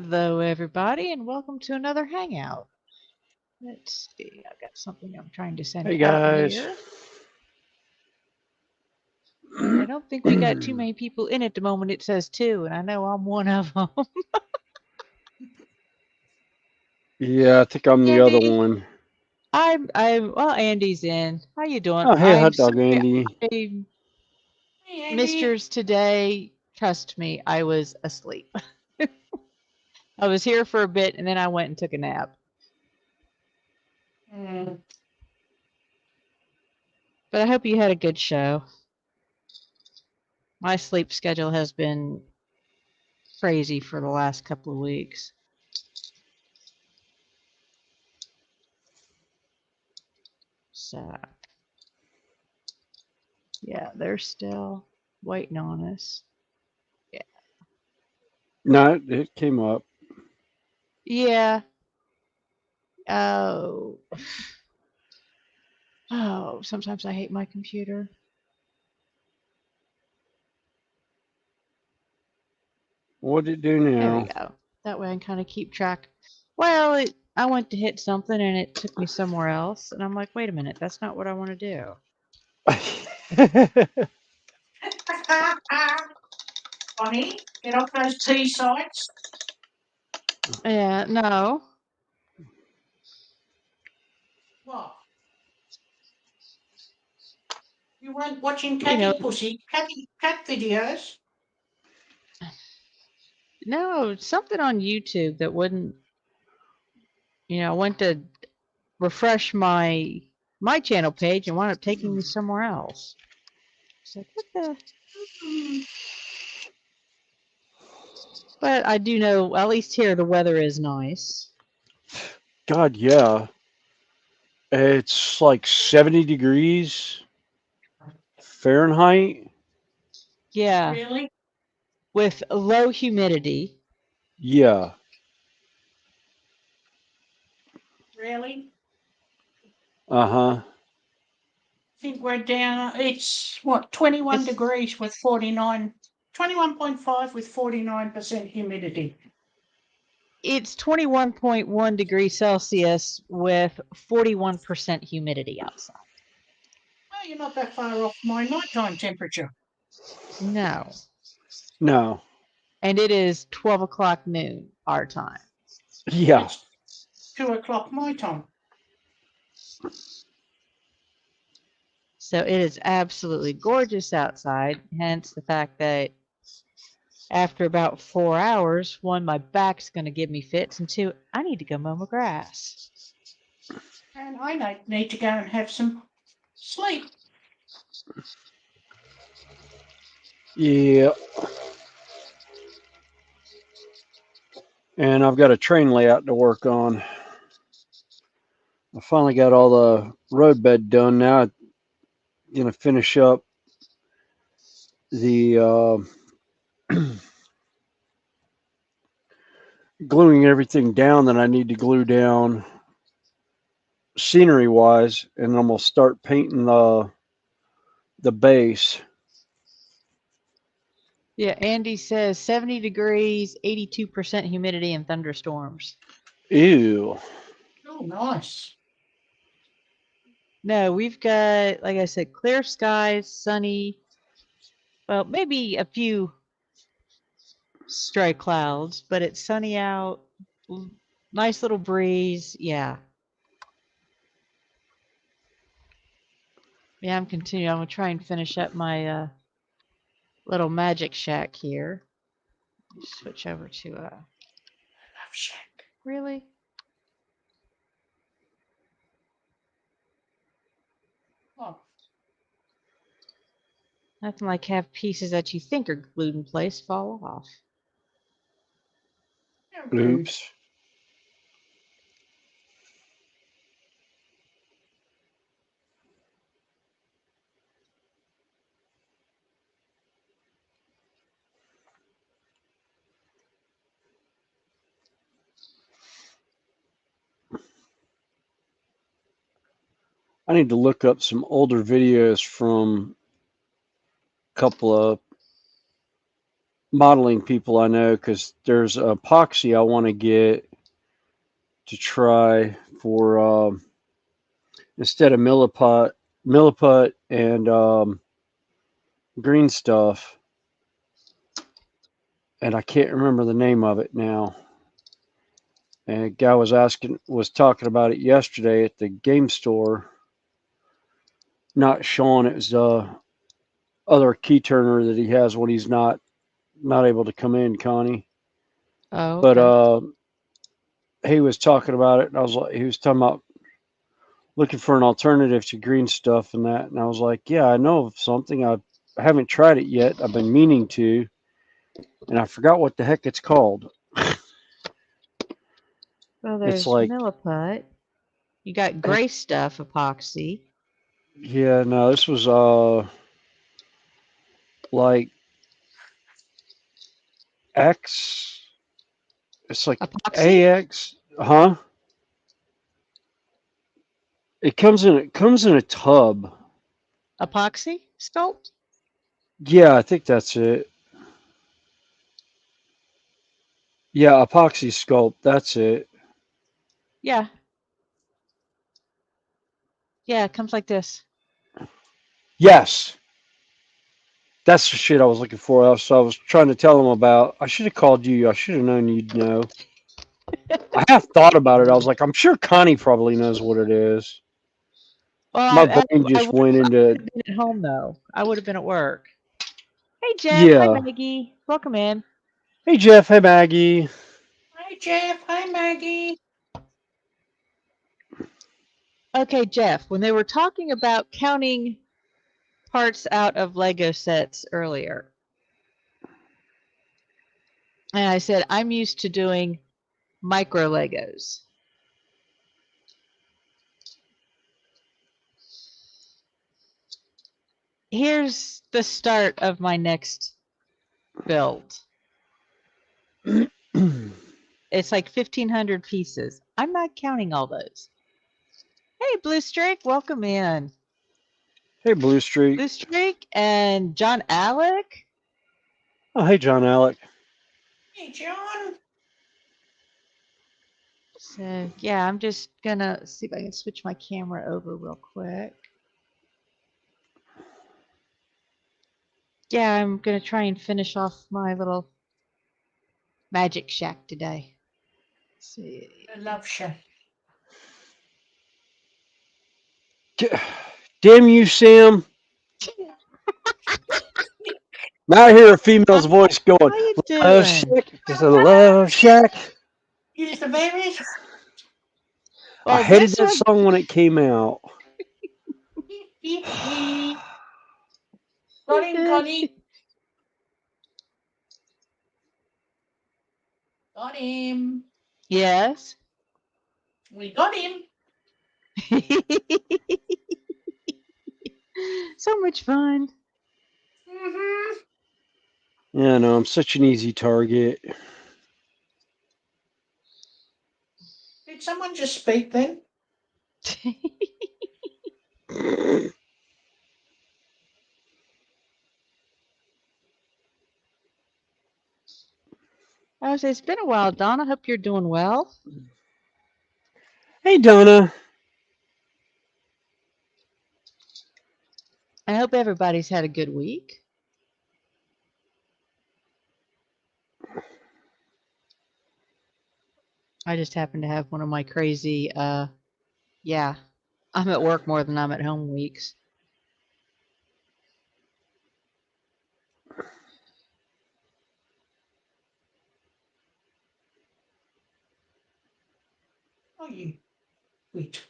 Hello, everybody, and welcome to another Hangout. Let's see, I got something I'm trying to send Hey out guys. here. And I don't think we got too many people in at the moment. It says 2, and I know I'm one of them. Yeah, I think I'm the other Andy, one. well, Andy's in. How you doing? Oh, hey, I'm hot dog sorry Andy. I Hey, missed Andy. yours today. Trust me, I was asleep. I was here for a bit, and then I went and took a nap. But I hope you had a good show. My sleep schedule has been crazy for the last couple of weeks. So, yeah, they're still waiting on us. Yeah. No, it came up. Yeah. Oh. Oh, sometimes I hate my computer. What'd it do There we now? go. That way I can kind of keep track. Well, I went to hit something and it took me somewhere else. And I'm like, wait a minute, that's not what I want to do. Bonnie, get off those T sites. Yeah, no. What? You weren't watching You know, cat videos? no, something on YouTube that wouldn't, I went to refresh my channel page and wound up taking me somewhere else. It's like, what the? But I do know, at least here, the weather is nice. God, yeah. It's like 70 degrees Fahrenheit. Yeah, Really? with low humidity. Yeah. Really? Uh-huh. I think we're down. It's what, 21 It's degrees with 49, 21.5 with 49% humidity. it's 21.1 degrees Celsius with 41% humidity outside. Well, you're not that far off my nighttime temperature. No. No. And it is 12 o'clock noon, our time. Yeah. It's 2 o'clock my time. So it is absolutely gorgeous outside, hence the fact that after about 4 hours, one, my back's going to give me fits, and two, I need to go mow my grass. And I need to go and have some sleep. Yeah. And I've got a train layout to work on. I finally got all the roadbed done. Now I'm going to finish up the gluing everything down that I need to glue down scenery wise, and I'm gonna start painting the base. Yeah, Andy says 70 degrees, 82% humidity, and thunderstorms. Ew. Oh, nice. No, we've got, like I said, clear skies, sunny. Well, maybe a few stray clouds, but it's sunny out. Nice little breeze. Yeah. Yeah, I'm continuing. I'm going to try and finish up my little magic shack here. Switch over to Love shack. really? Oh, Nothing like have pieces that you think are glued in place fall off. how rude. Oops. I need to look up some older videos from a couple of modeling people I know, because there's epoxy I want to get to try for instead of milliput and green stuff, and I can't remember the name of it now. And a guy was talking about it yesterday at the game store. Not Sean, it was other key turner that he has when he's not able to come in, Connie. Oh, But okay. he was talking about it, and he was talking about looking for an alternative to green stuff and that. And I was like, yeah, I know of something. I haven't tried it yet. I've been meaning to, and I forgot what the heck it's called. Well, It's there's like, milliput. You got gray stuff, epoxy. yeah, no, this was like X. It's like Epoxy? AX, huh? It comes in a tub. Epoxy sculpt? Yeah, I think that's it. Yeah, epoxy sculpt. That's it. Yeah. Yeah, it comes like this. Yes, that's the shit I was looking for. So I was trying to tell him about. I should have called you. I should have known you'd know. I have thought about it. I was like, I'm sure Connie probably knows what it is. Well, My I brain just would went have into, been at home though. I would have been at work. Hey Jeff, hi yeah. Maggie. Welcome in. Hey Jeff. Hey Maggie. Hi, Jeff. Hi, Maggie. Okay, Jeff, when they were talking about counting parts out of Lego sets earlier, and I said I'm used to doing micro Legos. Here's the start of my next build. It's like 1,500 pieces. I'm not counting all those. Hey, Blue Streak, welcome in. Hey Blue Streak. Blue Streak and John Alec. Oh, hey John Alec. Hey, John. So yeah, I'm just gonna see if I can switch my camera over real quick. Yeah, I'm gonna try and finish off my little magic shack today. Let's see. I love you. Damn you, Sam. Now I hear a female's voice going, How you Love doing? Shack. It's a Love Shack. Use the babies. I Well, hated this that one. song when it came out. Got him, Connie. Got him. Yes. We got him. So much fun. Mm-hmm. Yeah, no, I'm such an easy target. Did someone just speak then? I was say it's been a while, Don. I hope you're doing well. Hey, Donna. I hope everybody's had a good week. I just happen to have one of my crazy, yeah, I'm at work more than I'm at home weeks. Oh, you. Wait.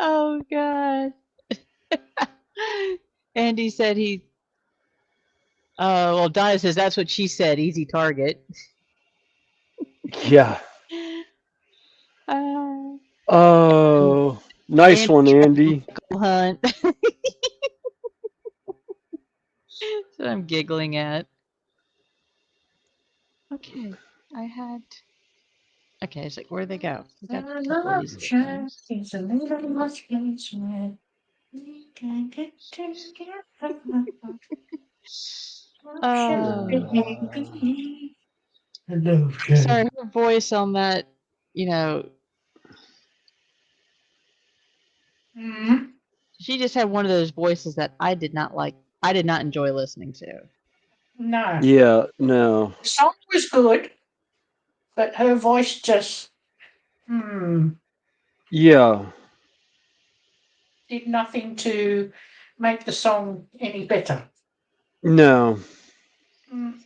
Oh God. Andy said well, Donna says that's what she said, easy target. Yeah. Uh, Oh, nice Andy one, Andy. Hunt. That's what I'm giggling at. Okay, I had Okay, it's like, where'd they go? We got a couple of these little things. It's a little much basement. We can get together. Oh, Hello, sorry, her voice on that, you know, Mm, she just had one of those voices that I did not like. I did not enjoy listening to. no. Yeah, no. The song was good, but her voice just Yeah, did nothing to make the song any better. no. Mm.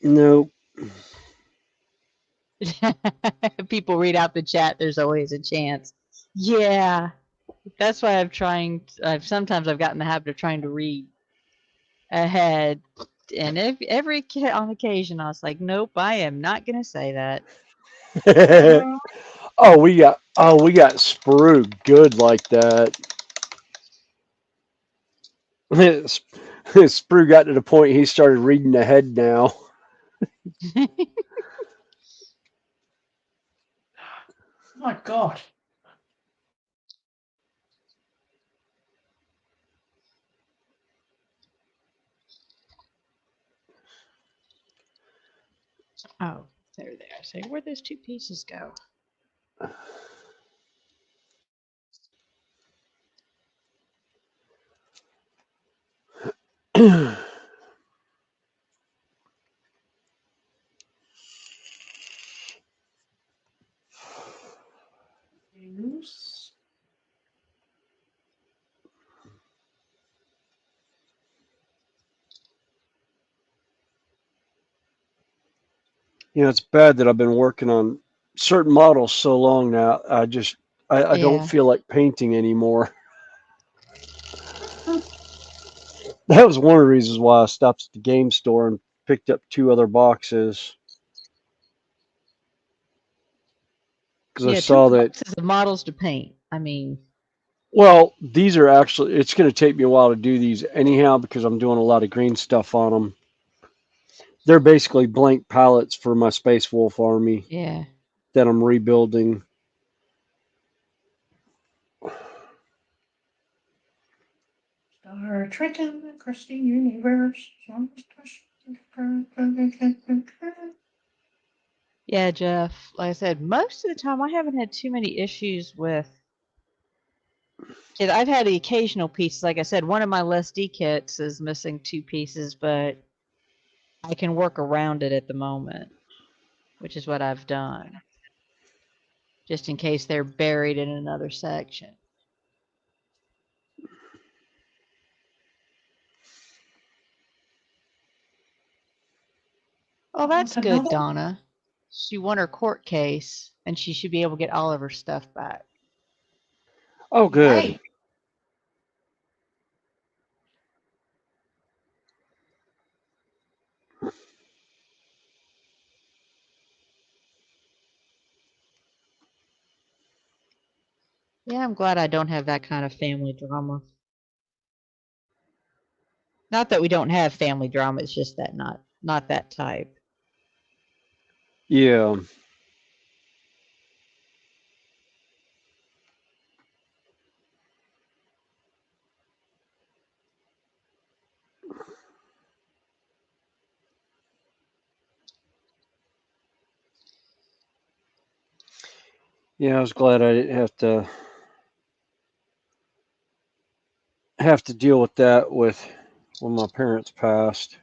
No. People read out the chat. There's always a chance. Yeah, that's why I've sometimes I've gotten the habit of trying to read ahead, and on occasion I was like, nope, I am not gonna say that. Mm. we got Sprue good like that. Sprue got to the point he started reading ahead now. My God. Oh, there they are. Say, where'd those two pieces go? News. It's bad that I've been working on certain models so long now. I don't Yeah. feel like painting anymore. That was one of the reasons why I stopped at the game store and picked up 2 other boxes because I Yeah, two saw that. boxes of models to paint. I mean, Well, these are actually. It's going to take me a while to do these anyhow because I'm doing a lot of green stuff on them. They're basically blank palettes for my Space Wolf army yeah. that I'm rebuilding. Star Trek across the universe. Yeah, Jeff. Like I said, most of the time I haven't had too many issues with it. I've had the occasional pieces. Like I said, one of my less D kits is missing 2 pieces, but I can work around it at the moment, which is what I've done, just in case they're buried in another section. Oh, that's good, Donna. She won her court case, and she should be able to get all of her stuff back. Oh, good. Hey, Yeah, I'm glad I don't have that kind of family drama. Not that we don't have family drama, it's just that not that type. Yeah. Yeah, I was glad I didn't have to deal with that when my parents passed.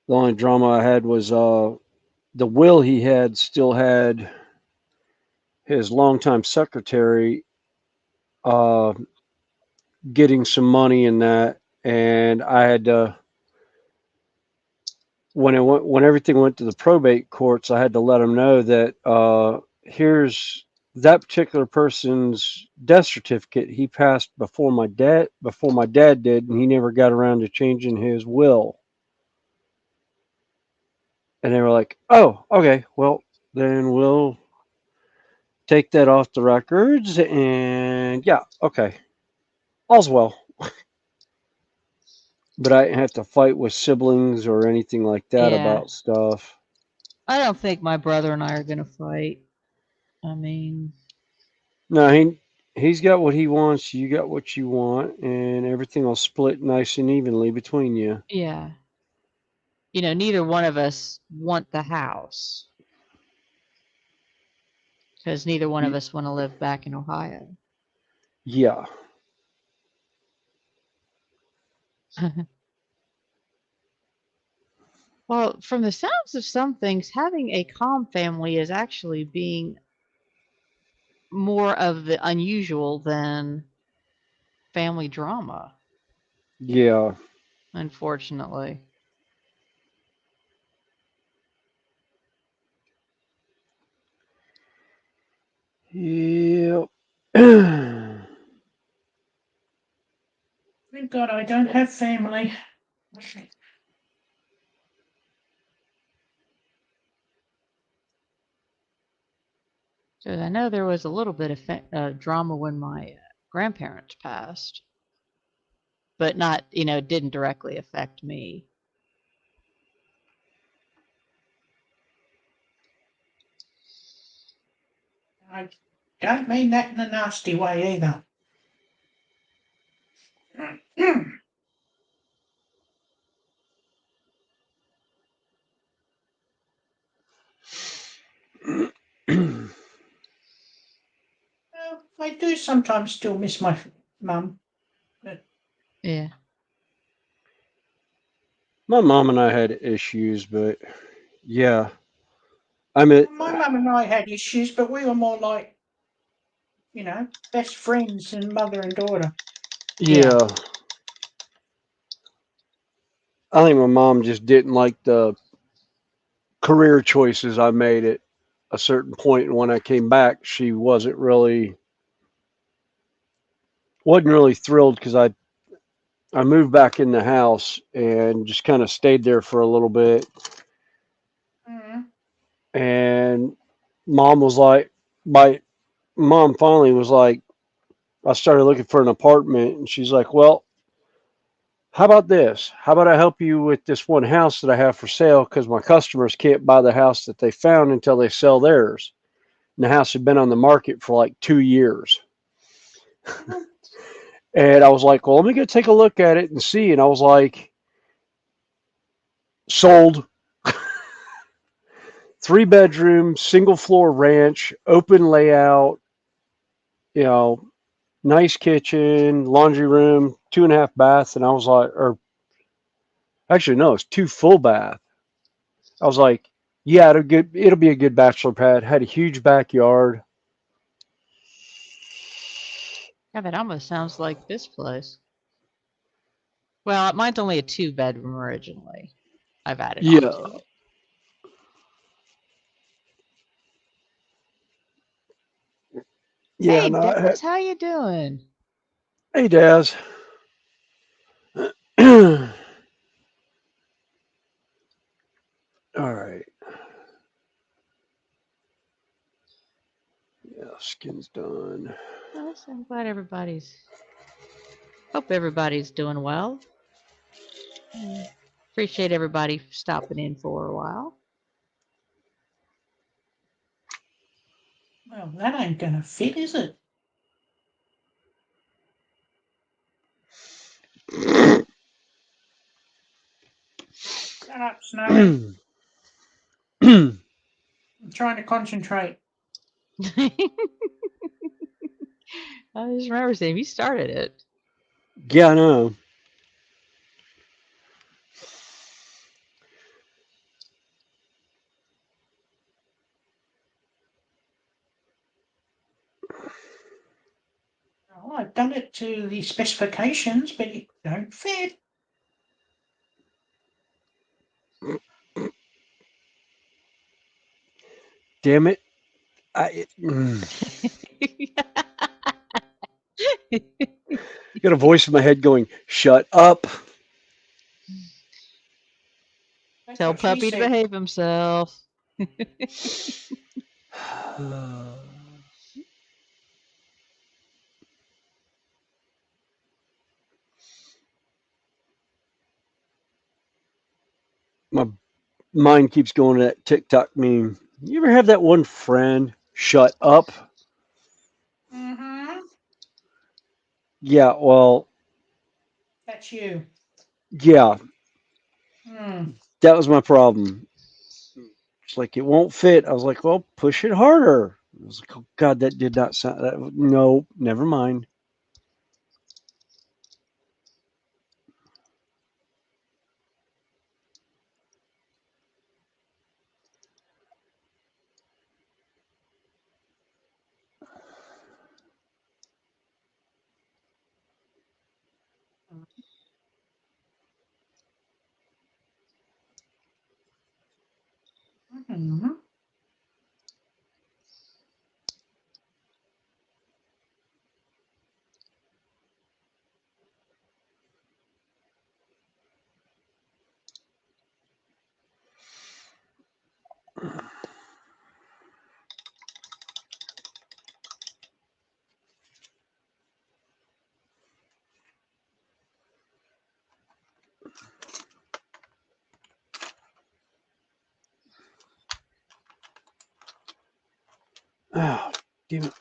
The only drama I had was the will he had still had his longtime secretary uh, getting some money in that, and I had to when everything went to the probate courts, I had to let him know that here's that particular person's death certificate. He passed before my dad did, and he never got around to changing his will. And they were like, "Oh, okay. Well, then we'll take that off the records." And yeah, okay, all's well. But I didn't have to fight with siblings or anything like that Yeah. about stuff. I don't think my brother and I are gonna fight. I mean, No, he's got what he wants. You got what you want, and everything will split nice and evenly between you. yeah. Neither one of us want the house because neither one of Y- us want to live back in Ohio. Yeah, Well, from the sounds of some things, having a calm family is actually being more of the unusual than family drama, yeah, unfortunately. yep. Thank God I don't have family. Because I know there was a little bit of drama when my grandparents passed, but not, didn't directly affect me. I don't mean that in a nasty way either. Well, I do sometimes still miss my mum. But Yeah. My mom and I had issues, but yeah, I mean, my mum and I had issues, but we were more like, best friends and mother and daughter. Yeah. yeah, I think my mom just didn't like the career choices I made at a certain point. And when I came back, she wasn't really thrilled because I moved back in the house and just kind of stayed there for a little bit. Mm. And mom was like, my mom finally was like, I started looking for an apartment, and she's like, well, how about this? How about I help you with this one house that I have for sale because my customers can't buy the house that they found until they sell theirs. And the house had been on the market for like 2 years. And I was like, well, let me go take a look at it and see. And I was like, sold. 3 bedroom, single floor ranch, open layout, you know, nice kitchen, laundry room, 2.5 baths. And I was like, or actually, no, it's 2 full bath. I was like, yeah, it'll be a good bachelor pad. Had a huge backyard. Yeah, that almost sounds like this place. Well, mine's only a 2 bedroom originally. I've added on Yeah. to it. Yeah, Hey, no, Des, how you doing? hey, Daz. All right. Yeah, skin's done. Well, I'm glad hope everybody's doing well. Appreciate everybody stopping in for a while. Well, that ain't gonna fit, is it? Shut up, Snowy. I'm trying to concentrate. I just remember saying you started it. Yeah, I know. Oh, I've done it to the specifications, but it don't fit. Damn it. Got a voice in my head going, shut up. That's Tell what she puppy to said. behave himself. My mind keeps going to that TikTok meme. You ever have that one friend shut up? Mm-hmm. Yeah, well, That's you. yeah, Hmm. that was my problem. It's like it won't fit. I was like, well, push it harder. I was like, oh God, that did not sound. No, never mind. Mm-hmm. Oh, damn it.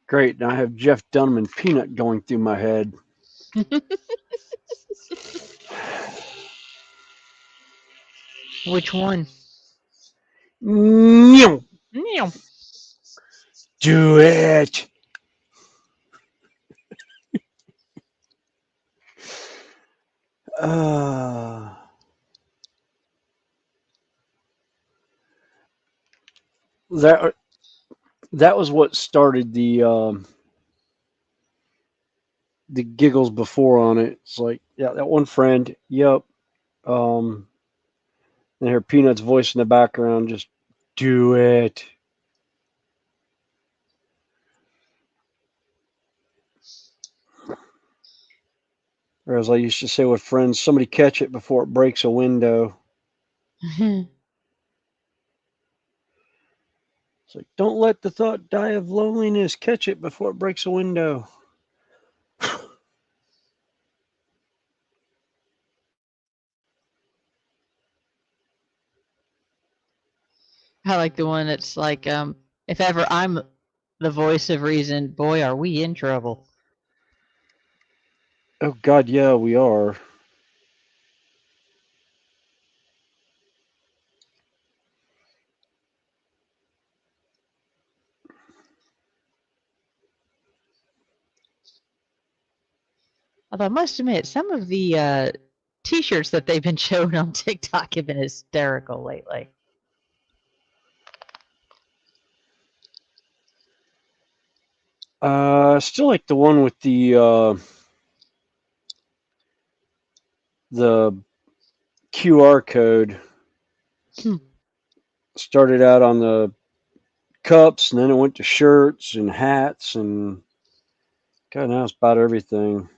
Great. Now I have Jeff Dunham and Peanut going through my head. Which one? No, Meow. do it. Uh, that that was what started the giggles before on it. It's like, yeah, that one friend. Yep. Um, and her Peanut's voice in the background. Just do it. Or as I used to say with friends, somebody catch it before it breaks a window. It's like, don't let the thought die of loneliness. Catch it before it breaks a window. I like the one that's like, if ever I'm the voice of reason, boy, are we in trouble. Oh God, yeah, we are. Although I must admit, some of the t-shirts that they've been showing on TikTok have been hysterical lately. Still like the one with the QR code. Hmm. Started out on the cups, and then it went to shirts and hats, and God, now it's about everything.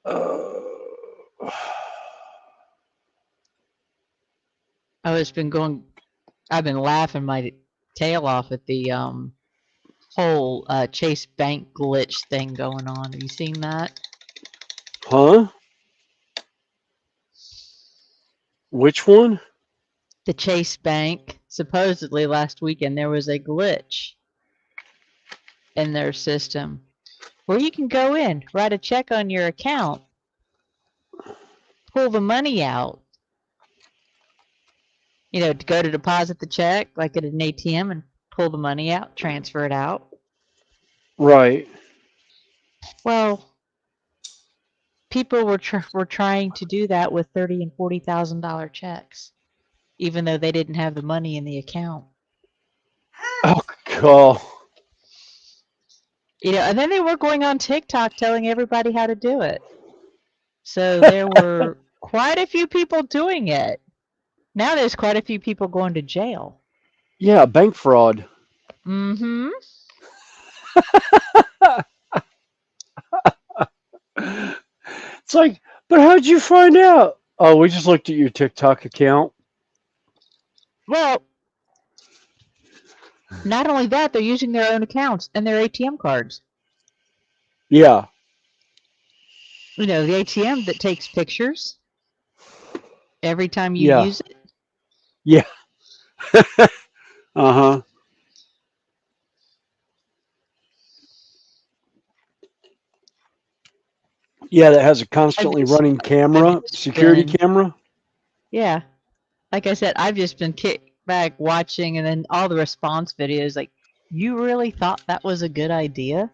Uh, Oh, it's been going. I've been laughing my tail off at the whole Chase Bank glitch thing going on. Have you seen that? huh? Which one? The Chase Bank. Supposedly last weekend there was a glitch in their system where you can go in, write a check on your account, pull the money out. You know, to go to deposit the check like at an ATM and pull the money out, transfer it out. Right. Well, people were trying to do that with $30,000 and $40,000 checks, even though they didn't have the money in the account. Oh, God. You know, and then they were going on TikTok telling everybody how to do it. So there were quite a few people doing it. Now there's quite a few people going to jail. Yeah, bank fraud. Mm-hmm. It's like, but how'd you find out? Oh, we just looked at your TikTok account. Well, not only that, they're using their own accounts and their ATM cards. Yeah. You know, the ATM that takes pictures every time you Yeah. use it. Yeah. Uh-huh. Yeah, that has a constantly running I've camera, just security been, camera. yeah, like I said, I've just been kicked back watching, and then all the response videos, like, you really thought that was a good idea,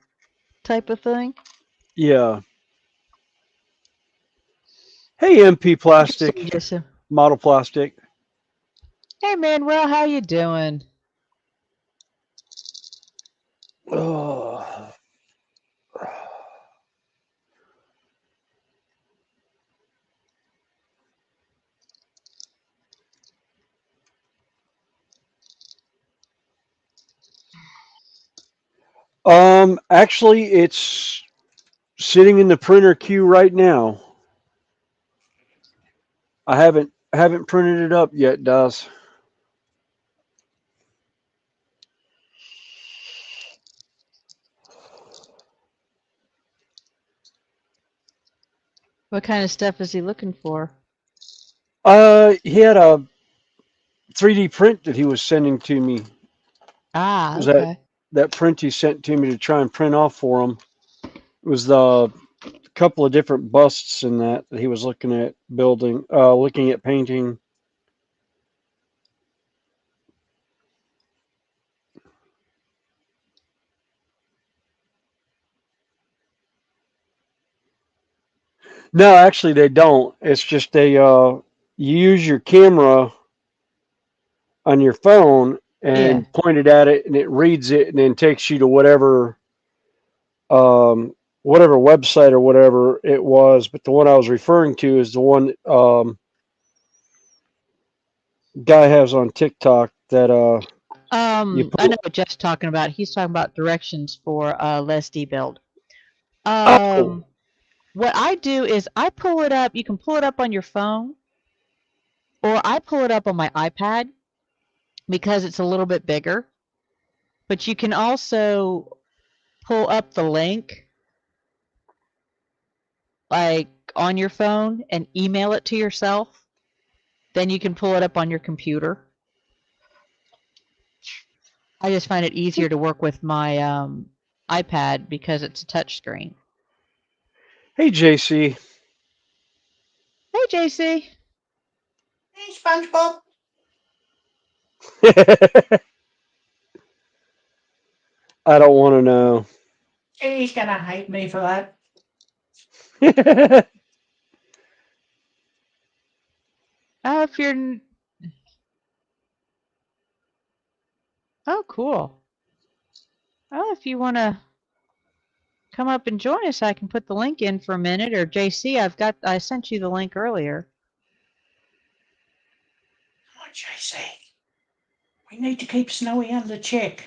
type of thing. Yeah. Hey, MP Interesting, Plastic, just Model Plastic. hey Manuel, how you doing? Oh. Actually, it's sitting in the printer queue right now. I haven't printed it up yet, Daz. What kind of stuff is he looking for? He had a 3D print that he was sending to me. It Ah, was okay. that print he sent to me to try and print off for him. It was the couple of different busts in that he was looking at building, looking at painting. No, actually, they don't. It's just you use your camera on your phone Yeah. and point it at it, and it reads it, and then takes you to whatever website or whatever it was. But the one I was referring to is the one guy has on TikTok that you I know put. what Jeff's talking about. He's talking about directions for less build. Oh, What I do is I pull it up. You can pull it up on your phone, or I pull it up on my iPad because it's a little bit bigger. But you can also pull up the link like on your phone and email it to yourself. Then you can pull it up on your computer. I just find it easier to work with my iPad because it's a touch screen. hey JC. Hey, JC. Hey, SpongeBob. I don't want to know. He's gonna hate me for that. Oh, if you're. Oh, cool. Oh, if you want to come up and join us, I can put the link in for a minute. Or JC, I sent you the link earlier. Come on, JC. We need to keep Snowy under check.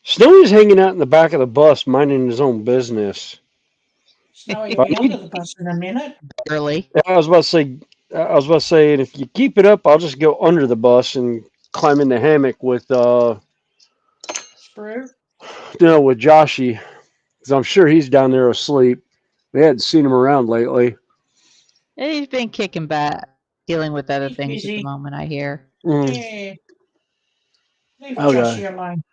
Snowy's hanging out in the back of the bus, minding his own business. Snowy will be under the bus in a minute. Early. I was about to say. I was about to say, and if you keep it up, I'll just go under the bus and climb in the hammock with Sprue. with Joshy, because I'm sure he's down there asleep. We hadn't seen him around lately. He's been kicking back, dealing with other He's things at the busy. moment, I hear. Mm. Yeah. Leave Okay. Joshy alone.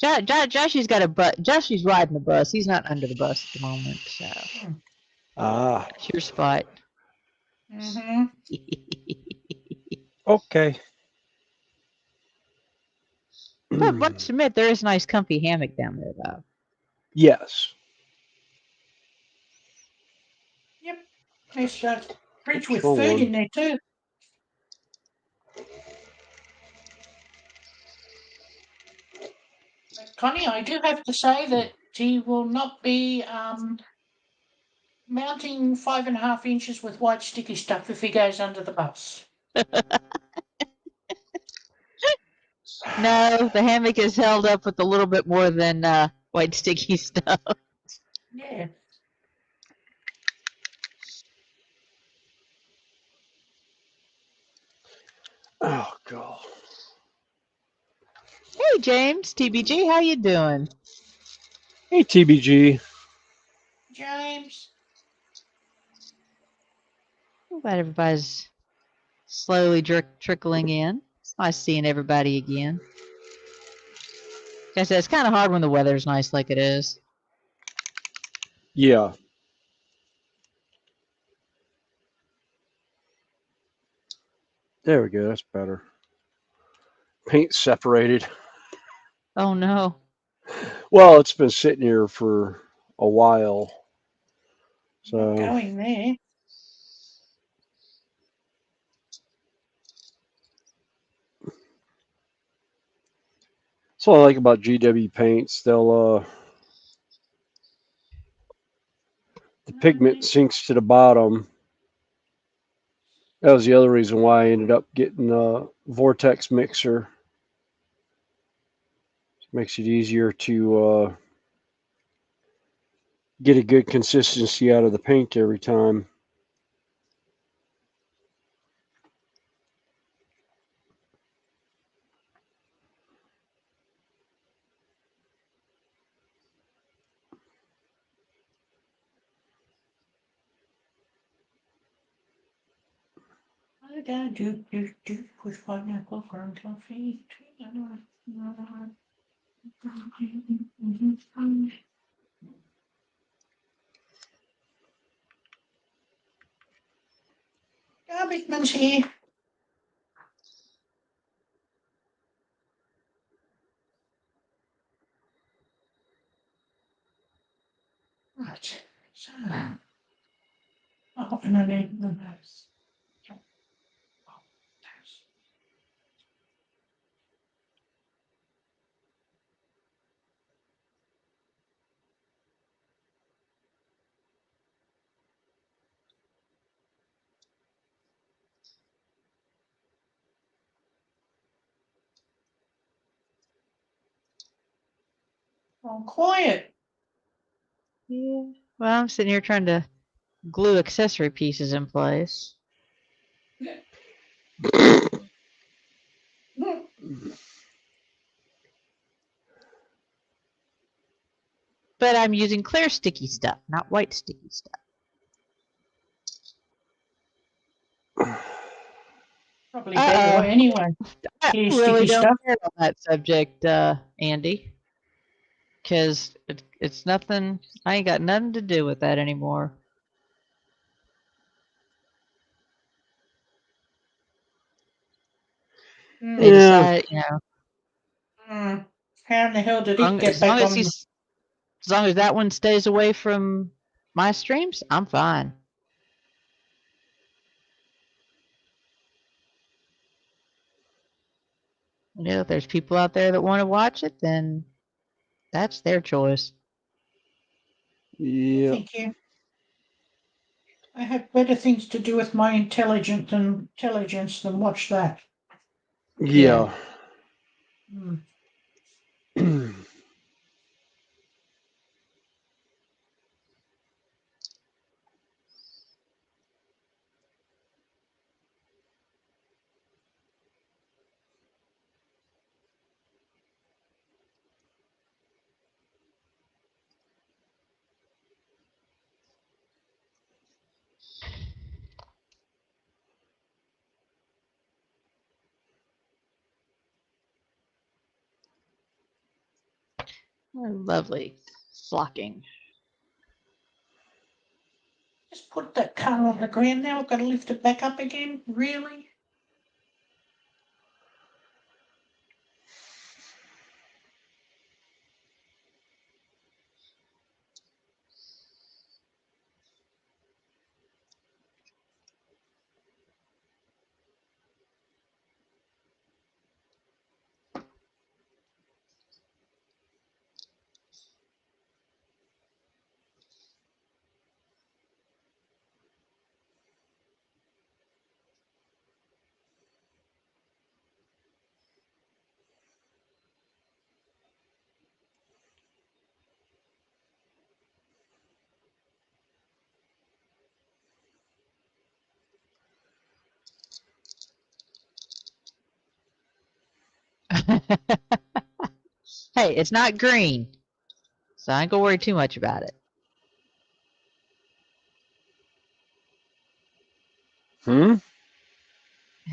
Joshy's got a bus. Joshy's riding the bus. He's not under the bus at the moment, so Ah. that's your spot. Mm-hmm. Okay. But must admit, there is a nice comfy hammock down there, though. Yes. Yep. There's a fridge with Control food one. in there too. But Connie, I do have to say that he will not be mounting 5.5 inches with white sticky stuff if he goes under the bus. No, the hammock is held up with a little bit more than white sticky stuff. Yeah. Oh god. Hey, James, TBG, how you doing? Hey TBG. James. I'm glad everybody's slowly trickling in. It's nice seeing everybody again. Like I said, it's kind of hard when the weather's nice like it is. Yeah. There we go. That's better. Paint separated. Oh no. Well, it's been sitting here for a while. Not So going there. that's what I like about GW paints. They'll the pigment sinks to the bottom. That was the other reason why I ended up getting a vortex mixer. It makes it easier to get a good consistency out of the paint every time. Do with pineapple ground coffee. Garbage man's here. Right. So. Oh, and I need the nose. Oh, quiet. Yeah. Well, I'm sitting here trying to glue accessory pieces in place. But I'm using clear sticky stuff, not white sticky stuff. Probably better anyway. I Clear really sticky don't stuff. care on that subject, Andy. Because it's nothing, I ain't got nothing to do with that anymore. They Yeah. decide, you know, How in the hell did it get as long back as on? as long as that one stays away from my streams, I'm fine. You know, if there's people out there that want to watch it, then that's their choice. Yeah. Thank you. I have better things to do with my intelligence than watch that. Yeah. Oh, lovely flocking. Just put that car on the ground now. I've got to lift it back up again. Really? Hey, it's not green, so I ain't gonna worry too much about it.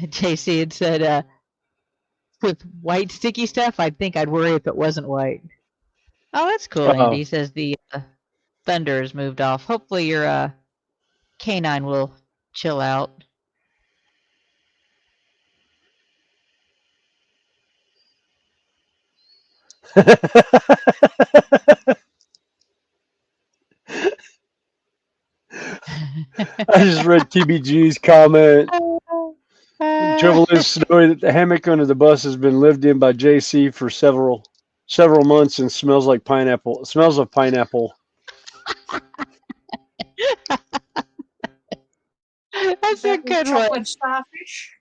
JC had said, with white sticky stuff, I think I'd worry if it wasn't white. Oh, that's cool, Andy. He says the thunder has moved off. Hopefully your canine will chill out. I just read TBG's comment. The trouble is, Snowy, that the hammock under the bus has been lived in by JC for several months and smells like pineapple. It smells of pineapple. That's a good one. Chocolate starfish.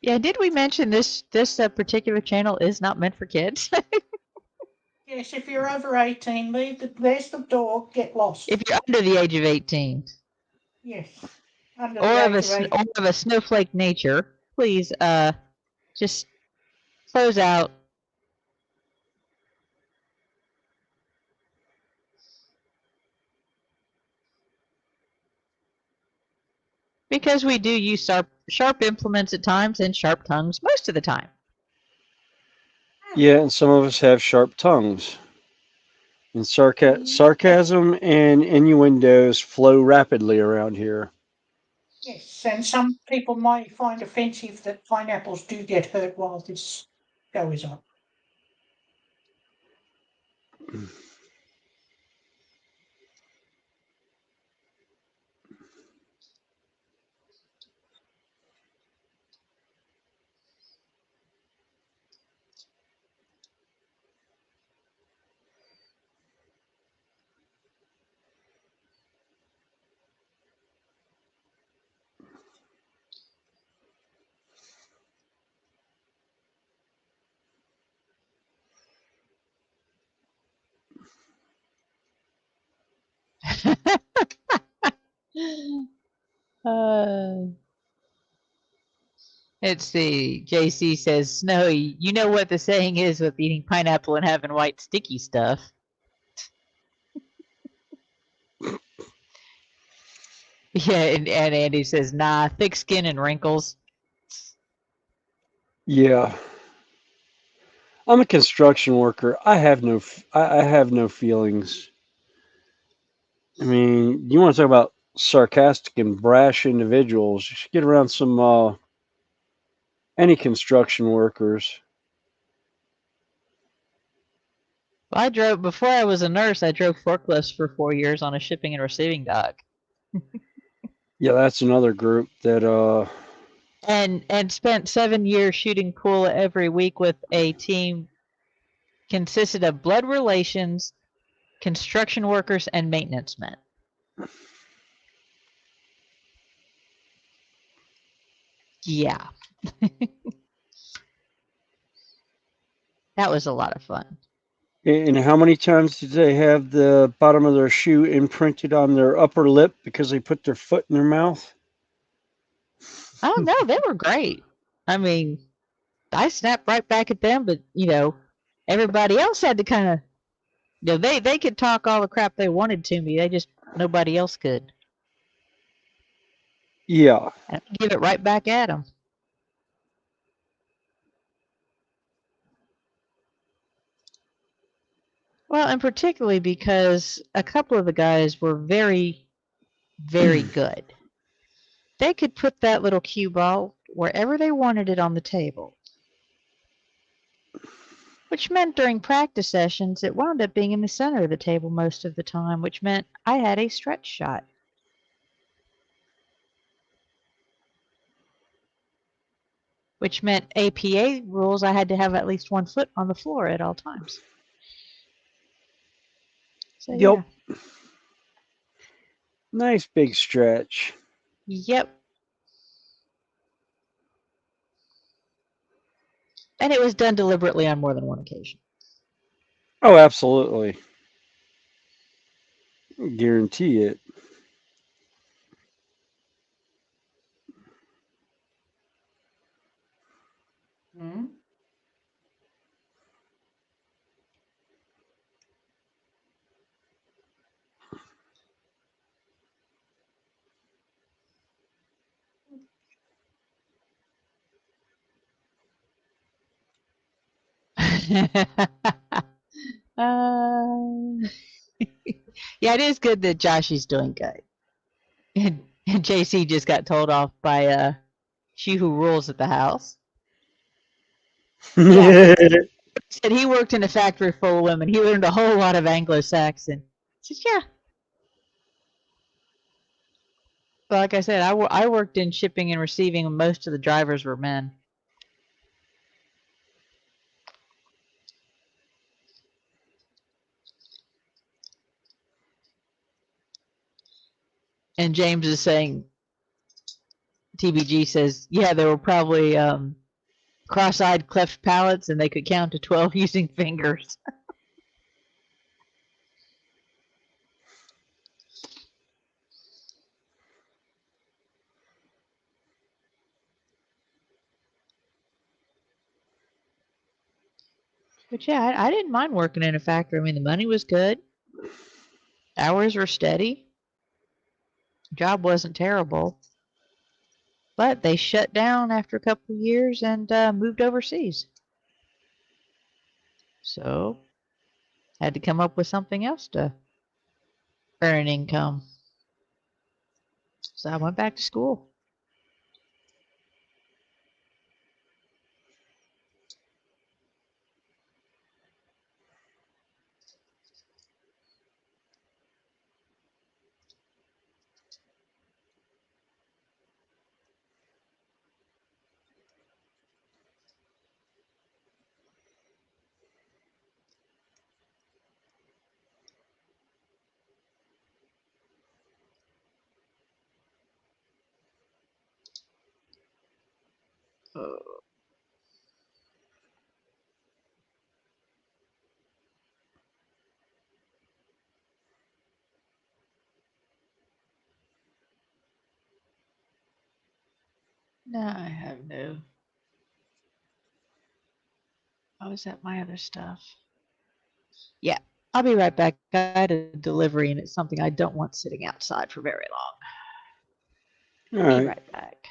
Yeah, did we mention this particular channel is not meant for kids? Yes, if you're over 18, there's the door, get lost. If you're under the age of 18. Yes. Under Or the of age of 18. a snowflake nature, please just close out. Because we do use sharp implements at times and sharp tongues most of the time. Yeah, and some of us have sharp tongues. And sarcasm and innuendos flow rapidly around here. Yes, and some people might find offensive that pineapples do get hurt while this goes on. Let's see. JC says, Snowy, you know what the saying is with eating pineapple and having white sticky stuff. Yeah, and Andy says, nah, thick skin and wrinkles. Yeah. I'm a construction worker. I have no feelings. I mean, you want to talk about sarcastic and brash individuals? You should get around some any construction workers. Before I was a nurse, I drove forklifts for 4 years on a shipping and receiving dock. Yeah, that's another group that And spent 7 years shooting pool every week with a team consisted of blood relations, construction workers, and maintenance men. Yeah. That was a lot of fun. And how many times did they have the bottom of their shoe imprinted on their upper lip because they put their foot in their mouth? Oh no, they were great. I mean, I snapped right back at them, but everybody else had to kind of, they could talk all the crap they wanted to me. Nobody else could. Yeah. And I give it right back at them. Well, and particularly because a couple of the guys were very, very good. They could put that little cue ball wherever they wanted it on the table. Which meant during practice sessions, it wound up being in the center of the table most of the time, which meant I had a stretch shot. Which meant APA rules, I had to have at least 1 foot on the floor at all times. So, Yep. yeah. Nice big stretch. Yep. And it was done deliberately on more than one occasion. Oh, absolutely. Guarantee it. Hmm? Yeah, it is good that Josh is doing good. And JC just got told off by she who rules at the house. Yeah, said he worked in a factory full of women. He learned a whole lot of Anglo-Saxon. Says, yeah. But like I said, I worked in shipping and receiving, and most of the drivers were men. And James is saying, TBG says, yeah, there were probably cross-eyed cleft palates, and they could count to 12 using fingers. But yeah, I didn't mind working in a factory. I mean, the money was good. Hours were steady. Job wasn't terrible. But they shut down after a couple of years and moved overseas. So had to come up with something else to earn an income. So I went back to school. Now I have no. Oh, is that my other stuff? Yeah, I'll be right back. I had a delivery and it's something I don't want sitting outside for very long. All Be right. right back.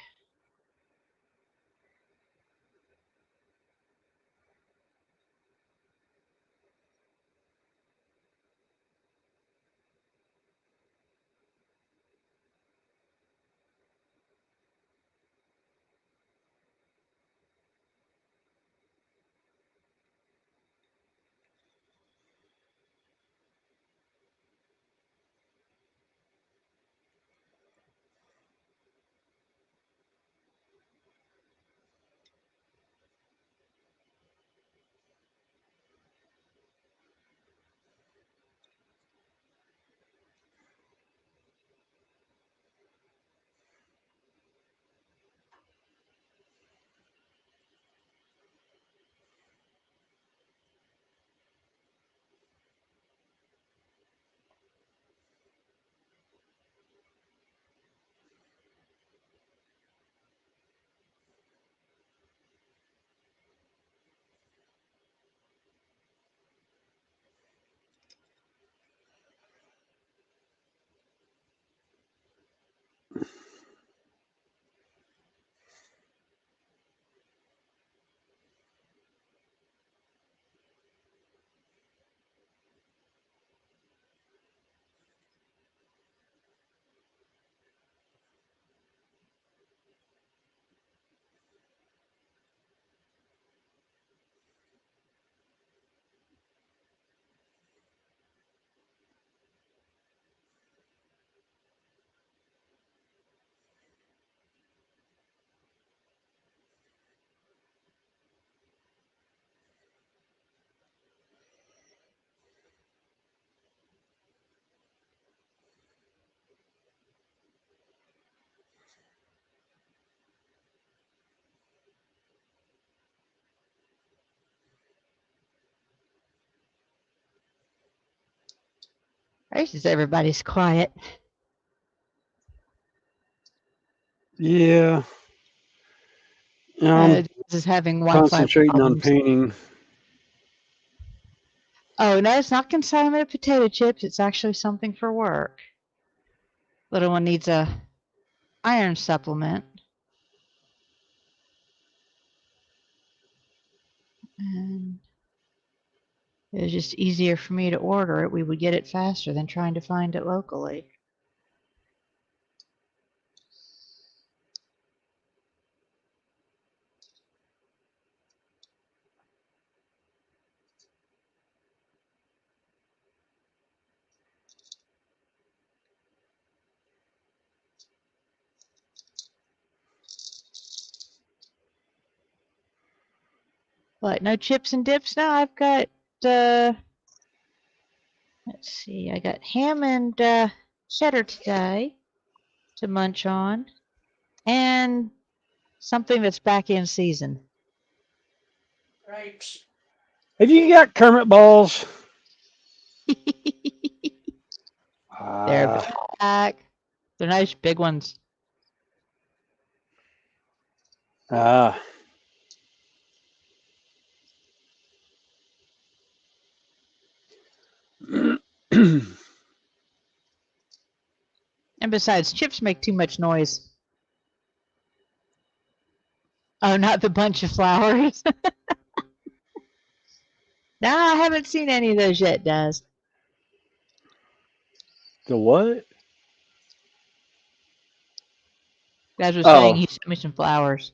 Gracious, everybody's quiet. Yeah. I'm This is having Wi-Fi concentrating on problems. painting. Oh no, it's not consignment of potato chips. It's actually something for work. Little one needs a iron supplement. And it was just easier for me to order it. We would get it faster than trying to find it locally. What, no chips and dips now? I've got, let's see, I got ham and cheddar today to munch on. And something that's back in season. Grapes. Have you got Kermit balls? They're back. They're nice big ones. Ah. And besides, chips make too much noise. Oh, not the bunch of flowers. No, I haven't seen any of those yet, Daz. The what? Daz was saying Oh. he sent me some flowers.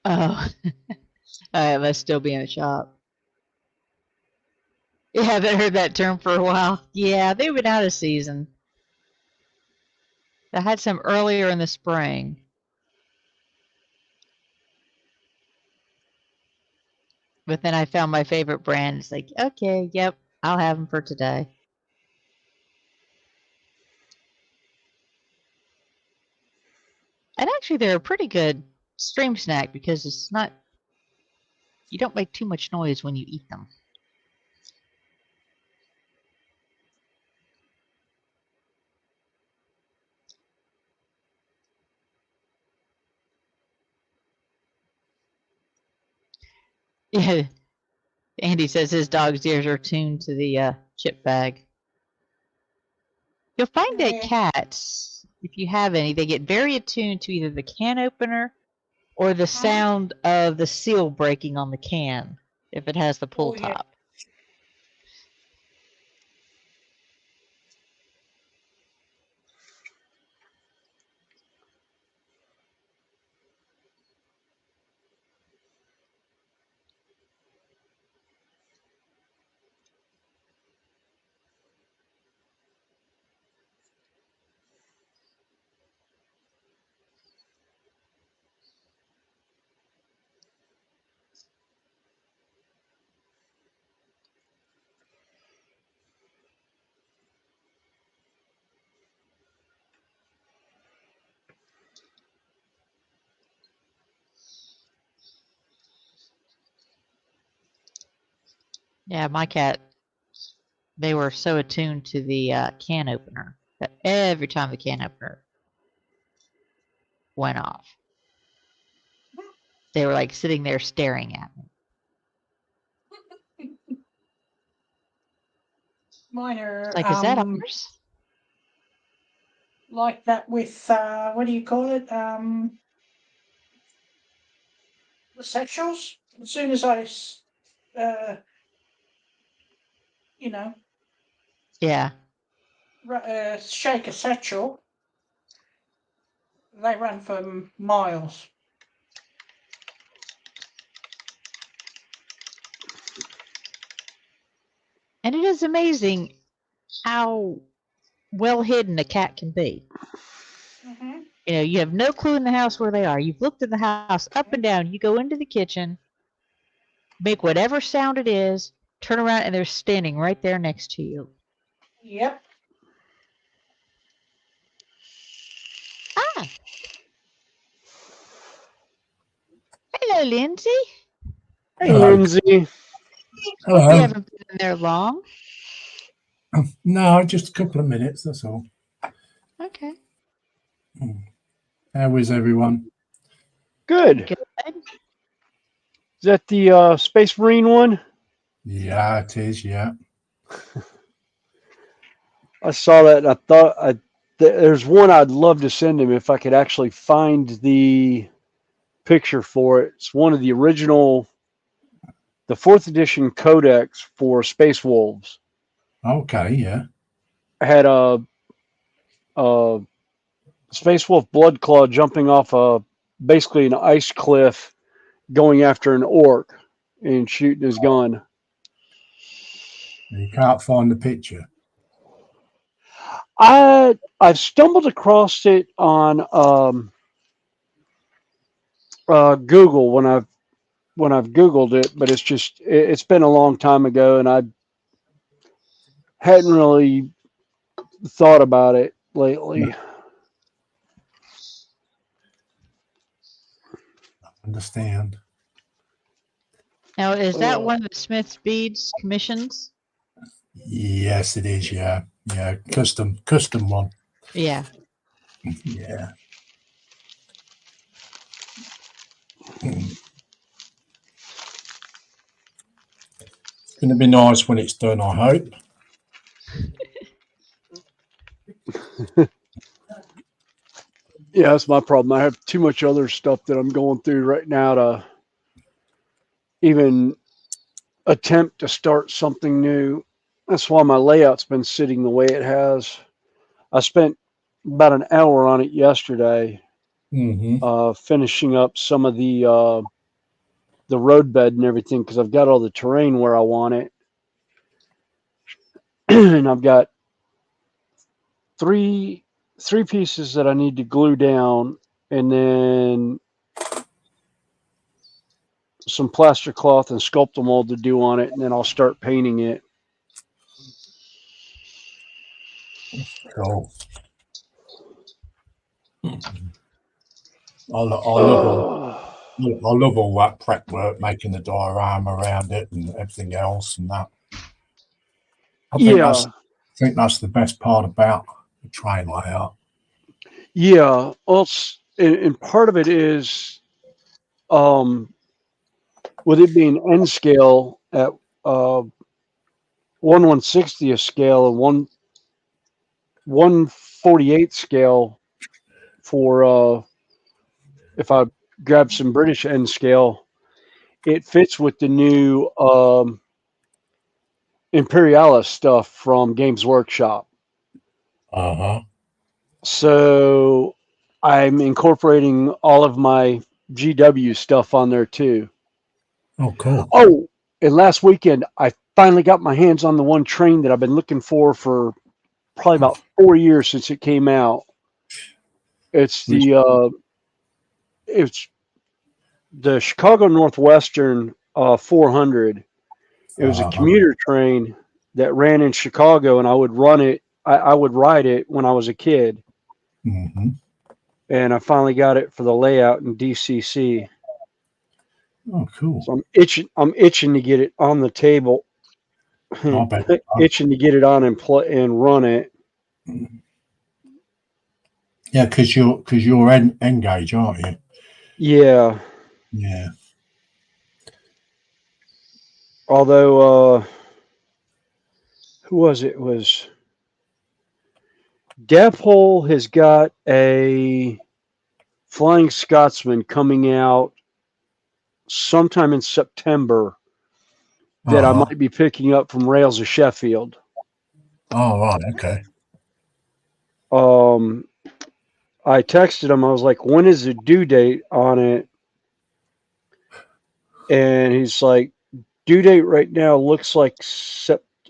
Oh, I must still be in the shop. You haven't heard that term for a while. Yeah, they've been out of season. I had some earlier in the spring. But then I found my favorite brand. It's like, okay, yep, I'll have them for today. And actually, they're a pretty good stream snack because it's not, you don't make too much noise when you eat them. Yeah, Andy says his dog's ears are tuned to the chip bag. You'll find that cats, if you have any, they get very attuned to either the can opener or the sound of the seal breaking on the can if it has the pull top. Yeah, my cat, they were so attuned to the can opener that every time the can opener went off, they were like sitting there staring at me. Mine are Like, is that ours? like that with what do you call it? The sexuals? As soon as I, you know, Yeah. shake a satchel, they run for miles. And it is amazing how well hidden a cat can be. Mm-hmm. You know, you have no clue in the house where they are. You've looked at the house up and down. You go into the kitchen, make whatever sound it is, turn around, and they're standing right there next to you. Yep. Ah, hello, Lindsay. Hey, Hello. Lindsay. You Hello. haven't been in there long. No, just a couple of minutes, that's all. Okay. How is everyone? Good. Good. Is that the Space Marine one? Yeah, it is, yeah. I saw that and I thought there's one I'd love to send him if I could actually find the picture for it. It's one of the original, the 4th edition codex for Space Wolves. Okay, yeah. I had a Space Wolf Bloodclaw jumping off basically an ice cliff going after an orc and shooting his gun. You can't find the picture. I've stumbled across it on Google when I've Googled it, but it's been a long time ago, and I hadn't really thought about it lately. Understand. Now, is that Oh. one of the Smith's beads commissions? Yes, it is, yeah. Yeah, custom one. Yeah. Yeah. It's going to be nice when it's done, I hope. Yeah, that's my problem. I have too much other stuff that I'm going through right now to even attempt to start something new. That's why my layout's been sitting the way it has. I spent about an hour on it yesterday, finishing up some of the road bed and everything because I've got all the terrain where I want it, and I've got three pieces that I need to glue down, and then some plaster cloth and sculptor mold to do on it, and then I'll start painting it. Cool. I love all that prep work, making the diorama around it and everything else and that. I think that's the best part about the train layout. Yeah. Well, and part of it is, with it being N scale at 1/160th scale and 1/48 scale for if I grab some British N scale, it fits with the new Imperialis stuff from Games Workshop. So I'm incorporating all of my GW stuff on there too. Oh, cool. Oh, and last weekend I finally got my hands on the one train that I've been looking for probably about 4 years since it came out. It's the Chicago Northwestern 400. It was a commuter train that ran in Chicago, and I would run it. I would ride it when I was a kid, and I finally got it for the layout in DCC. Oh, cool. So I'm itching to get it on the table. I bet. Itching to get it on and run it. Yeah, because you're Engage, aren't you? Yeah. Yeah. Although, who was it? It was Deathhole has got a Flying Scotsman coming out sometime in September that I might be picking up from Rails of Sheffield. Oh, right. Okay. I texted him. I was like, when is the due date on it? And he's like, due date right now looks like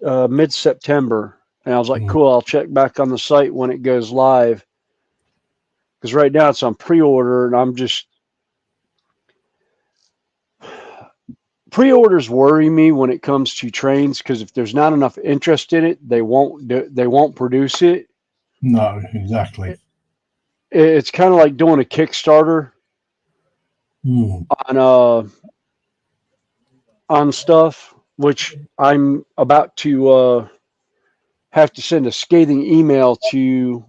mid-September. And I was like, cool, I'll check back on the site when it goes live. Because right now it's on pre-order, and I'm just... Pre-orders worry me when it comes to trains, because if there's not enough interest in it, they won't produce it. No, exactly. It's kind of like doing a Kickstarter on stuff, which I'm about to have to send a scathing email to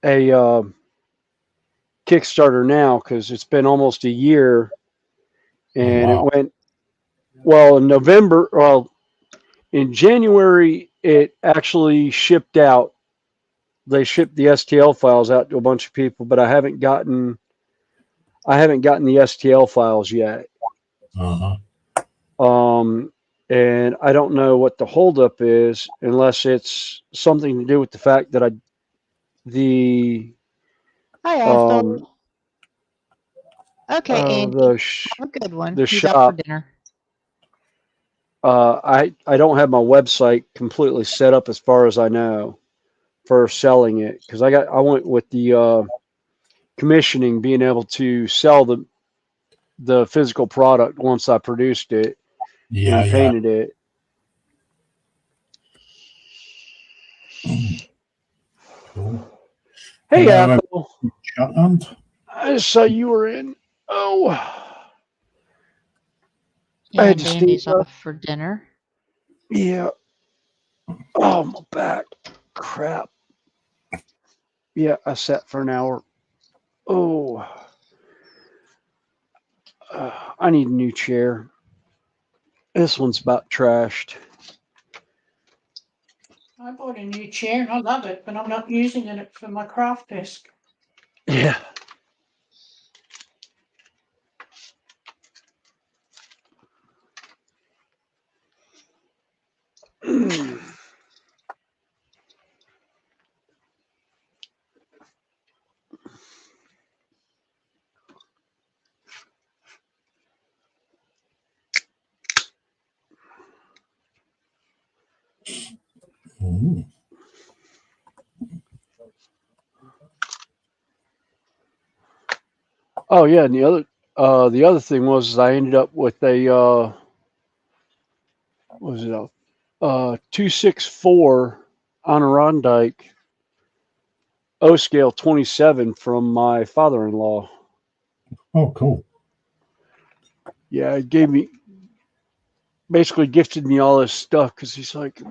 a Kickstarter now, because it's been almost a year, and it went well in November. Well, in January, it actually shipped out. They shipped the STL files out to a bunch of people, but I haven't gotten the STL files yet. And I don't know what the holdup is, unless it's something to do with the fact that Hi, Ethel. Okay, Andy. Have a good one. the He's out shop. for dinner. I don't have my website completely set up, as far as I know, for selling it, because I went with the commissioning, being able to sell the physical product once I produced it and painted it. Cool. Hey, Ethel. Scotland. I saw you were in. Oh. Yeah, I had to Andy's off for dinner. Yeah. Oh, my back. Crap. Yeah, I sat for an hour. Oh. I need a new chair. This one's about trashed. I bought a new chair and I love it, but I'm not using it for my craft desk. Yeah. Oh yeah, and the other thing was I ended up with a what was it, a 264 Adirondack O scale 27 from my father-in-law. Oh, cool. Yeah, it basically gifted me all this stuff, because he's like,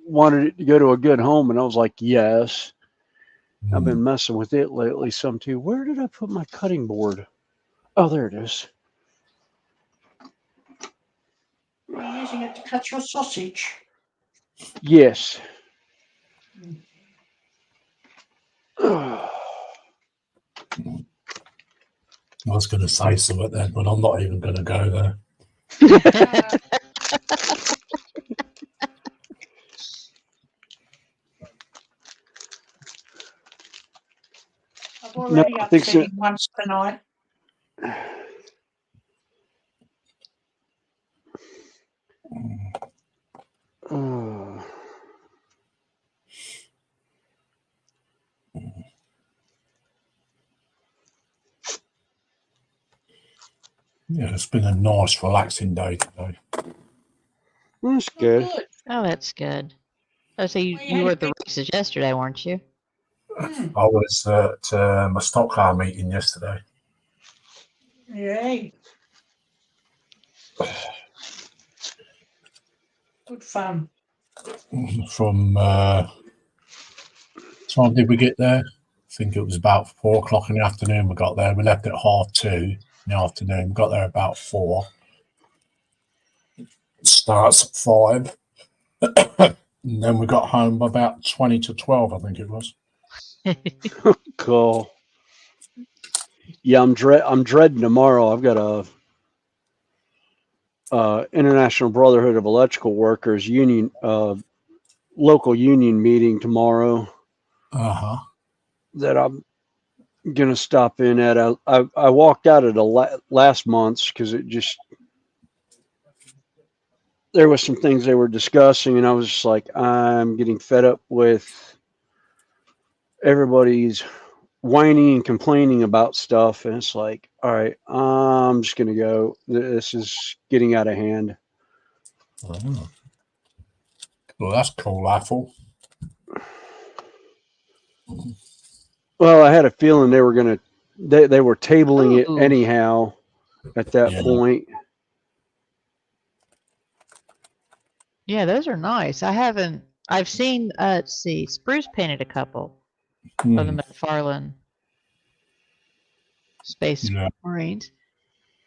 wanted it to go to a good home, and I was like, yes. I've been messing with it lately some too. Where did I put my cutting board? Oh, there it is. You're using it to cut your sausage. Yes. I was going to say something then, but I'm not even going to go there. I've already upset him once tonight. Yeah, it's been a nice, relaxing day today. That's good. Oh, that's good. Oh, so you were at the races yesterday, weren't you? I was at my stock car meeting yesterday. Yay. Good fun. From time did we get there? I think it was about 4 o'clock in the afternoon we got there. We left at 2:30 in the afternoon. We got there about 4. It starts at 5. And then we got home by about 20 to 12, I think it was. Cool. Yeah, I'm dreading tomorrow. I've got a International Brotherhood of Electrical Workers union local union meeting tomorrow Uh-huh. that I'm gonna stop in at. I walked out at last month's because it just there was some things they were discussing, and I was just like, I'm getting fed up with everybody's whining and complaining about stuff, and it's like, all right, I'm just gonna go. This is getting out of hand. Oh. Well, that's cool, Ethel. Well, I had a feeling they were gonna they were tabling it Ooh. anyhow at that Yeah. point. Yeah, those are nice. I've seen, let's see, Spruce painted a couple of the Hmm. McFarlane Space Yeah. Marines.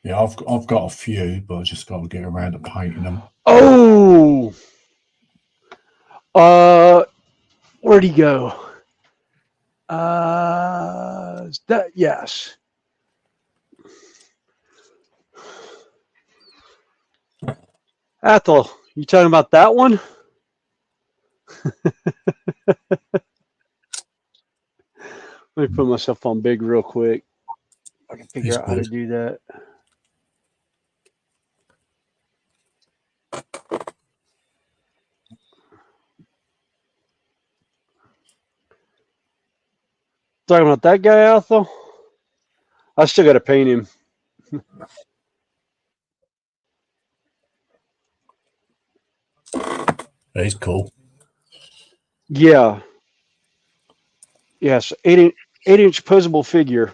Yeah, I've got a few, but I just got to get around to painting them. Oh, where'd he go? That yes. Ethel, you talking about that one? Let me put myself on big real quick. I can figure He's out how to good. do that. Talking about that guy, Ethel? I still got to paint him. He's cool. Yeah. Yes, 8-inch posable figure.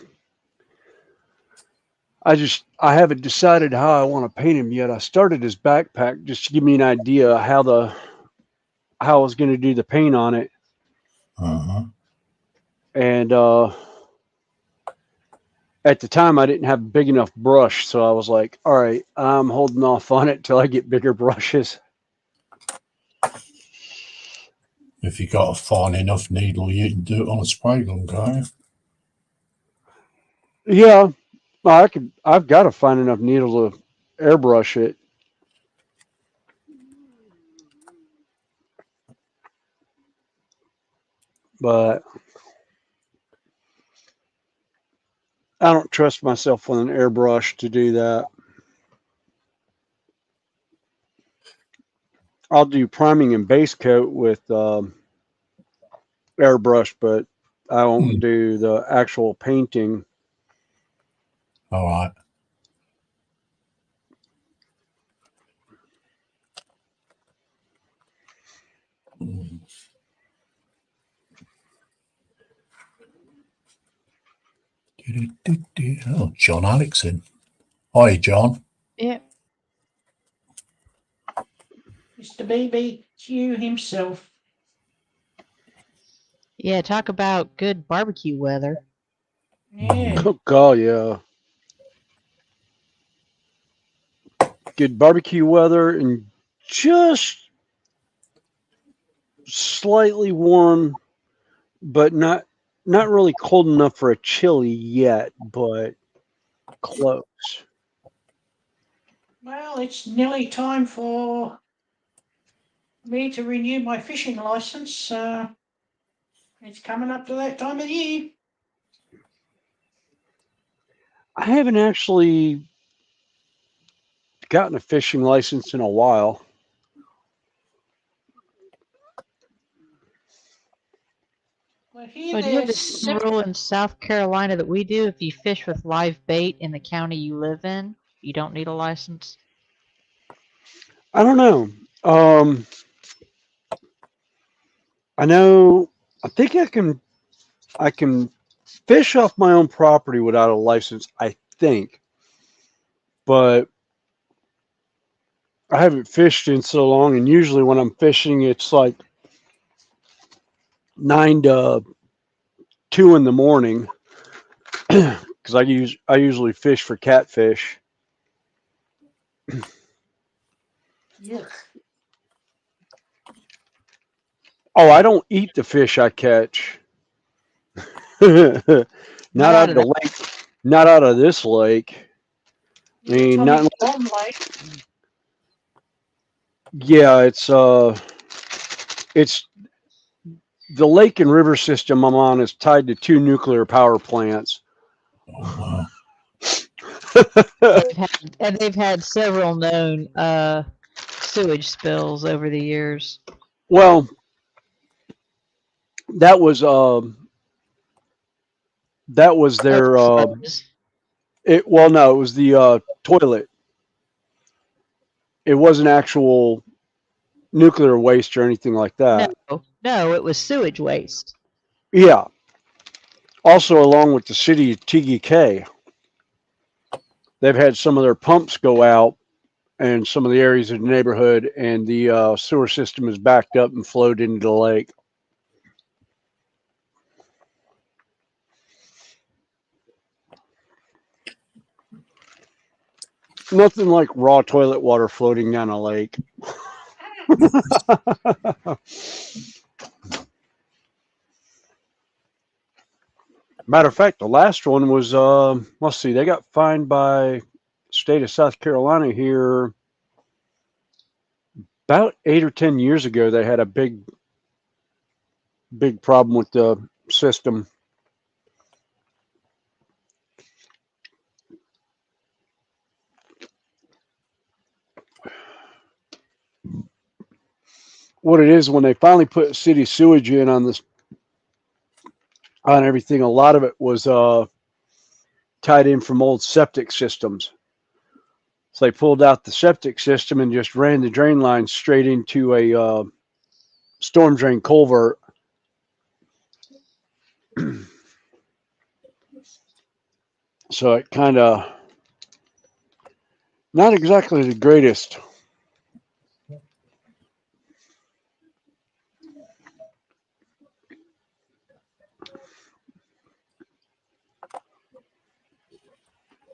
I haven't decided how I want to paint him yet. I started his backpack just to give me an idea how I was going to do the paint on it, Uh-huh. and at the time I didn't have a big enough brush, so I was like, all right, I'm holding off on it till I get bigger brushes. If you got a fine enough needle, you can do it on a spray gun, can't you? Yeah, I've got to find enough needle to airbrush it. But I don't trust myself with an airbrush to do that. I'll do priming and base coat with airbrush, but I won't do the actual painting. All right. Oh, John Alex in. Hi, John. Yeah. Mr. BBQ himself. Yeah, talk about good barbecue weather. Yeah. Oh God, yeah. Good barbecue weather and just slightly warm, but not really cold enough for a chili yet, but close. Well, it's nearly time for me to renew my fishing license. It's coming up to that time of year. I haven't actually gotten a fishing license in a while. Well, here But do you have the there's same rule in South Carolina that we do? If you fish with live bait in the county you live in, you don't need a license? I don't know. I know. I think I can fish off my own property without a license. I think, but I haven't fished in so long, and usually when I'm fishing, it's like 9 to 2 in the morning because I usually fish for catfish. Yes. Oh, I don't eat the fish I catch. Not Not out out of of the that. lake. Not out of this lake. The mean, not atomic bomb lake. Yeah, it's the lake and river system I'm on is tied to 2 nuclear power plants. Oh, wow. They've had several known sewage spills over the years. Well, that was their Overflows. no, it was the toilet. It wasn't actual nuclear waste or anything like that. No, it was sewage waste. Yeah. Also, along with the city of TGK, they've had some of their pumps go out in some of the areas of the neighborhood, and the sewer system is backed up and flowed into the lake. Nothing like raw toilet water floating down a lake. Matter of fact, the last one was, let's see, they got fined by state of South Carolina here about 8 or 10 years ago. They had a big problem with the system. What it is, when they finally put city sewage in on this, on everything, a lot of it was tied in from old septic systems. So they pulled out the septic system and just ran the drain line straight into a storm drain culvert. So it kind of, not exactly the greatest.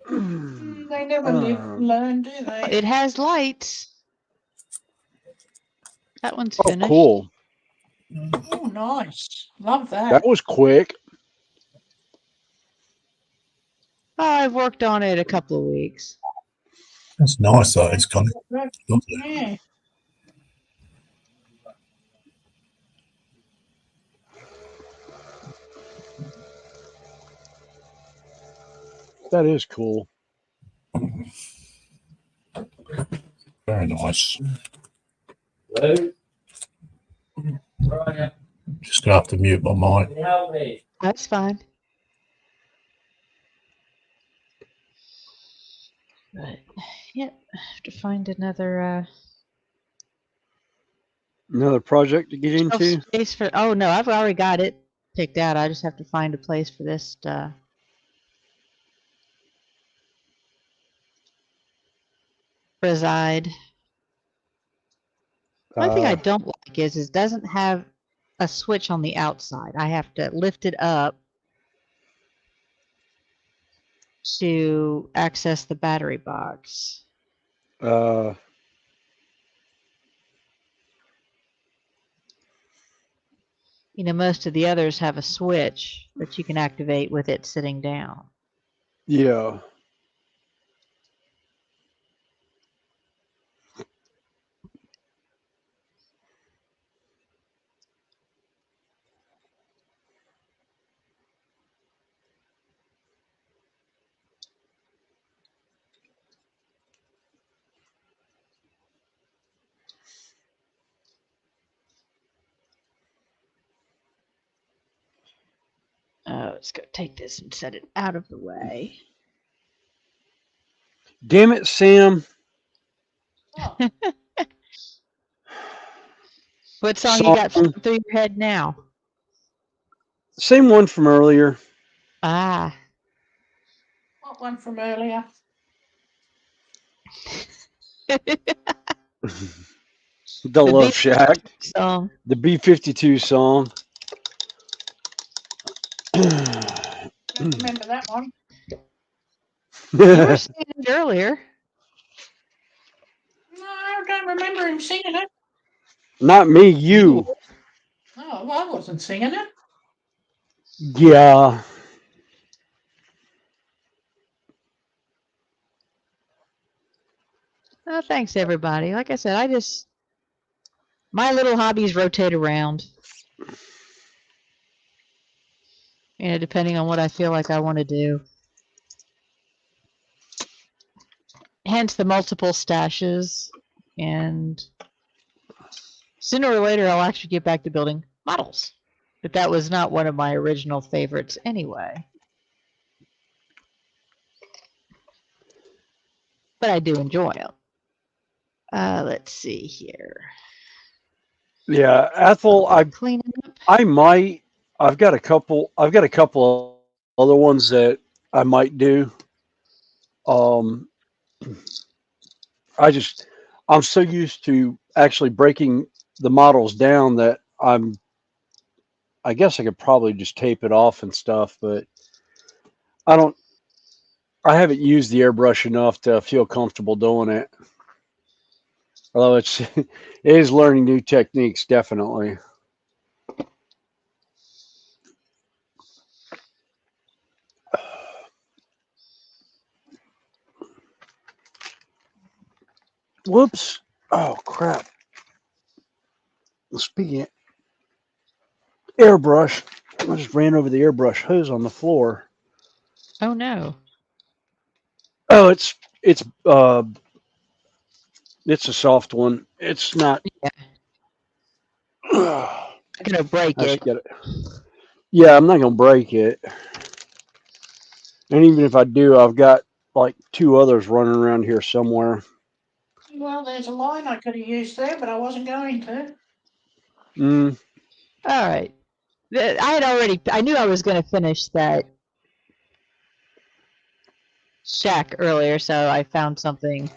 They never learn, do they? It has lights. That one's Oh, finished. cool. Oh, nice. Love that. That was quick. Oh, I've worked on it a couple of weeks. That's nice, though. It's kind of lovely. Yeah. That is cool. Very nice. Hello? Right. Just gonna have to mute my mic. Can you help me? That's fine. But yep, I have to find another Another project to get into. space for. Oh no, I've already got it picked out. I just have to find a place for this to reside. One thing I don't like is it doesn't have a switch on the outside. I have to lift it up to access the battery box. You know, most of the others have a switch that you can activate with it sitting down. Yeah. Oh, let's go take this and set it out of the way. Damn it, Sam. Oh, What song you got through your head now? Same one from earlier. Ah. what one from earlier? The Love Shack. Song. The B-52 song. Don't remember that one. You were singing it earlier. No, I don't remember him singing it. Not me, you. Oh, well, I wasn't singing it. Yeah. Oh, thanks everybody. Like I said, my little hobbies rotate around. You know, depending on what I feel like I want to do. Hence the multiple stashes, and sooner or later I'll actually get back to building models. But that was not one of my original favorites anyway. But I do enjoy them. Let's see here. Yeah, Ethel, Cleaning up. I've got a couple other ones that I might do. Um, I'm so used to actually breaking the models down that I guess I could probably just tape it off and stuff, but I don't, I haven't used the airbrush enough to feel comfortable doing it. Although it is learning new techniques, definitely. Whoops. Oh, crap. Speaking of airbrush, I just ran over the airbrush hose on the floor. Oh no. Oh, it's a soft one. It's not. Yeah. I'm gonna break it. Yeah, I'm not gonna break it. And even if I do, I've got like 2 others running around here somewhere. Well, there's a line I could have used there, but I wasn't going to. Mm. All right. I knew I was going to finish that shack earlier, so I found something a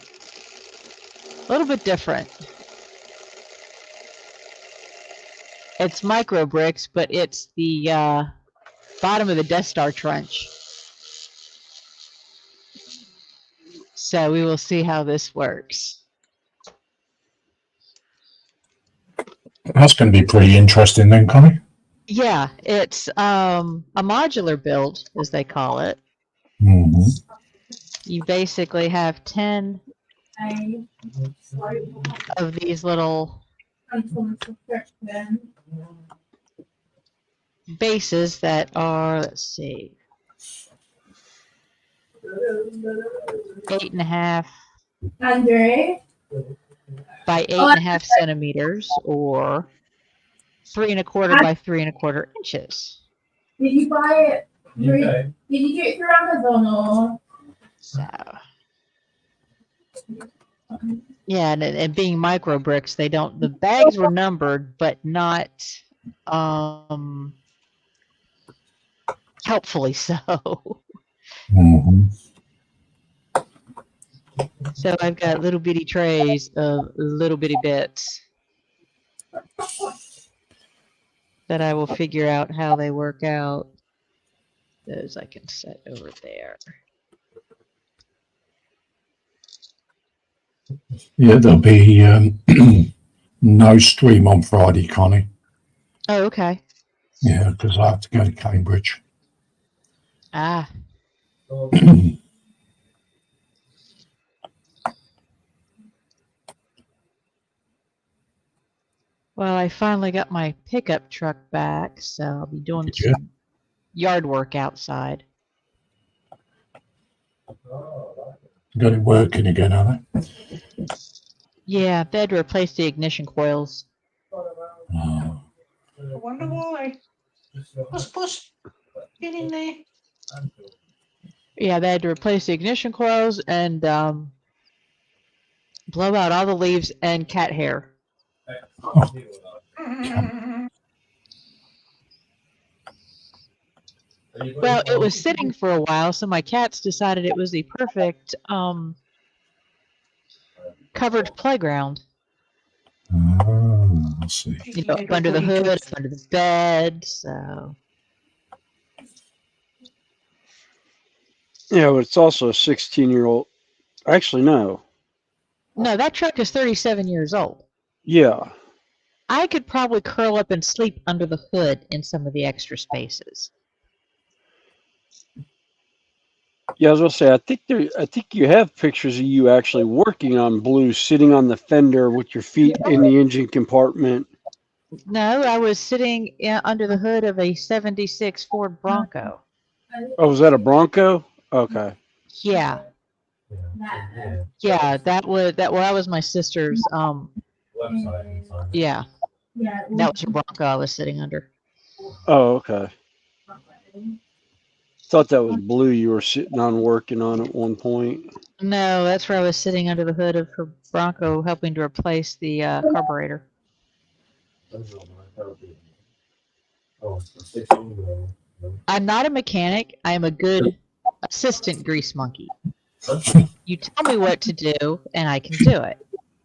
little bit different. It's micro bricks, but it's the bottom of the Death Star trench. So we will see how this works. That's going to be pretty interesting then, Connie. Yeah, it's a modular build, as they call it. Mm-hmm. You basically have 10 of these little bases that are, let's see, 8.5 by 8.5 centimeters, or 3.25 by 3.25 inches. Did you buy it? Did you get it through Amazon or? So, yeah, and being micro bricks, the bags were numbered, but not helpfully so. Mm-hmm. So I've got little bitty trays of little bitty bits that I will figure out how they work out. Those I can set over there. Yeah, there'll be no stream on Friday, Connie. Oh, okay. Yeah, because I have to go to Cambridge. Ah. Well, I finally got my pickup truck back, so I'll be doing Did you? some yard work outside. Got it working again, are they? Yeah, they had to replace the ignition coils. Oh. I wonder why. Puss, get in there. Yeah, they had to replace the ignition coils and blow out all the leaves and cat hair. Well, it was sitting for a while, so my cats decided it was the perfect covered playground. Oh, I see. You know, up under the hood, up under the bed, so. Yeah, but it's also a 16-year-old. Actually, no. No, that truck is 37 years old. Yeah. I could probably curl up and sleep under the hood in some of the extra spaces. Yeah, I was gonna say, I think you have pictures of you actually working on Blue, sitting on the fender with your feet in the engine compartment. No, I was sitting under the hood of a '76 Ford Bronco. Oh, was that a Bronco? Okay. Yeah, yeah, that was my sister's. Yeah, that was her Bronco I was sitting under. Oh, okay. Thought that was Blue you were sitting on working on at one point. No, that's where I was sitting under the hood of her Bronco, helping to replace the carburetor. I'm not a mechanic. I am a good assistant grease monkey. You tell me what to do, and I can do it.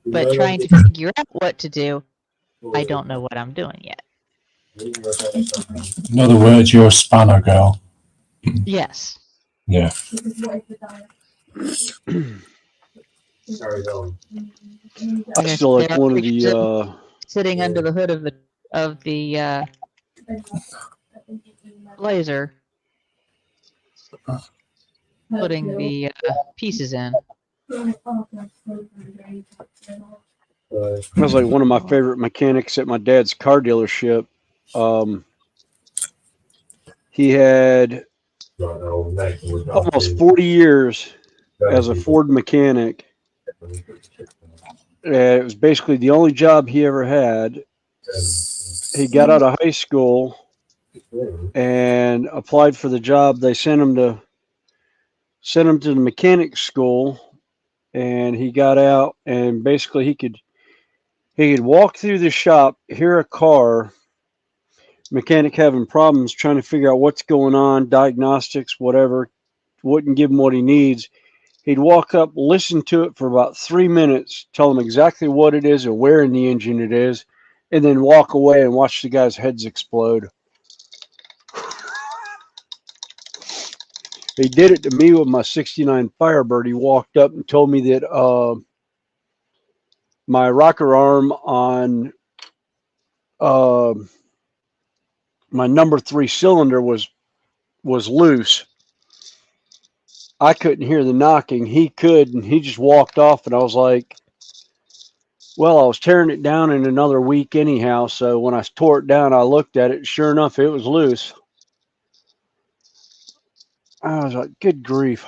But trying to figure out what to do, I don't know what I'm doing yet. In other words, you're a spanner girl. Yes. Yeah. I still like one of the sitting under the hood of the Blazer, putting the pieces in. that was like one of my favorite mechanics at my dad's car dealership. He had almost 40 years as a Ford mechanic. It was basically the only job he ever had. He got out of high school and applied for the job. They sent him to the mechanic school, and he got out, and basically he could walk through the shop, hear a car mechanic having problems, trying to figure out what's going on, diagnostics, whatever, wouldn't give him what he needs. He'd walk up, listen to it for about 3 minutes, tell him exactly what it is and where in the engine it is, and then walk away and watch the guys' heads explode. He did it to me with my '69 Firebird. He walked up and told me that my rocker arm on my number 3 cylinder was loose. I couldn't hear the knocking. He could, and he just walked off, and I was like, well, I was tearing it down in another week anyhow, so when I tore it down, I looked at it. Sure enough, it was loose. I was like, good grief.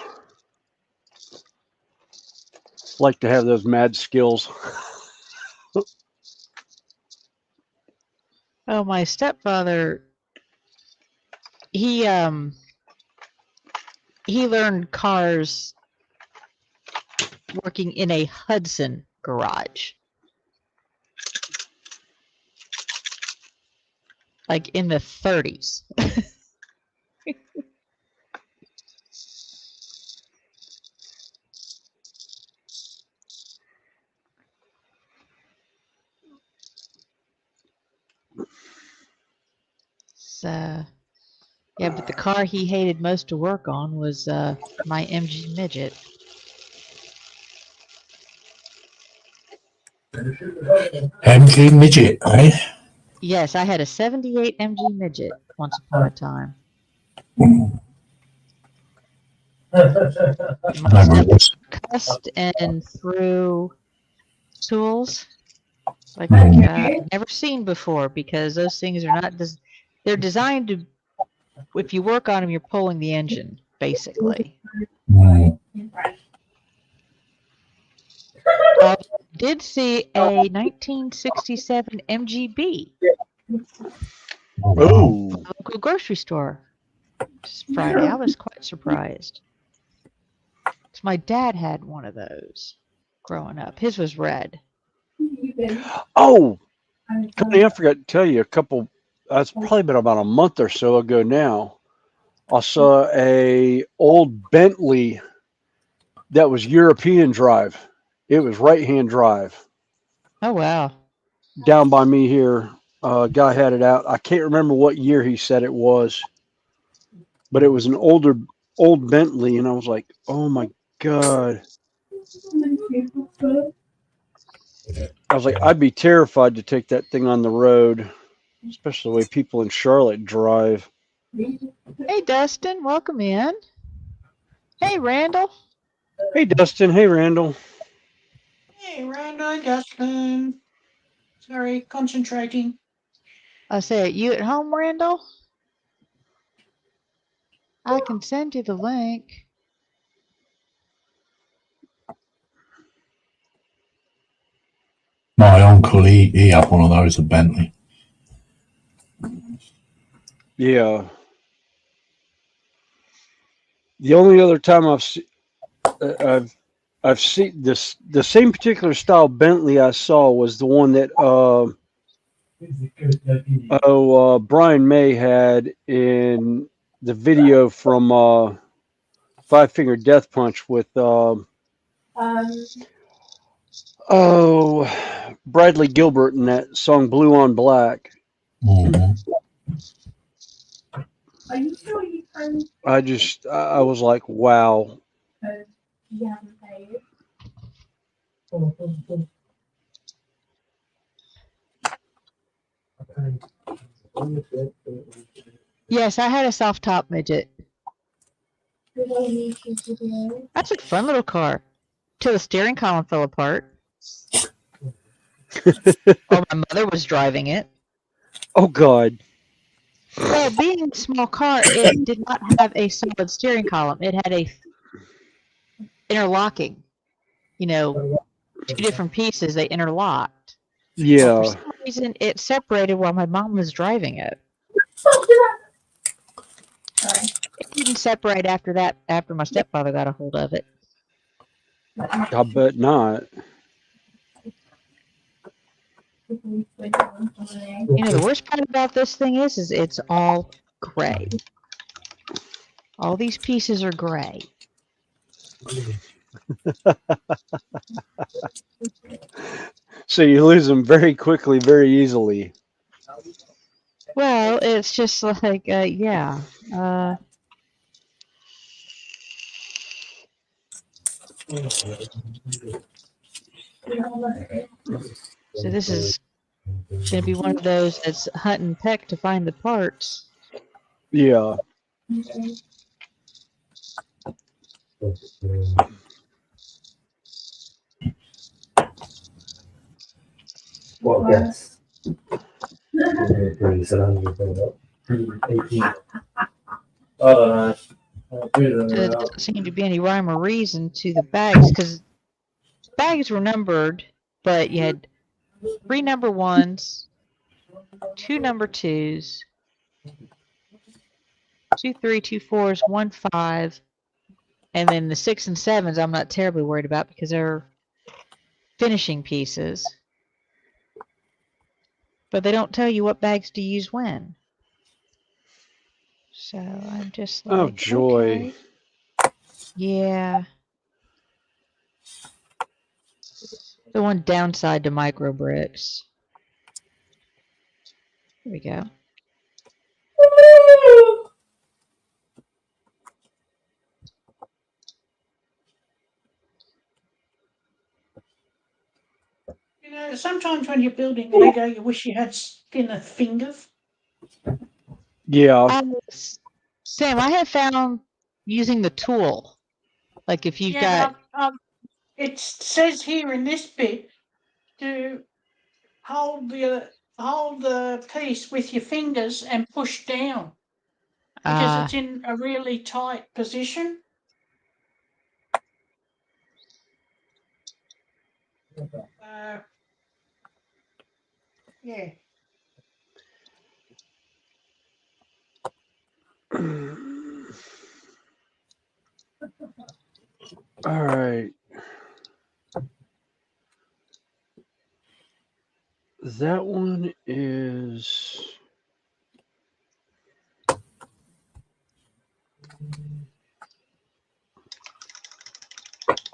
Like to have those mad skills. Oh, my stepfather, he learned cars working in a Hudson garage. Like in the 30s. So, yeah, but the car he hated most to work on was my MG Midget. MG Midget, eh? Yes, I had a '78 MG Midget once upon a time. My stepfather cussed and threw tools like I've never seen before, because those things are not they're designed to, if you work on them, you're pulling the engine, basically. I did see a 1967 MGB Oh, at the local grocery store just Friday. I was quite surprised. 'Cause my dad had one of those growing up. His was red. oh, Connie, I forgot to tell you that's probably been about a month or so ago now. I saw a old Bentley that was European drive. It was right-hand drive. Oh, wow. Down by me here, guy had it out. I can't remember what year he said it was, but it was an old Bentley, and I was like, oh my God. I was like, I'd be terrified to take that thing on the road, especially the way people in Charlotte drive. Hey, Dustin, welcome in. Hey, Randall. Hey, Dustin. Hey, Randall. Hey, Randall, Justin. Sorry, concentrating. I say, you at home, Randall? I can send you the link. My uncle, he had one of those, a Bentley. Yeah. The only other time I've seen this, the same particular style Bentley I saw was the one that Brian May had in the video from Five Finger Death Punch with Bradley Gilbert in that song Blue on Black. Mm-hmm. Are you sure you can? I was like, wow. You haven't paid. Yes, I had a soft top midget. Did I need you to do? That's a fun little car. Till the steering column fell apart. Or my mother was driving it. Oh God. Well, being a small car, it did not have a solid steering column. It had a interlocking. You know, two different pieces, they interlocked. Well, for Yeah. some reason, it separated while my mom was driving it. Sorry. It didn't separate after that, after my stepfather got a hold of it. I bet not. You know, the worst part about this thing is it's all gray. All these pieces are gray. So you lose them very quickly, very easily. Well, it's just like, yeah. So this is going to be one of those that's hunt and peck to find the parts. Yeah. Well, yes. Oh, There doesn't seem to be any rhyme or reason to the bags, because bags were numbered, but you had 3 number 1s, 2 number 2s, 2 3, 2 4s, 1 5, and then the 6 and 7s I'm not terribly worried about because they're finishing pieces. But they don't tell you what bags to use when. So I'm just like, Oh joy. okay. Yeah. The one downside to micro bricks. Here we go. You know, sometimes when you're building Lego, you wish you had thinner fingers. Yeah. Sam, I have found using the tool, like if you've Yeah, got, but it says here in this bit to hold the piece with your fingers and push down because it's in a really tight position. Yeah. All right. That one is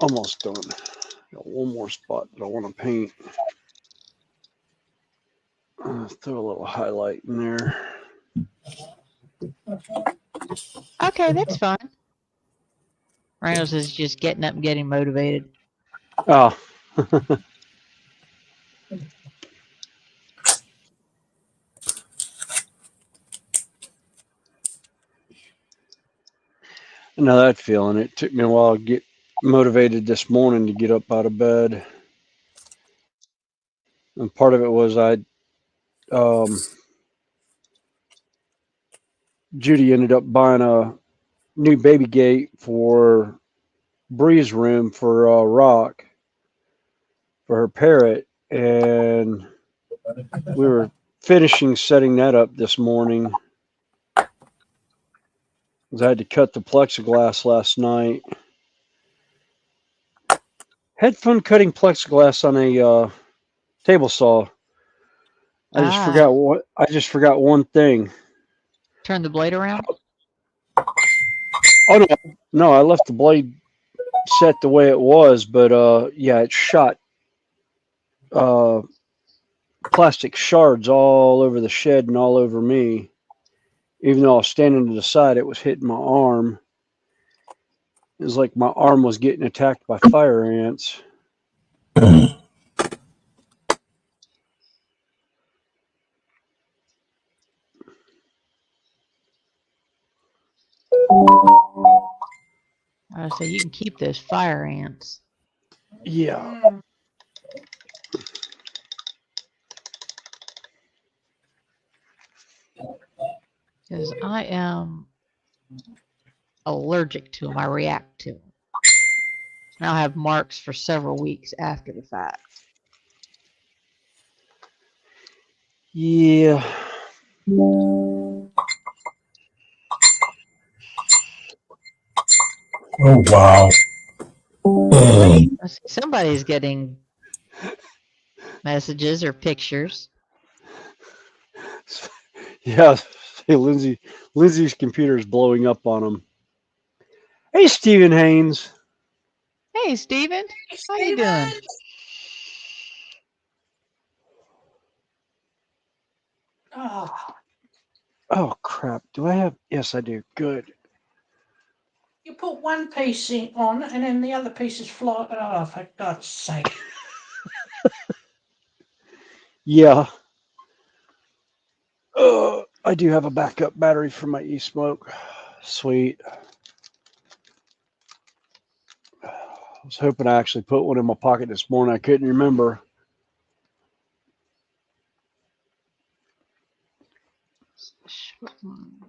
almost done. Got one more spot that I want to paint. Throw a little highlight in there. okay, that's fine. Reynolds is just getting up and getting motivated. Oh. I know that feeling. It took me a while to get motivated this morning to get up out of bed. And part of it was Judy ended up buying a new baby gate for Bree's room for Rock for her parrot, and we were finishing setting that up this morning. I had to cut the plexiglass last night. Had fun cutting plexiglass on a table saw. I just forgot one thing. Turn the blade around. Oh no, I left the blade set the way it was, but yeah, it shot plastic shards all over the shed and all over me. Even though I was standing to the side, it was hitting my arm. It was like my arm was getting attacked by fire ants. I say you can keep those fire ants. Yeah. Because I am allergic to them. I react to them. And I'll have marks for several weeks after the fact. Yeah. Oh, wow. Somebody's getting messages or pictures. Yeah. Hey, Lindsay's computer is blowing up on him. Hey, Stephen Haynes. Hey, Steven. How you doing? Oh, crap. Do I have? Yes, I do. Good. You put one piece on and then the other piece is fly. Oh, for God's sake. Yeah. I do have a backup battery for my e-smoke. Sweet. I was hoping I actually put one in my pocket this morning. I couldn't remember.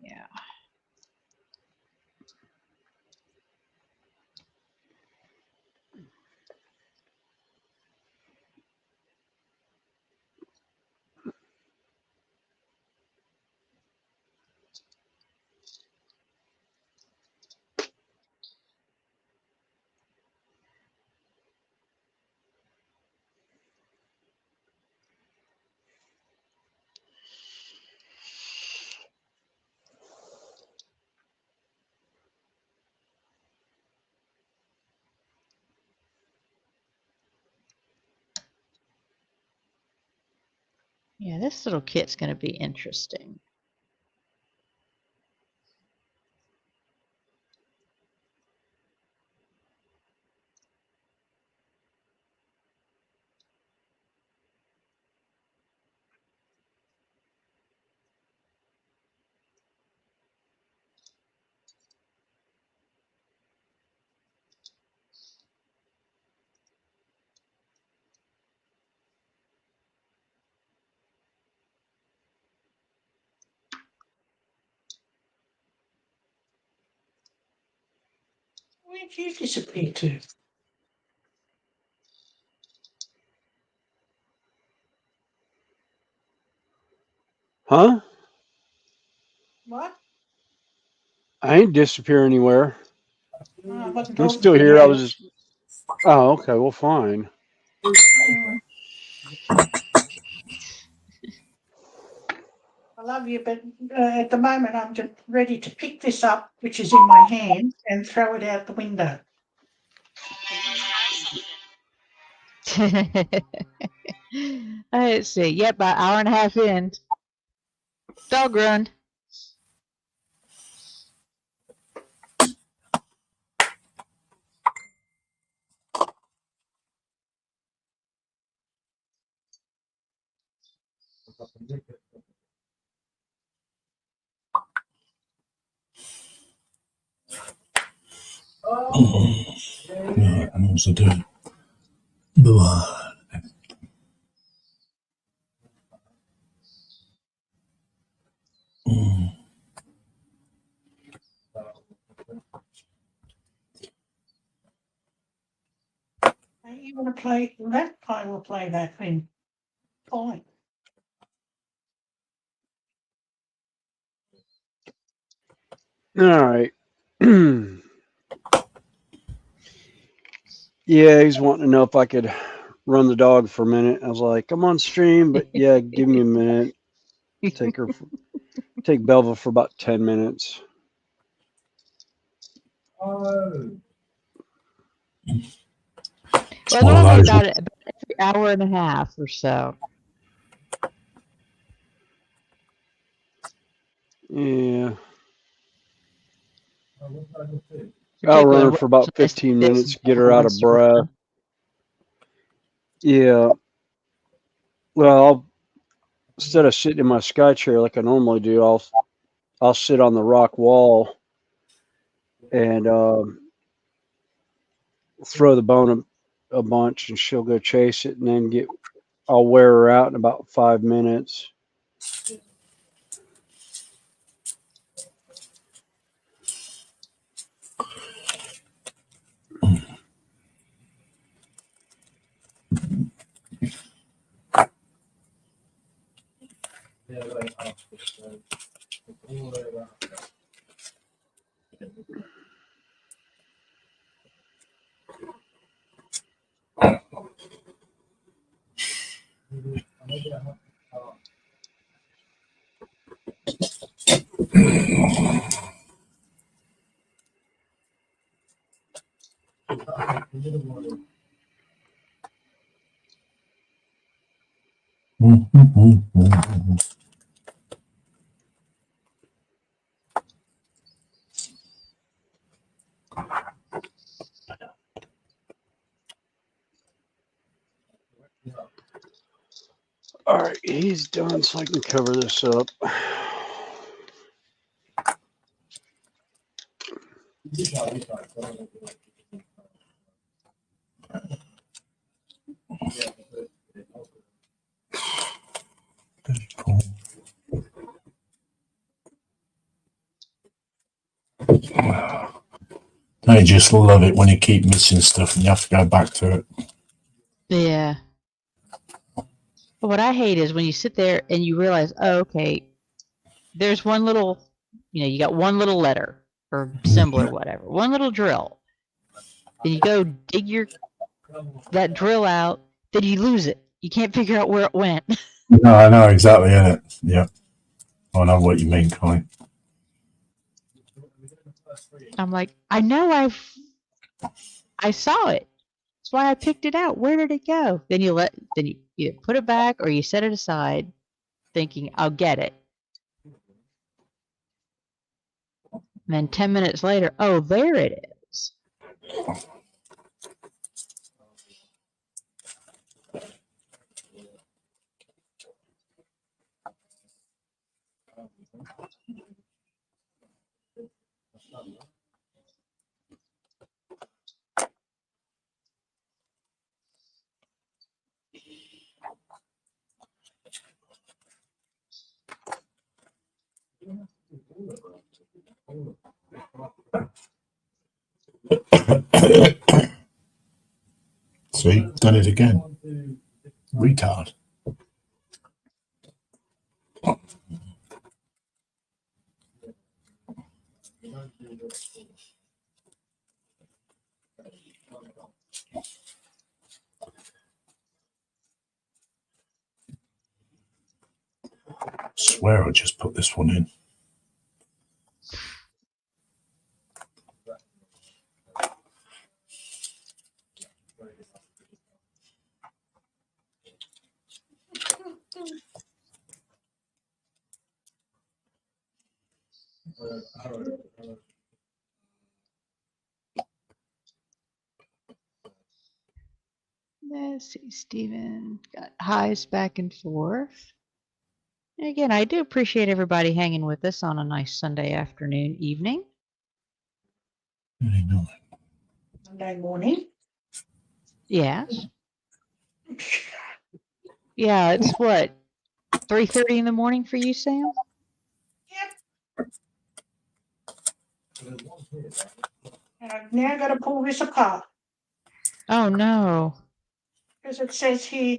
Yeah. Yeah, this little kit's going to be interesting. Where'd you disappear to? Huh? What? I ain't disappear anywhere. I wasn't I'm talking still to here. I you. was just. Oh, okay. Well, fine. I love you, but at the moment I'm just ready to pick this up, which is in my hand, and throw it out the window. Let's see. Yep, about an hour and a half in. Dog run. Right, and also do blood. You want to play that? I will play that then. Fine. All right. Yeah, he's wanting to know if I could run the dog for a minute. I was like, I'm on stream, but yeah, give me a minute. Take Belva for about 10 minutes. Well, normally about every hour and a half or so. Yeah. I'll run her for about 15 minutes, get her out of breath. Yeah. Well, instead of sitting in my sky chair like I normally do, I'll sit on the rock wall and throw the bone a bunch, and she'll go chase it, and then I'll wear her out in about 5 minutes. All right, he's done, so I can cover this up. I just love it when you keep missing stuff and you have to go back to it. Yeah. But what I hate is when you sit there and you realize, oh, okay, there's one little, you got one little letter or symbol or whatever, one little drill. Then you go dig that drill out, then you lose it. You can't figure out where it went. No, I know exactly, innit? Yeah. I know what you mean, Colin. I'm like, I know I saw it. That's why I picked it out. Where did it go? Then you either put it back or you set it aside thinking I'll get it. And then 10 minutes later, oh, there it is. See, done it again. Retard. Swear I just put this one in. Let's see, Steven got highs back and forth. And again, I do appreciate everybody hanging with us on a nice Sunday afternoon, evening. Really nice. Monday morning. Yeah. Yeah, it's what, 3:30 in the morning for you, Sam? Yep. And I've now got to pull this apart Oh no. because it says here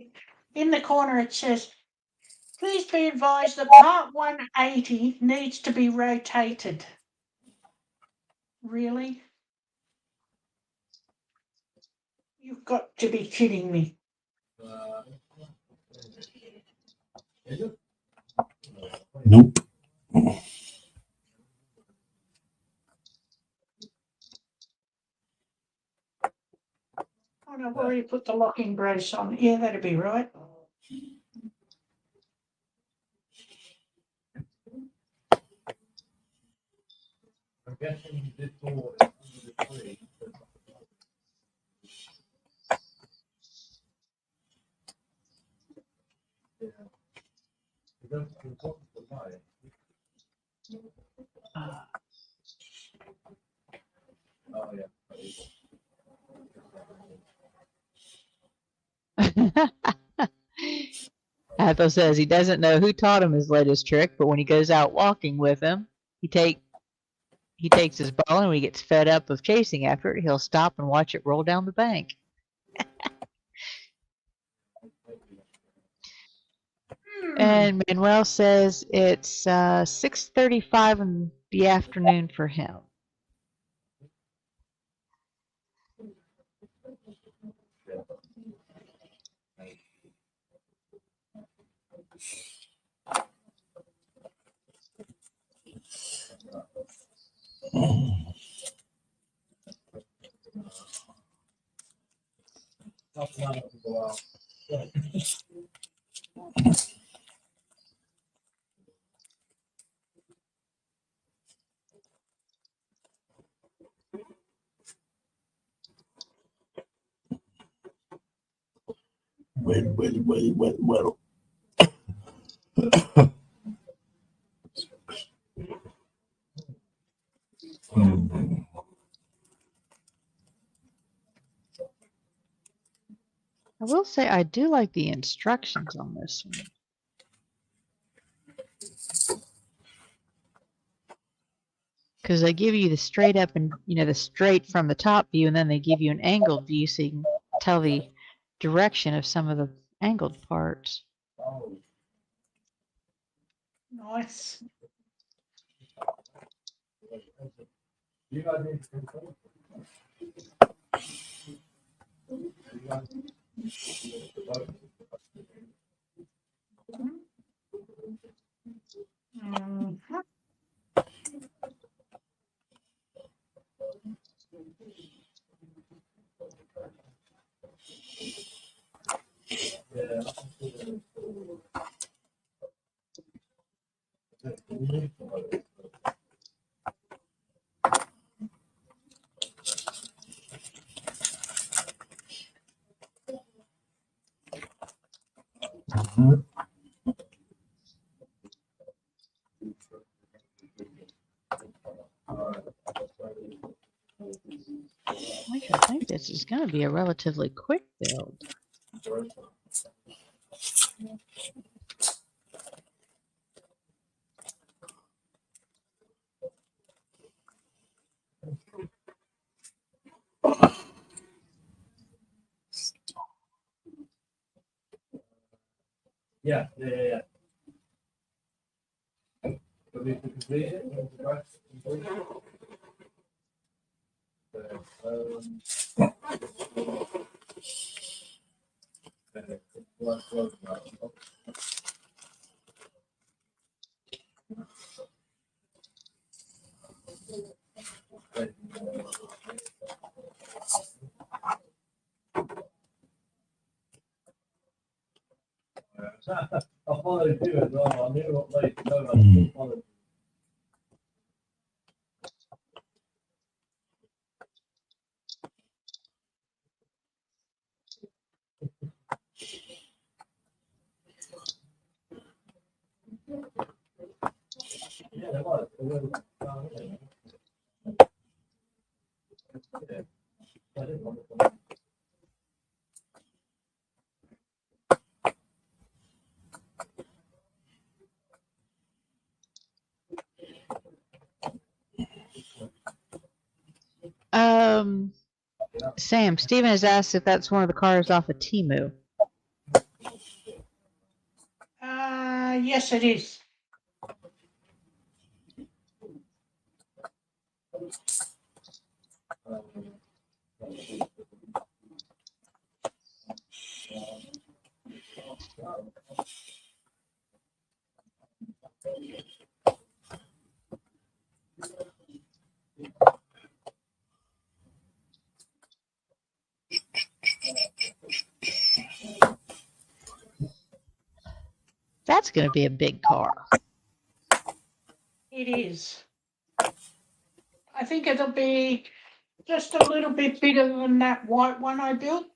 in the corner, it says, please be advised that part 180 needs to be rotated. Really? You've got to be kidding me. Nope. Oh, no, I've already put the locking brace on. Yeah, that'd be right. I'm guessing you did pull it under the tree. Yeah. You don't want to buy it. Oh, yeah. Athos says he doesn't know who taught him his latest trick, but when he goes out walking with him, he takes his ball, and when he gets fed up of chasing after it, he'll stop and watch it roll down the bank. And Manuel says it's 6:35 in the afternoon for him. Not enough to go out. Well. I will say I do like the instructions on this one. Because they give you the straight up and, the straight from the top view, and then they give you an angled view so you can tell the direction of some of the angled parts. Oh, Nice. you guys need to control. Mhm. Yeah. I think this is going to be a relatively quick build. Yeah. So we can complete it, and the rest complete it. I followed you as well. I knew what way to go. I just followed. Yeah, there was. There was. Yeah. Sam, Steven has asked if that's one of the cars off of Temu. Yes, it is. That's going to be a big car. It is. I think it'll be just a little bit bigger than that white one I built.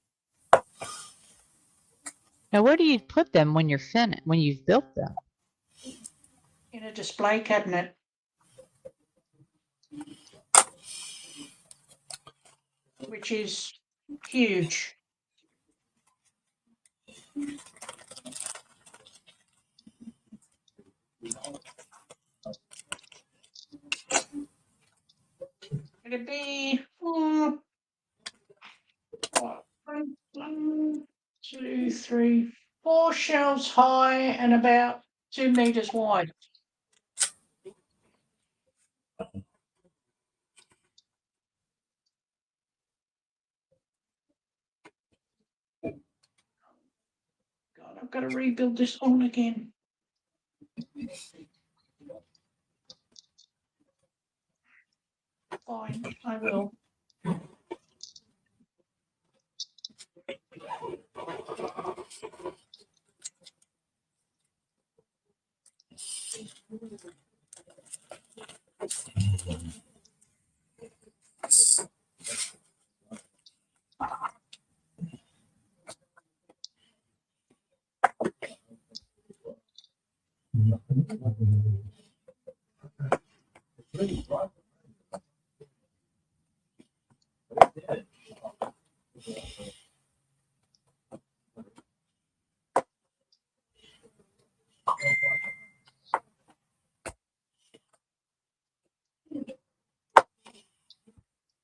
Now, where do you put them when you're finished? When you've built them? In a display cabinet. Which is huge. It'd be what, 1, 2, 3, 4 shelves high and about 2 meters wide. God, I've got to rebuild this all again. Fine, I will.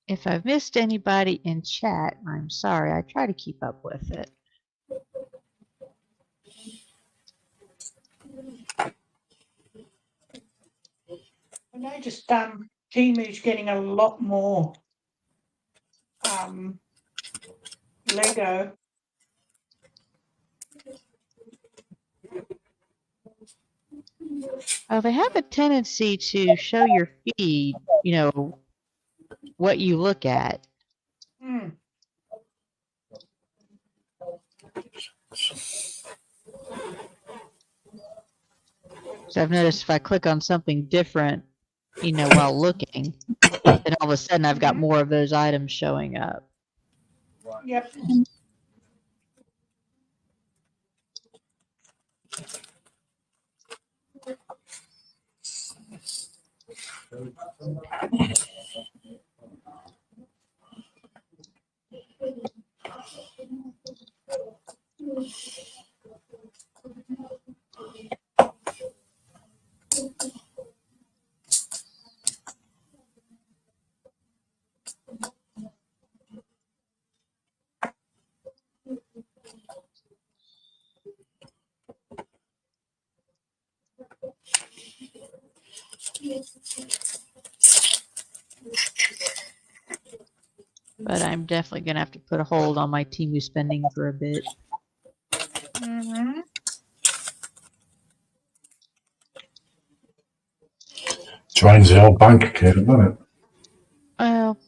If I've missed anybody in chat, I'm sorry. I try to keep up with it. I noticed Temu's getting a lot more Lego. Oh, they have a tendency to show your feed, you know, what you look at. So I've noticed if I click on something different, you know, while looking, then all of a sudden I've got more of those items showing up. Yep. But I'm definitely going to have to put a hold on my Temu spending for a bit. Mm-hmm. Drains the old bank account, doesn't it? Well,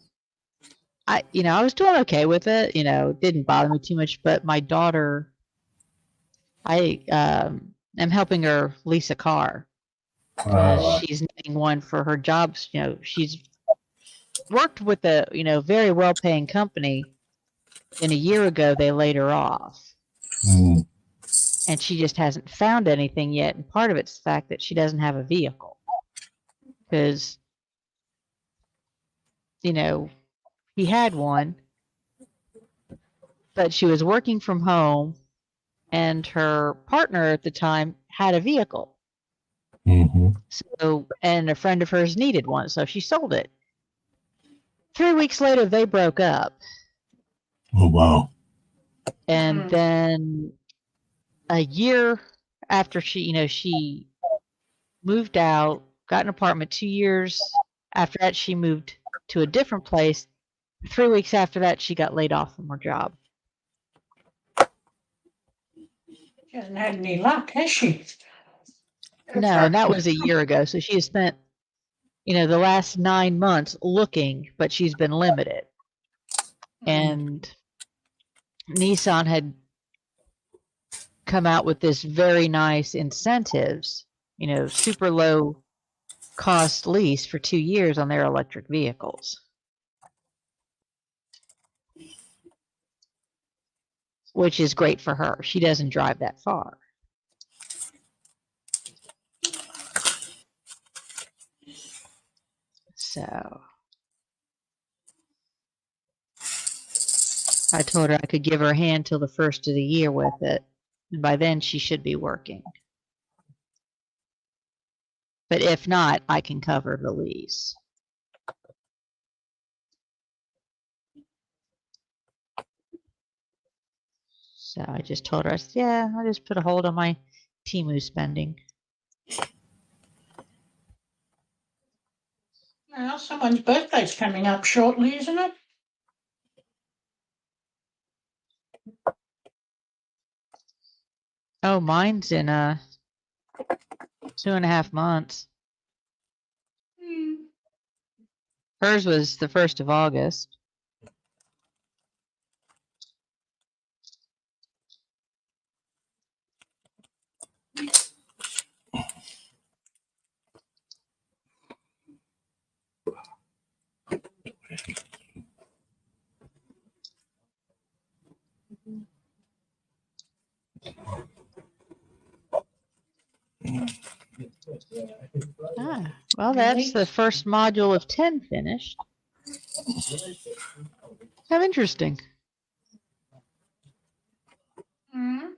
I was doing okay with it. You know, it didn't bother me too much. But my daughter, I am helping her lease a car because she's needing one for her jobs. You know, she's worked with a very well-paying company, and a year ago they laid her off. And she just hasn't found anything yet. And part of it's the fact that she doesn't have a vehicle. Because, he had one, but she was working from home, and her partner at the time had a vehicle. So, and a friend of hers needed one, so she sold it. 3 weeks later, they broke up. Oh, wow. And Mhm. then a year after she moved out, got an apartment. 2 years after that, she moved to a different place. 3 weeks after that, she got laid off from her job. She hasn't had any luck, has she? No, and that was a year ago. So she has spent, the last 9 months looking, but she's been limited. And Nissan had come out with this very nice incentives, super low cost lease for 2 years on their electric vehicles. Which is great for her. She doesn't drive that far. So I told her I could give her a hand till the first of the year with it. And by then she should be working. But if not, I can cover the lease. So I just told her, I said, yeah, I'll just put a hold on my Temu spending. Well, someone's birthday's coming up shortly, isn't it? Oh, mine's in 2.5 months. Hers was the 1st of August. Ah, well, that's the first module of 10 finished. How interesting. Mm.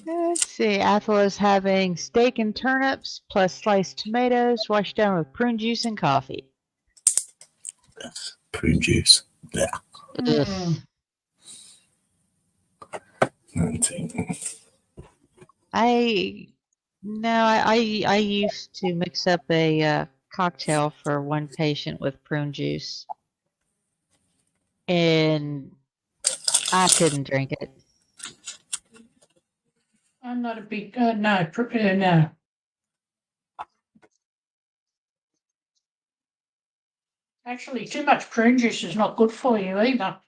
Let's see. Ethel is having steak and turnips plus sliced tomatoes washed down with prune juice and coffee. Prune juice. Yeah. Mm. I used to mix up a cocktail for one patient with prune juice, and I couldn't drink it. I'm not a big no. Actually, too much prune juice is not good for you either.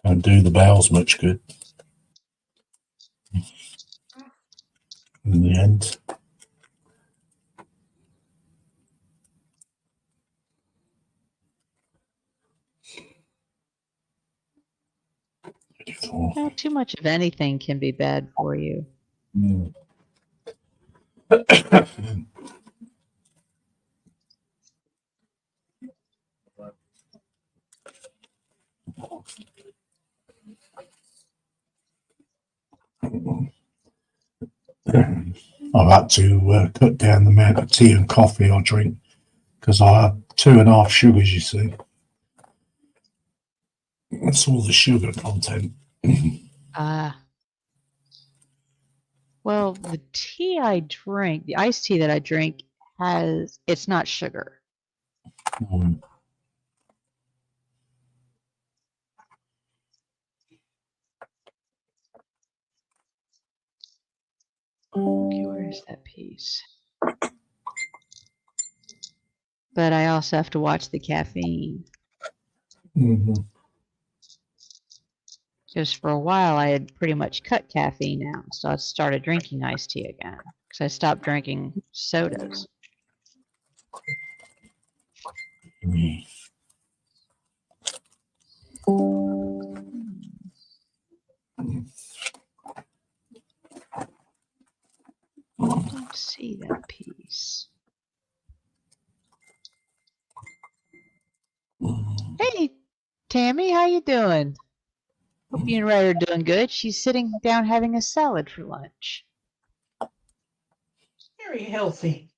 Don't do the bowels much good. In the end. No, too much of anything can be bad for you. I've had to cut down the amount of tea and coffee I drink because I have 2.5 sugars, you see. That's all the sugar content. Well, the tea I drink, the iced tea that I drink, it's not sugar. Okay, where is that piece? But I also have to watch the caffeine. Because for a while I had pretty much cut caffeine out, so I started drinking iced tea again. Because I stopped drinking sodas. I don't see that piece. Hey, Tammy, how you doing? Hope you and Ray are doing good. She's sitting down having a salad for lunch. Very healthy.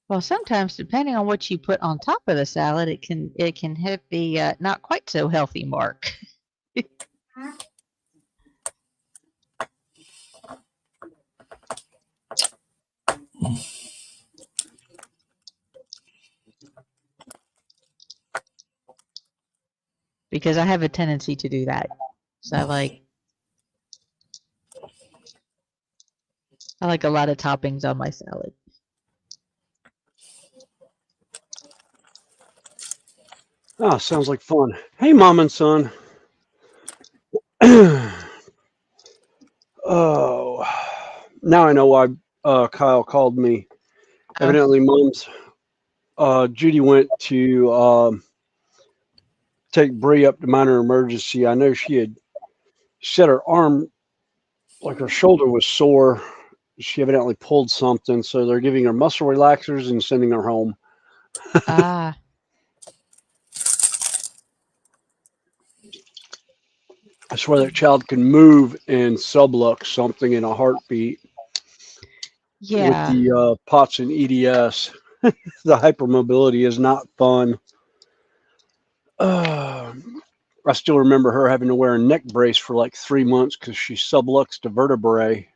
Well, sometimes depending on what you put on top of the salad, it can hit the not quite so healthy mark. Because I have a tendency to do that. So I like a lot of toppings on my salad. Oh, sounds like fun. Hey, Mom and Son. Oh, now I know why Kyle called me. Evidently, Mom's Judy went to take Bree up to minor emergency. I know she said her arm, like her shoulder was sore. She evidently pulled something, so they're giving her muscle relaxers and sending her home. Ah. I swear that child can move and sublux something in a heartbeat. Yeah. With the POTS and EDS. The hypermobility is not fun. I still remember her having to wear a neck brace for like 3 months because she subluxed a vertebrae.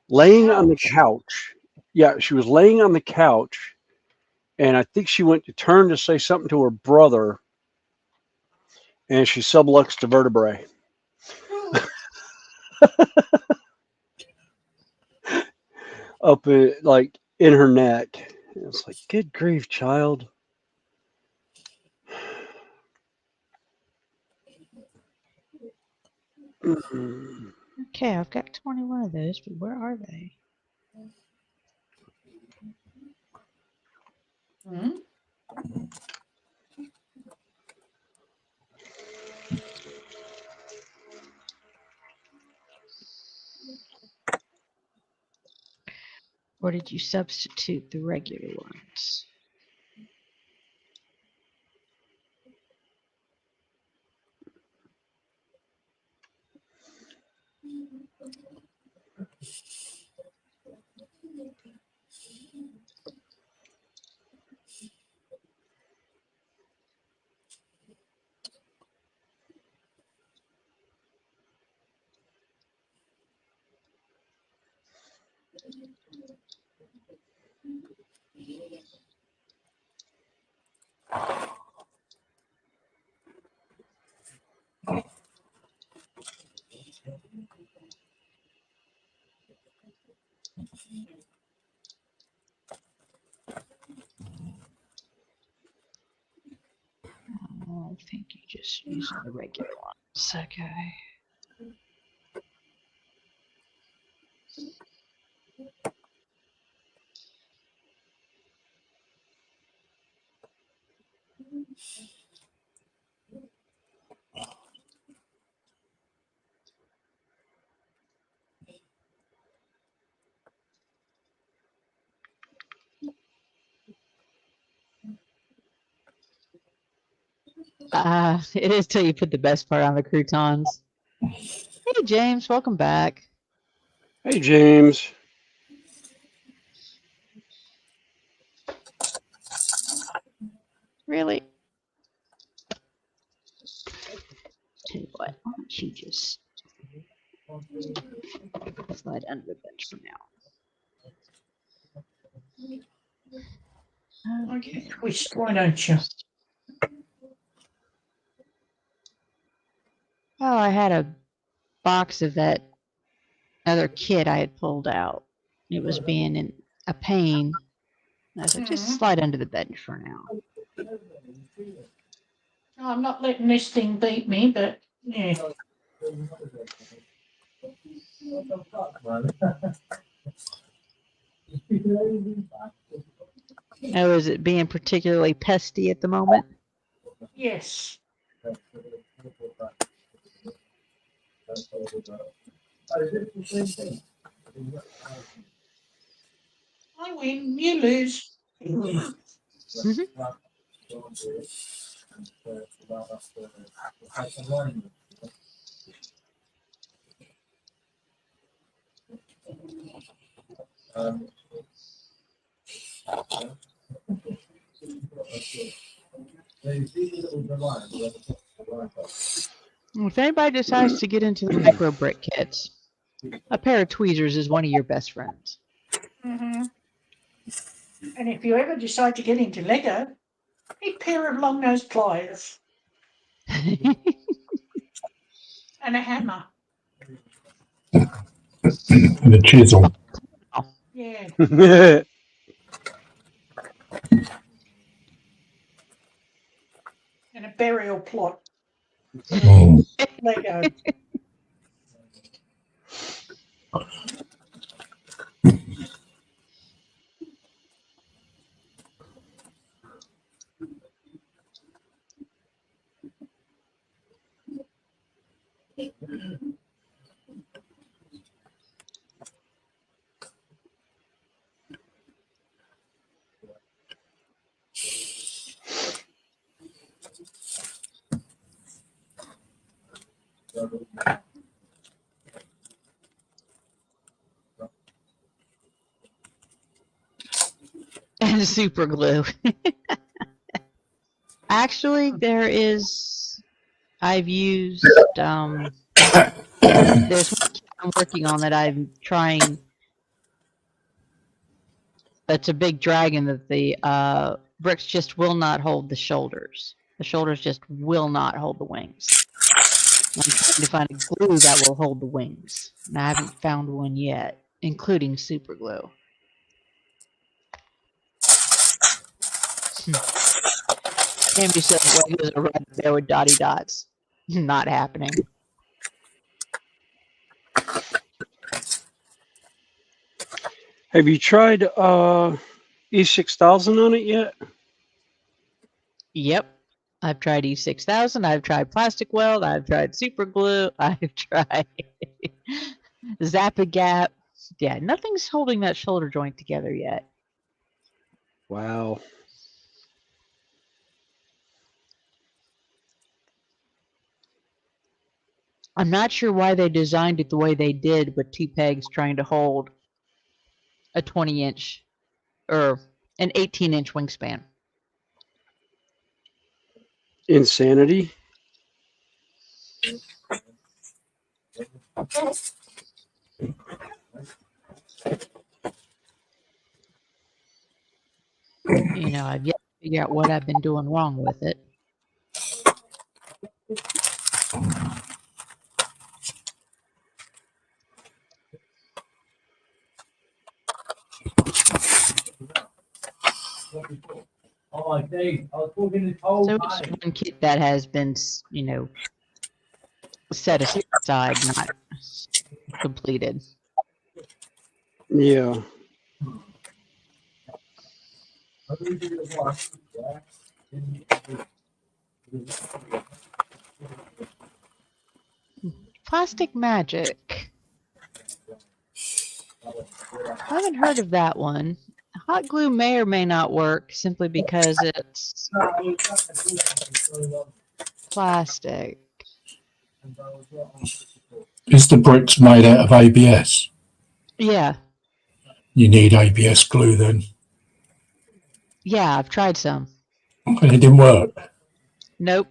Laying on the couch. Yeah, she was laying on the couch, and I think she went to turn to say something to her brother, and she subluxed a vertebrae. Up like in her neck. It's like, good grief, child. Okay, I've got 21 of those, but where are they? Hmm? Or did you substitute the regular ones? I think you just used the regular ones. Okay. It is till you put the best part on the croutons. Hey, James, welcome back. Hey, James. Really? Tell you what, why don't you just slide under the bench for now? Okay, twist, why don't you? Oh, I had a box of that other kit I had pulled out. It was being a pain. I said, just slide under the bed for now. I'm not letting this thing beat me, but yeah. Oh, is it being particularly pesty at the moment? Yes. I win, you lose. If anybody decides to get into the micro brick kits, a pair of tweezers is one of your best friends. Mm-hmm. And if you ever decide to get into Lego, a pair of long-nosed pliers and a hammer. And a chisel. Yeah. And a burial plot. Mm. Lego. And super glue. Actually, I've used, there's one kit I'm working on that I'm trying, that's a big dragon that the bricks just will not hold the shoulders. The shoulders just will not hold the wings. I'm trying to find a glue that will hold the wings, and I haven't found one yet, including super glue. Tammy said Legos are right there with dotty dots. Not happening. Have you tried E6000 on it yet? Yep. I've tried E6000, I've tried plastic weld, I've tried super glue, I've tried Zap-A-Gap. Yeah, nothing's holding that shoulder joint together yet. Wow. I'm not sure why they designed it the way they did with two pegs trying to hold a 20-inch or an 18-inch wingspan. Insanity. You know, I've yet to figure out what I've been doing wrong with it. Oh, Dave, I was talking this whole So it's time. one kit that has been, you know, set aside, not completed. Yeah. Plastic Magic. I haven't heard of that one. Hot glue may or may not work simply because it's plastic. Is the bricks made out of ABS? Yeah, You need ABS glue then. yeah, I've tried some. And it didn't work. Nope.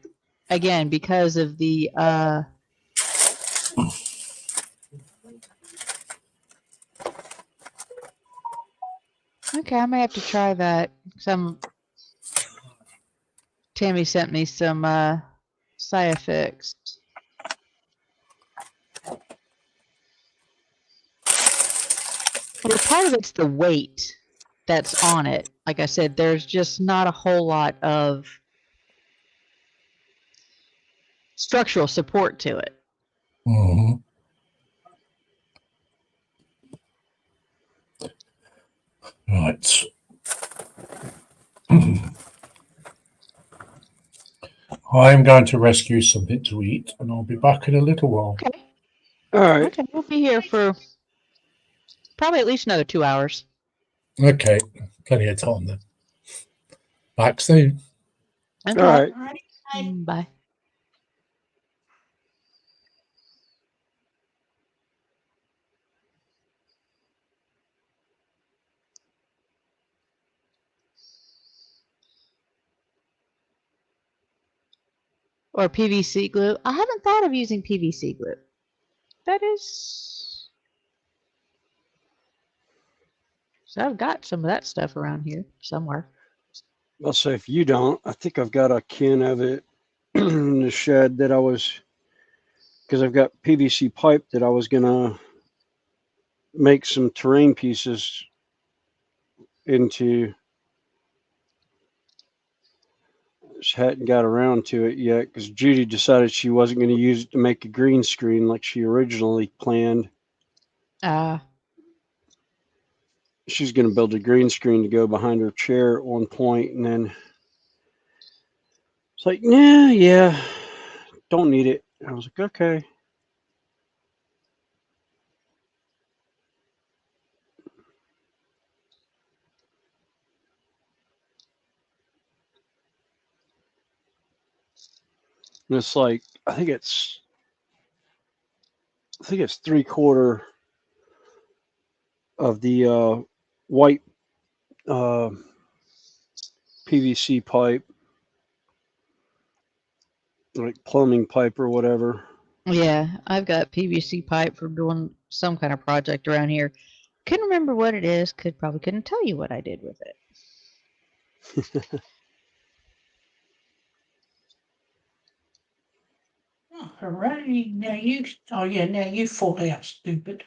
Again, because of the okay, I may have to try that. Tammy sent me some Sciafix. Well, part of it's the weight that's on it. Like I said, there's just not a whole lot of structural support to it. Mm-hmm. Right. I'm going to rescue something to eat, and I'll be back in a little while. Okay. All right. Okay, we'll be here for probably at least another 2 hours. Okay, plenty of time then. Back soon. Okay. All right. All right. Bye. Or PVC glue. I haven't thought of using PVC glue. That is. So I've got some of that stuff around here somewhere. I'll say if you don't, I think I've got a can of it in the shed that because I've got PVC pipe that I was gonna make some terrain pieces into. Just hadn't got around to it yet because Judy decided she wasn't going to use it to make a green screen like she originally planned. She's going to build a green screen to go behind her chair at one point, and then it's like, nah, yeah, don't need it. I was like, okay. And it's like I think it's 3/4 of the white PVC pipe, like plumbing pipe or whatever. Yeah, I've got PVC pipe for doing some kind of project around here. Couldn't remember what it is. Probably couldn't tell you what I did with it. Oh, hooray. Now you, oh yeah, now you fall out, stupid.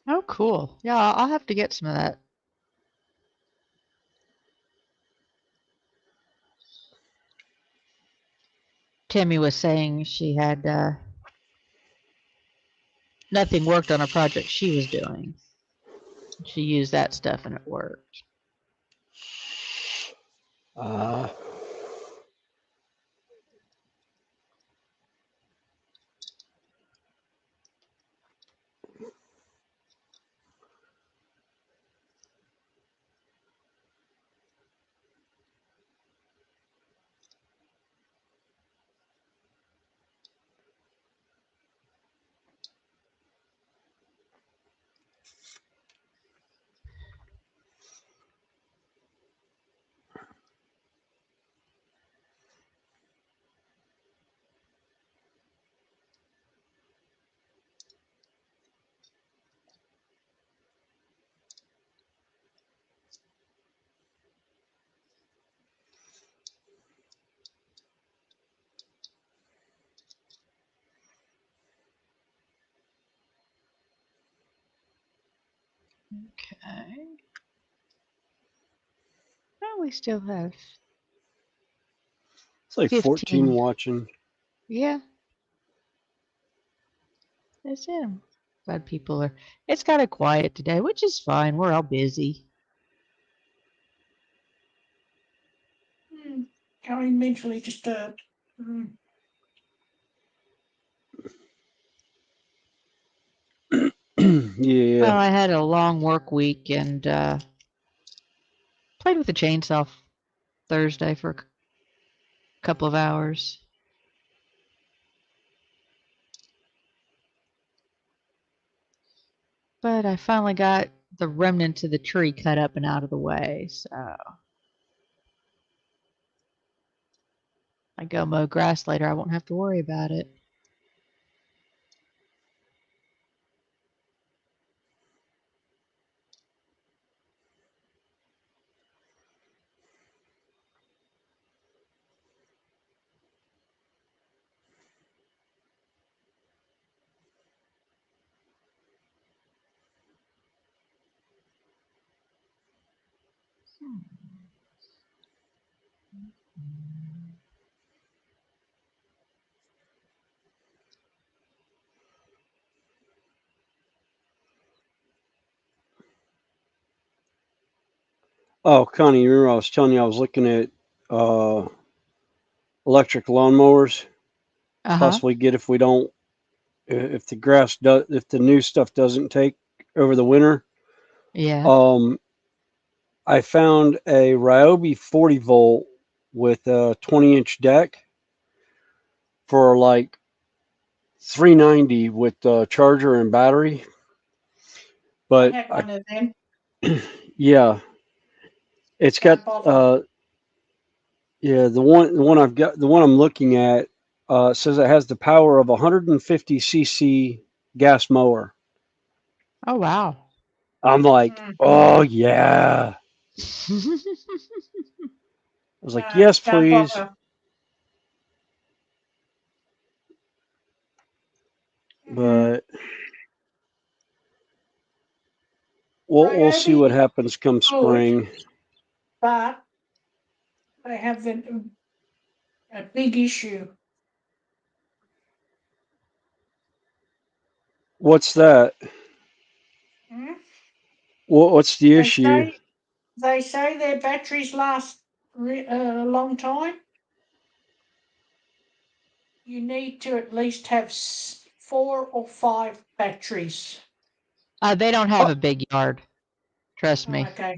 Oh, cool. Yeah, I'll have to get some of that. Timmy was saying she had nothing worked on a project she was doing. She used that stuff and it worked. Okay. we still have It's like 14 15. watching. Yeah. That's him. Glad people are. It's kind of quiet today, which is fine. We're all busy. Going mentally disturbed. Yeah. Well, I had a long work week and played with the chainsaw Thursday for a couple of hours. But I finally got the remnants of the tree cut up and out of the way, so I go mow grass later. I won't have to worry about it. Oh, Connie, you remember I was telling you I was looking at electric lawnmowers? Possibly get if we don't, if the grass does, if the new stuff doesn't take over the winter. Yeah. I found a Ryobi 40 volt with a 20-inch deck for like $390 with charger and battery. But I had one of them. yeah, it's got Don't bother. yeah, the one I've got, the one I'm looking at says it has the power of 150cc gas mower. Oh, wow. I'm like, oh yeah. I was like, yes, Don't please. bother. But we'll see what Ryobi happens come good, spring. but they have a big issue. What's that? What's the issue? They say their batteries last a long time. You need to at least have 4 or 5 batteries. They don't have a big yard. Trust me. Okay.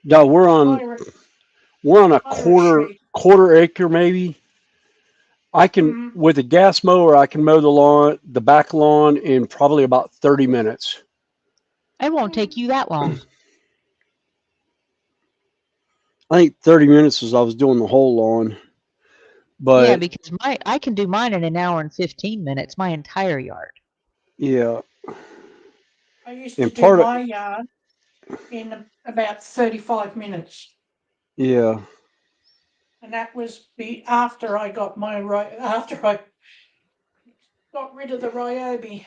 No, we're on a quarter acre maybe. I can with a gas mower I can mow the back lawn in probably about 30 minutes. It won't take you that long. I think 30 minutes was I was doing the whole lawn. But yeah, because I can do mine in an hour and 15 minutes, my entire yard. Yeah. I used to do my yard in about 35 minutes. Yeah. And that was after I got after I got rid of the Ryobi.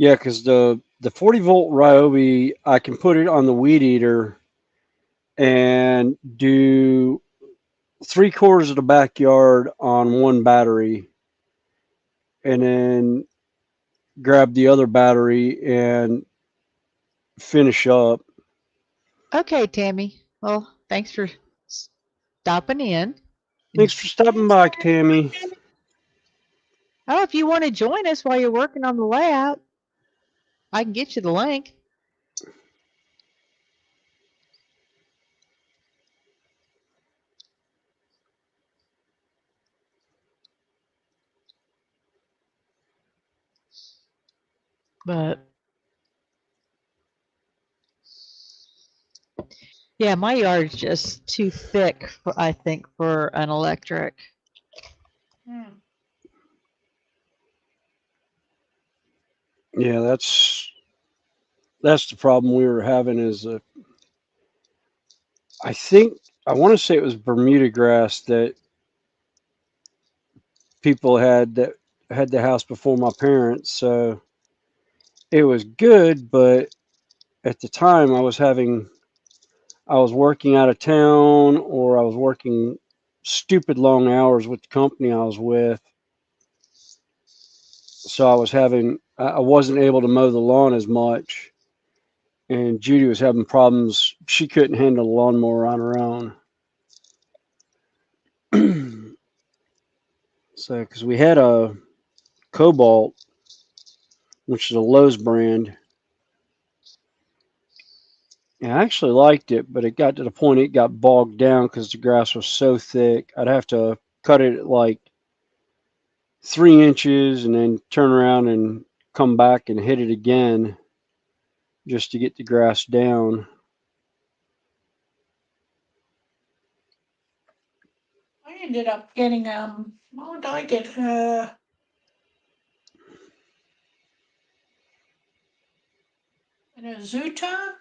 Yeah, because the 40 volt Ryobi, I can put it on the weed eater and do 3/4 of the backyard on one battery, and then grab the other battery and finish up. Okay, Tammy. Well, thanks for stopping in. Thanks for stopping by, Tammy. Oh, if you want to join us while you're working on the layout, I can get you the link. But yeah, my yard's just too thick, I think, for an electric. Yeah, that's the problem we were having is I think I want to say it was Bermuda grass that people had that had the house before my parents, so it was good, but at the time I was working out of town, or I was working stupid long hours with the company I was with. So I wasn't able to mow the lawn as much. And Judy was having problems. She couldn't handle the lawnmower on her own. So, because we had a Cobalt, which is a Lowe's brand, and I actually liked it, but it got to the point it got bogged down because the grass was so thick. I'd have to cut it at like 3 inches and then turn around and come back and hit it again just to get the grass down. I ended up getting what did I get? An Azuta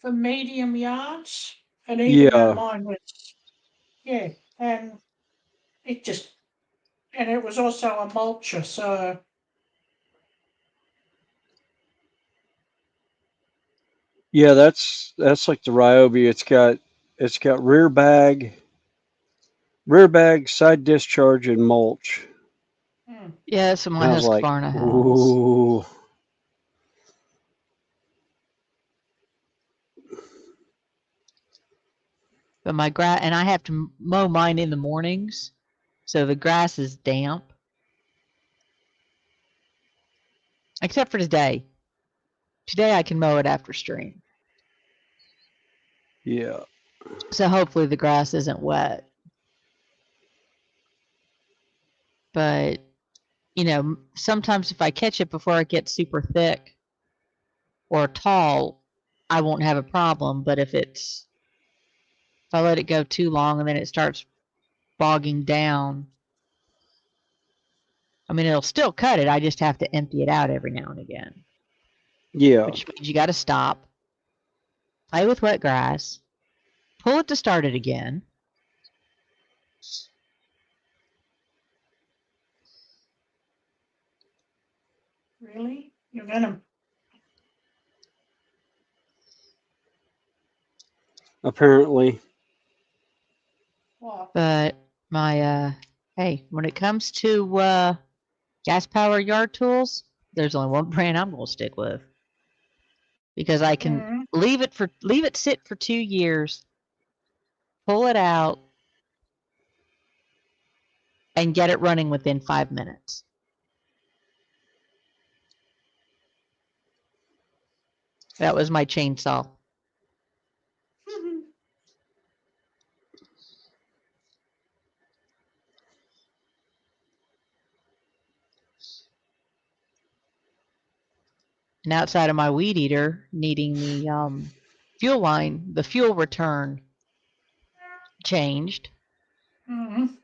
for medium yards, and even though Yeah, mine was, yeah, and it was also a mulcher, so yeah, that's like the Ryobi. It's got rear bag, side discharge, and mulch. Yeah, that's what my And I was like, Husqvarna has. ooh. But my grass, and I have to mow mine in the mornings, so the grass is damp. Except for today. Today I can mow it after stream. Yeah. So hopefully the grass isn't wet. But, sometimes if I catch it before it gets super thick or tall, I won't have a problem. But if I let it go too long and then it starts bogging down, I mean, it'll still cut it. I just have to empty it out every now and again, Yeah. which means you got to stop, play with wet grass, pull it to start it again. really, you're gonna. Apparently. What? But hey, when it comes to gas power yard tools, there's only one brand I'm gonna stick with because I can leave it sit for 2 years, pull it out, and get it running within 5 minutes. That was my chainsaw. And outside of my weed eater needing the fuel line, the fuel return changed. Mm-hmm. And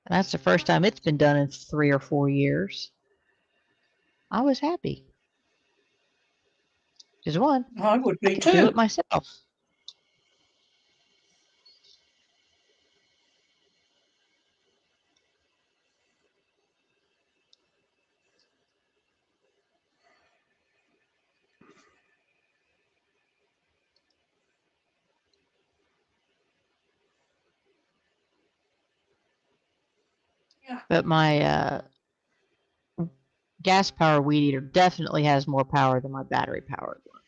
that's the first time it's been done in 3 or 4 years. I was happy. Because one, I would I be could do it too. myself. Yeah. But my gas power weed eater definitely has more power than my battery powered one.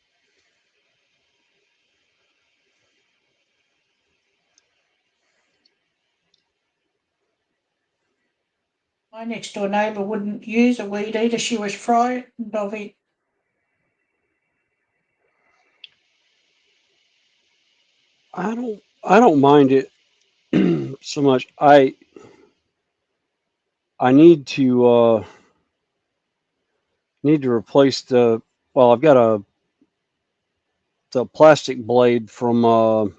My next door neighbour wouldn't use a weed eater. She was frightened of it. I don't mind it so much. I need to replace I've got the plastic blade from I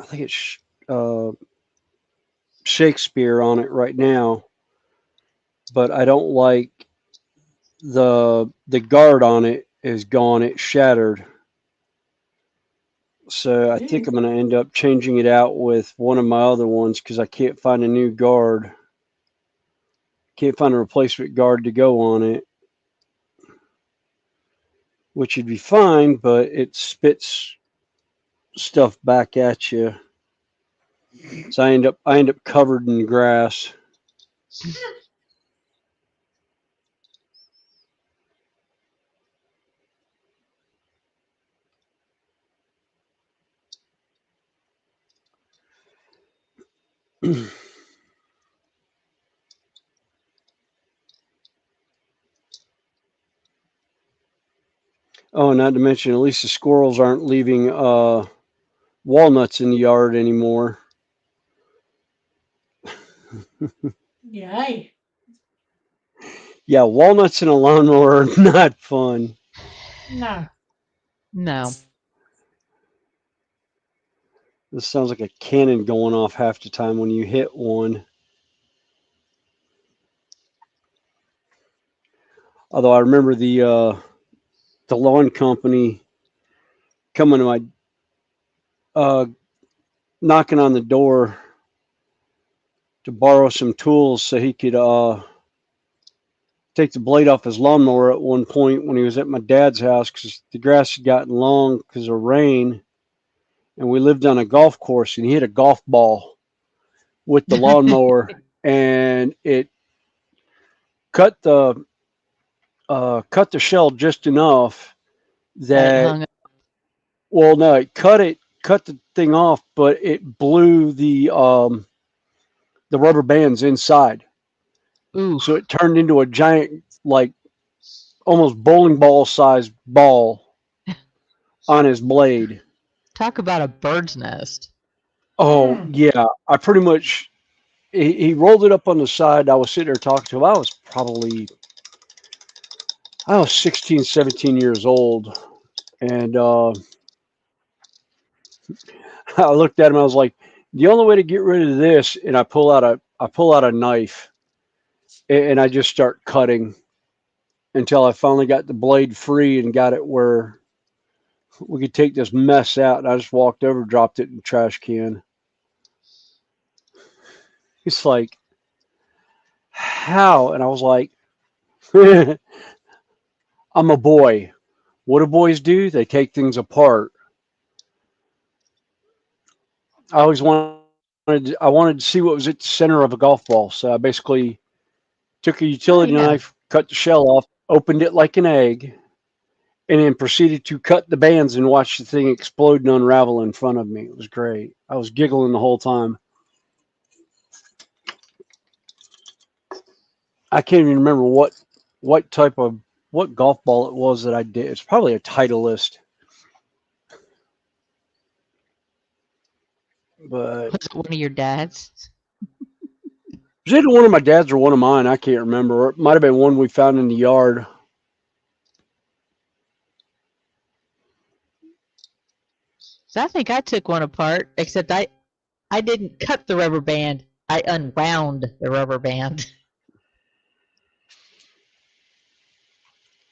think it's Shakespeare on it right now, but I don't like the guard on it is gone. It's shattered. So I think I'm going to end up changing it out with one of my other ones because I can't find a new guard. can't find a replacement guard to go on it, which would be fine, but it spits stuff back at you. So I end up covered in grass. Oh, not to mention, at least the squirrels aren't leaving walnuts in the yard anymore. Yay. Yeah, walnuts in a lawnmower are not fun. No. No. This sounds like a cannon going off half the time when you hit one. Although I remember the lawn company coming to my knocking on the door to borrow some tools so he could take the blade off his lawnmower at one point when he was at my dad's house because the grass had gotten long because of rain, and we lived on a golf course, and he hit a golf ball with the lawnmower and it cut the shell just enough That it that hung up. well no it cut the thing off, but it blew the rubber bands inside. Ooh. So it turned into a giant, like almost bowling ball sized ball on his blade. Talk about a bird's nest. Oh yeah, I pretty much he rolled it up on the side. I was sitting there talking to him. I was 16, 17 years old, and I looked at him. I was like, the only way to get rid of this, and I pull out a knife, and I just start cutting until I finally got the blade free and got it where we could take this mess out. And I just walked over, dropped it in the trash can. He's like, how? And I was like, I'm a boy. What do boys do? They take things apart. I wanted to see what was at the center of a golf ball. So I basically took a utility knife, cut the shell off, opened it like an egg, and then proceeded to cut the bands and watch the thing explode and unravel in front of me. It was great. I was giggling the whole time. I can't even remember what golf ball it was that I did. It's probably a Titleist. But Was it one of your dad's? was it one of my dad's or one of mine? I can't remember. It might have been one we found in the yard. So I think I took one apart, except I didn't cut the rubber band. I unwound the rubber band.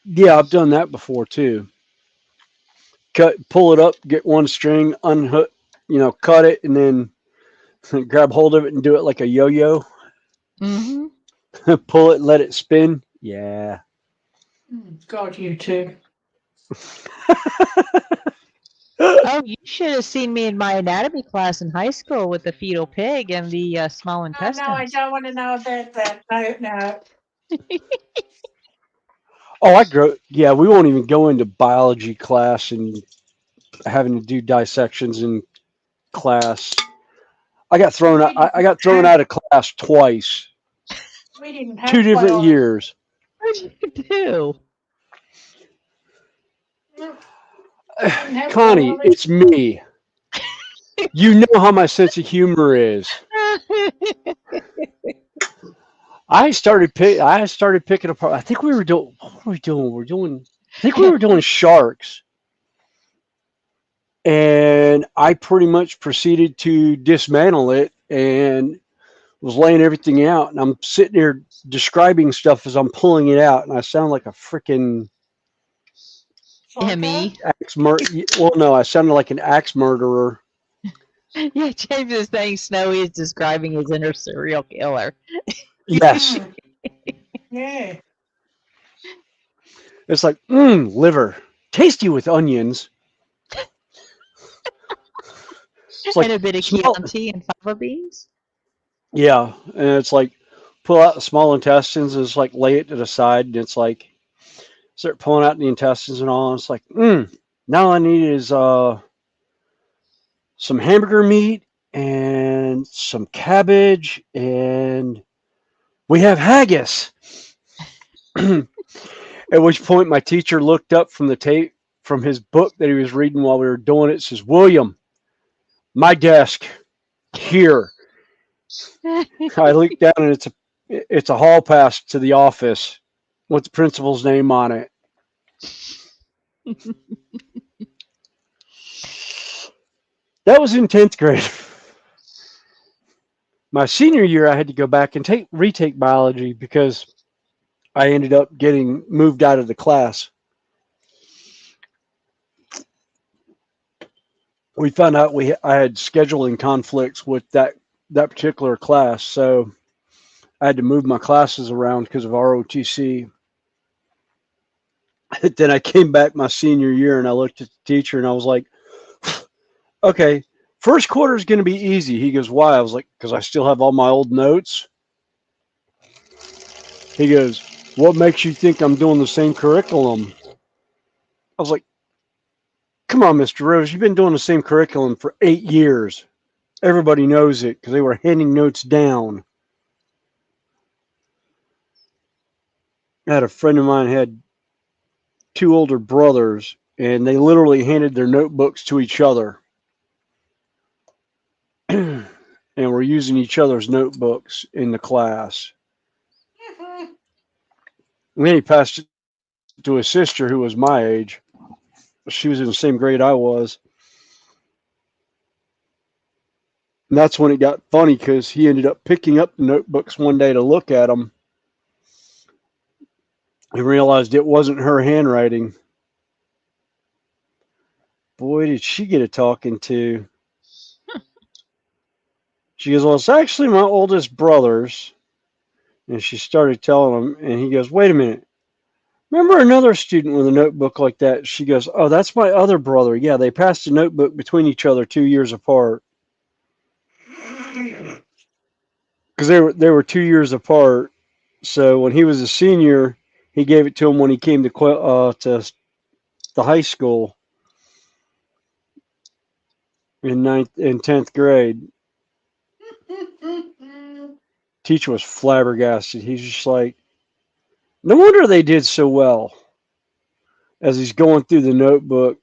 Yeah, I've done that before too. Pull it up, get one string, unhook, cut it, and then grab hold of it and do it like a yo-yo. Mm-hmm. Pull it and let it spin. Yeah. God, you too. Oh, you should have seen me in my anatomy class in high school with the fetal pig and the small Oh, intestines. no, I don't want to know about that. No. Oh, yeah, we won't even go into biology class and having to do dissections in class. I got thrown out of class twice. We didn't have 2 different biology. years. What did you do? Connie, it's me. You know how my sense of humor is. I started picking apart. I think we were doing. What were we doing? I think we were doing sharks, and I pretty much proceeded to dismantle it and was laying everything out. And I'm sitting there describing stuff as I'm pulling it out, and I sound like a freaking Emmy. Well, no, I sounded like an axe murderer. Yeah, James is saying Snowy is describing his inner serial killer. Yes. Yeah. It's like, liver, tasty with onions. It's like And a bit of small, Chianti and fava beans. yeah, and it's like pull out the small intestines and it's like lay it to the side, and it's like start pulling out the intestines and all. And it's like, now all I need is some hamburger meat and some cabbage, and we have haggis. At which point, my teacher looked up from the tape from his book that he was reading while we were doing it. Says, "William, my desk here." I looked down, and it's a hall pass to the office with the principal's name on it. That was in 10th grade. My senior year, I had to go back and retake biology because I ended up getting moved out of the class. We found out I had scheduling conflicts with that particular class, so I had to move my classes around because of ROTC. Then I came back my senior year and I looked at the teacher and I was like, okay, first quarter is going to be easy. He goes, why? I was like, because I still have all my old notes. He goes, what makes you think I'm doing the same curriculum? I was like, come on, Mr. Rose, you've been doing the same curriculum for 8 years. Everybody knows it because they were handing notes down. I had a friend of mine had 2 older brothers, and they literally handed their notebooks to each other. And were using each other's notebooks in the class. And then he passed it to his sister, who was my age. She was in the same grade I was. And that's when it got funny because he ended up picking up the notebooks one day to look at them and realized it wasn't her handwriting. Boy, did she get a talking to. She goes, well, it's actually my oldest brother's. And she started telling him, and he goes, wait a minute. Remember another student with a notebook like that? She goes, oh, that's my other brother. Yeah, they passed a notebook between each other 2 years apart. Because they were 2 years apart. So when he was a senior, he gave it to him when he came to the high school in 10th grade. Teacher was flabbergasted. He's just like, no wonder they did so well. As he's going through the notebook,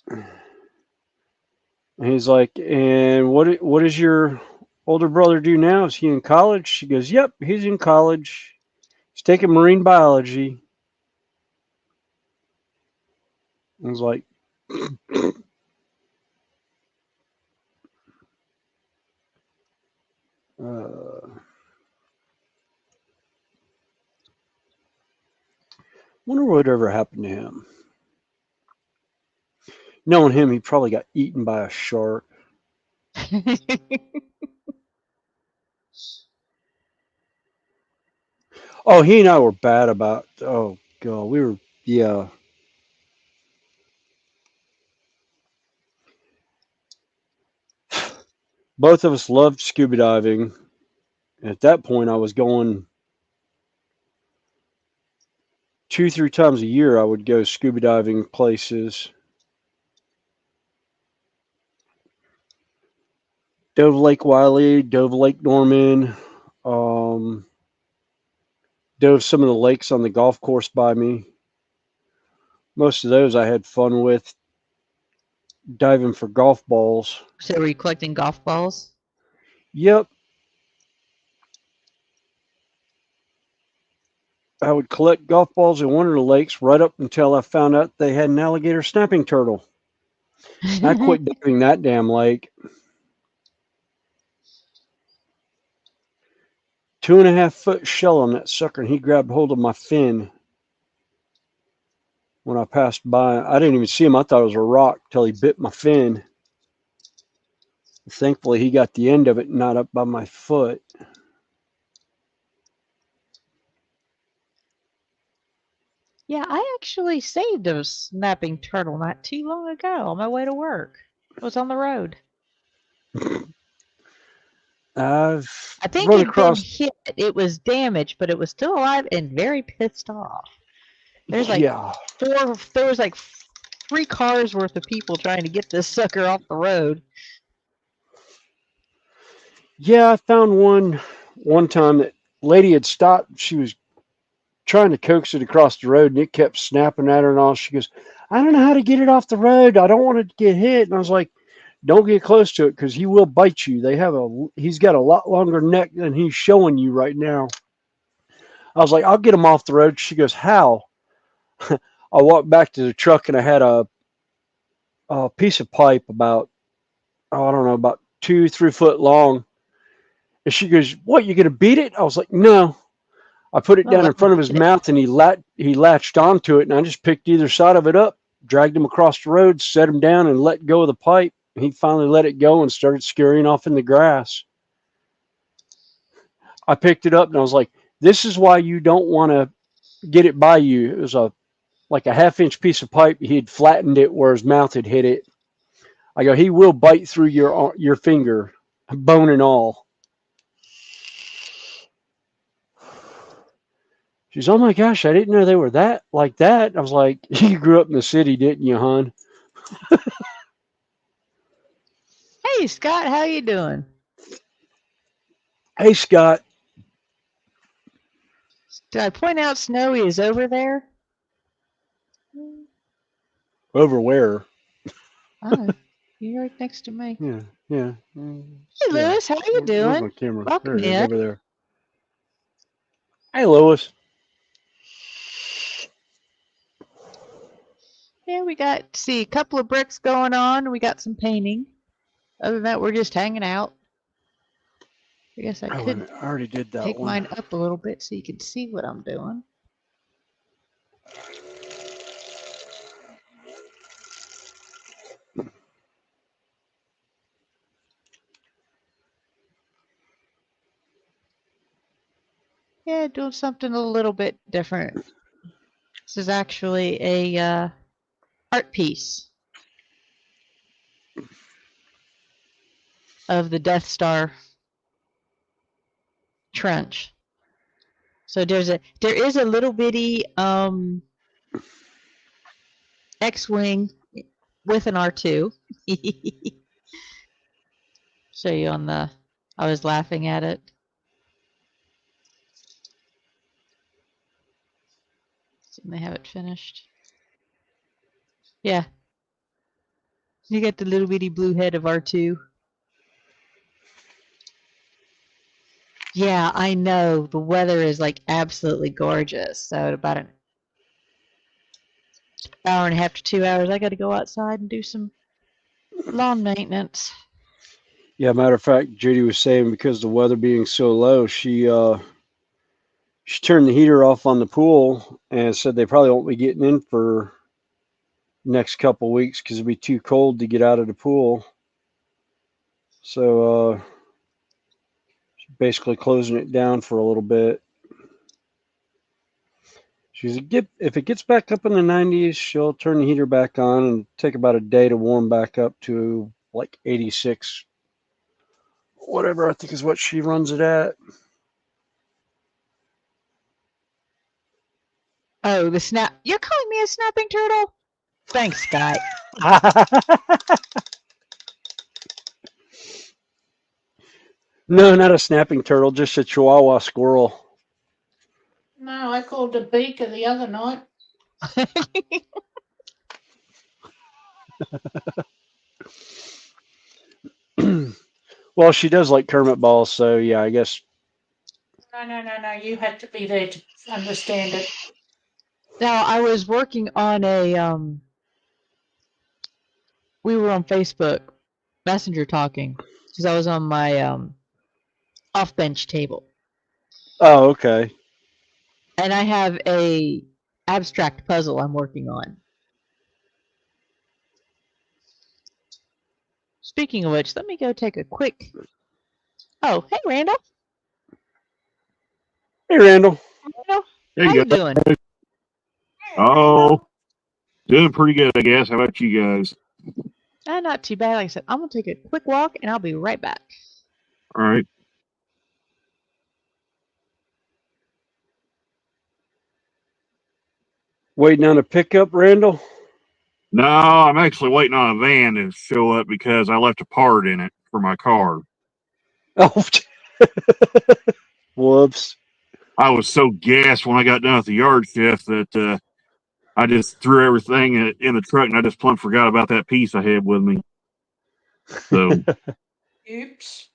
and he's like, and what does your older brother do now? Is he in college? She goes, yep, he's in college. He's taking marine biology. I was like, wonder what ever happened to him. Knowing him, he probably got eaten by a shark. Oh, he and I were bad about. Oh God, we were. Yeah. Both of us loved scuba diving. At that point, I was going 2-3 times a year. I would go scuba diving places. Dove Lake Wiley, Dove Lake Norman, dove some of the lakes on the golf course by me. Most of those I had fun with diving for golf balls. So were you collecting golf balls? Yep. I would collect golf balls in one of the lakes right up until I found out they had an alligator snapping turtle. I quit diving that damn lake. 2.5-foot shell on that sucker, and he grabbed hold of my fin when I passed by. I didn't even see him. I thought it was a rock till he bit my fin. Thankfully, he got the end of it, not up by my foot. Yeah, I actually saved a snapping turtle not too long ago on my way to work. I was on the road. I've I think run it'd been across. hit. It was damaged, but it was still alive and very pissed off. There's like Yeah, there was like 3 cars worth of people trying to get this sucker off the road. yeah. I found one time that lady had stopped. She was trying to coax it across the road, and it kept snapping at her and all. She goes, "I don't know how to get it off the road. I don't want it to get hit." And I was like, "Don't get close to it because he will bite you. He's got a lot longer neck than he's showing you right now." I was like, "I'll get him off the road." She goes, "How?" I walked back to the truck and I had a piece of pipe about, oh, I don't know, about 2, 3 foot long. And she goes, "What, you gonna beat it?" I was like, "No." I put it Oh, down in let me front of his get it. mouth and he latched onto it, and I just picked either side of it up, dragged him across the road, set him down, and let go of the pipe. He finally let it go and started scurrying off in the grass. I picked it up and I was like, "This is why you don't want to get it by you." It was like a 1/2 inch piece of pipe. He had flattened it where his mouth had hit it. I go, "He will bite through your finger, bone and all." She's, "Oh my gosh, I didn't know they were that like that." I was like, "You grew up in the city, didn't you, hon?" Hey Scott, how you doing? Hey, Scott. Did I point out Snowy is over there? Over where? Oh, you're right next to me. Yeah, yeah. Hey Yeah. Lewis, how you Where's my doing? camera? Welcome There it is, in. over there. Hey, Lois. Yeah, we got see a couple of bricks going on. We got some painting. Other than that, we're just hanging out. I guess I Oh, wait a could minute. I already did that take one. mine up a little bit so you can see what I'm doing. Yeah, doing something a little bit different. This is actually a art piece of the Death Star trench. So there is a little bitty X-wing with an R2. Show you on the. I was laughing at it. And they have it finished. Yeah. You get the little bitty blue head of R2. Yeah, I know. The weather is like absolutely gorgeous. So in about an hour and a half to 2 hours, I got to go outside and do some lawn maintenance. Yeah, matter of fact, Judy was saying because the weather being so low, she turned the heater off on the pool and said they probably won't be getting in for next couple weeks because it'll be too cold to get out of the pool. So she's basically closing it down for a little bit. She's if it gets back up in the 90s, she'll turn the heater back on and take about a day to warm back up to like 86, whatever I think is what she runs it at. Oh, the snap. You're calling me a snapping turtle? Thanks, Scott. No, not a snapping turtle, just a Chihuahua squirrel. No, I called a beaker the other night. Well, she does like Kermit balls, so yeah, I guess. No. You had to be there to understand it. Now, I was working on we were on Facebook Messenger talking because I was on my off bench table. Oh, okay. And I have a abstract puzzle I'm working on. Speaking of which, let me go take a quick. Oh, hey, Randall. Hey, Randall. Randall, There how you you go. doing? Oh, doing pretty good, I guess. How about you guys? Not too bad. Like I said, I'm gonna take a quick walk, and I'll be right back. All right. Waiting on a pickup, Randall? No, I'm actually waiting on a van to show up because I left a part in it for my car. Oh, whoops. I was so gassed when I got done with the yard shift that I just threw everything in the truck and I just plumb forgot about that piece I had with me. So, Oops.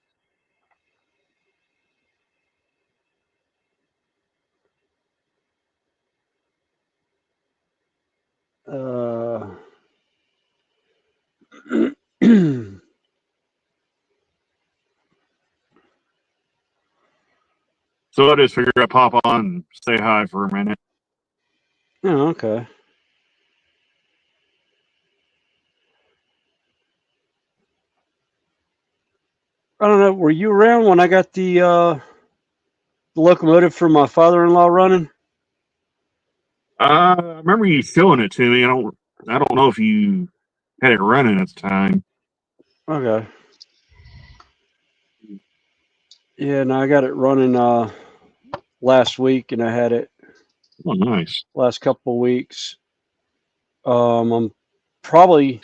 so I just figured I'd pop on and say hi for a minute. Oh, okay. I don't know. Were you around when I got the locomotive for my father-in-law running? I remember you showing it to me. I don't know if you had it running at the time. Okay. Yeah, no, I got it running last week, and I had it Oh, nice. last couple of weeks. I'm probably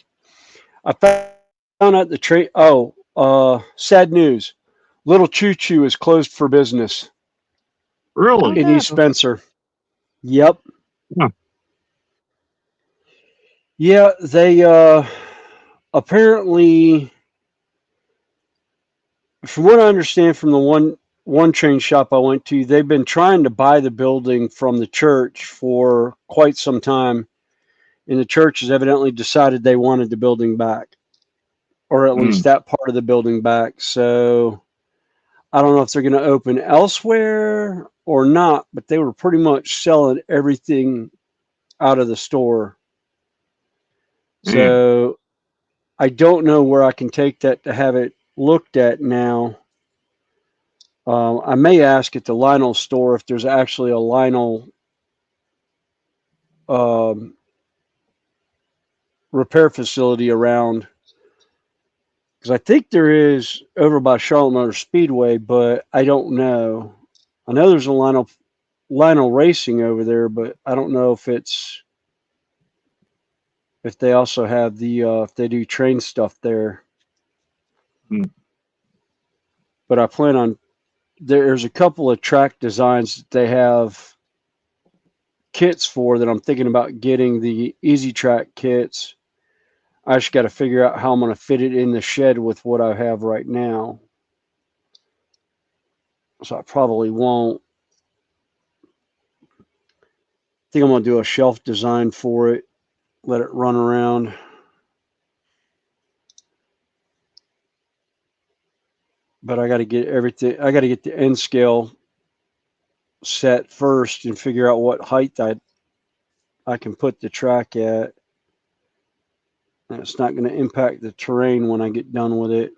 I found out the trade. Oh, sad news. Little Choo Choo is closed for business Oh Really? in East no. Spencer. Yep. Huh. Yeah, they apparently, from what I understand from the one train shop I went to, they've been trying to buy the building from the church for quite some time, and the church has evidently decided they wanted the building back, or at least that part of the building back. So I don't know if they're going to open elsewhere or not, but they were pretty much selling everything out of the store. Man. So I don't know where I can take that to have it looked at now. I may ask at the Lionel store if there's actually a Lionel repair facility around, because I think there is over by Charlotte Motor Speedway, but I don't know. I know there's a Lionel Racing over there, but I don't know if they also have if they do train stuff there. Hmm. But I plan on there's a couple of track designs that they have kits for that I'm thinking about getting the Easy Track kits. I just got to figure out how I'm going to fit it in the shed with what I have right now. So I probably won't. I think I'm going to do a shelf design for it, let it run around. But I got to get everything, I got to get the end scale set first and figure out what height I can put the track at. And it's not going to impact the terrain when I get done with it.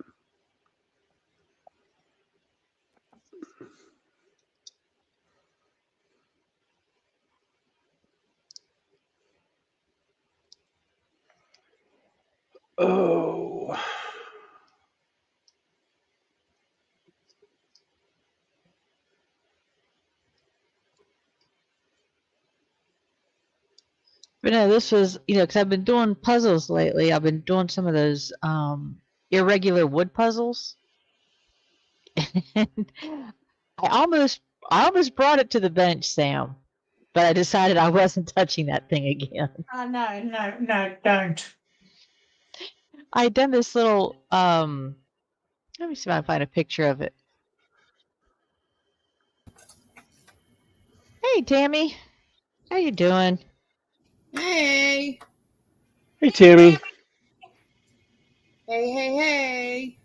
Oh. But no, this was, because I've been doing puzzles lately. I've been doing some of those irregular wood puzzles. And I almost brought it to the bench, Sam, but I decided I wasn't touching that thing again. Oh, no, don't. I had done this little let me see if I can find a picture of it. Hey Tammy, how you doing? Hey, Hey, Tammy. hey.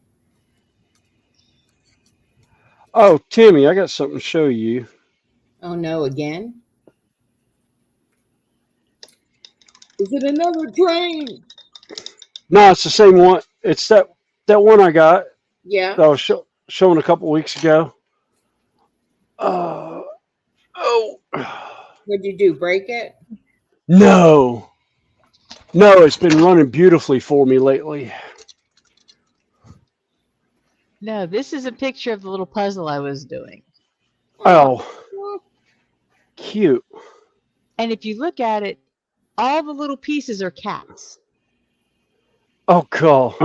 Oh, Tammy, I got something to show you. Oh no, again? Is it another train? No, it's the same one. It's that that one I got Yeah. that I was showing a couple weeks ago. Oh What'd you do? Break it? no, it's been running beautifully for me lately. No, this is a picture of the little puzzle I was doing. Oh, cute. And if you look at it, all the little pieces are cats. Oh, cool.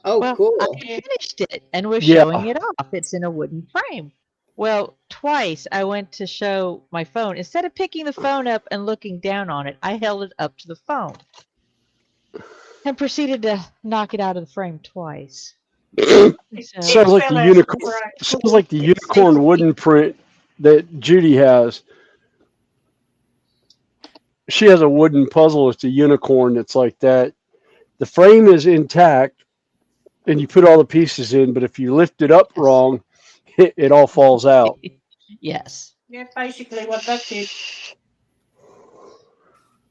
Oh, Well, cool. I finished it and was Yeah. showing it off. It's in a wooden frame. Well, twice I went to show my phone. Instead of picking the phone up and looking down on it, I held it up to the phone and proceeded to knock it out of the frame twice. It Sounds like fell the out of unicorn. the frame. Sounds like the unicorn wooden print that Judy has. She has a wooden puzzle. It's a unicorn that's like that. The frame is intact, and you put all the pieces in. But if you lift it up wrong, it all falls out. Yes. Yeah, basically what that did.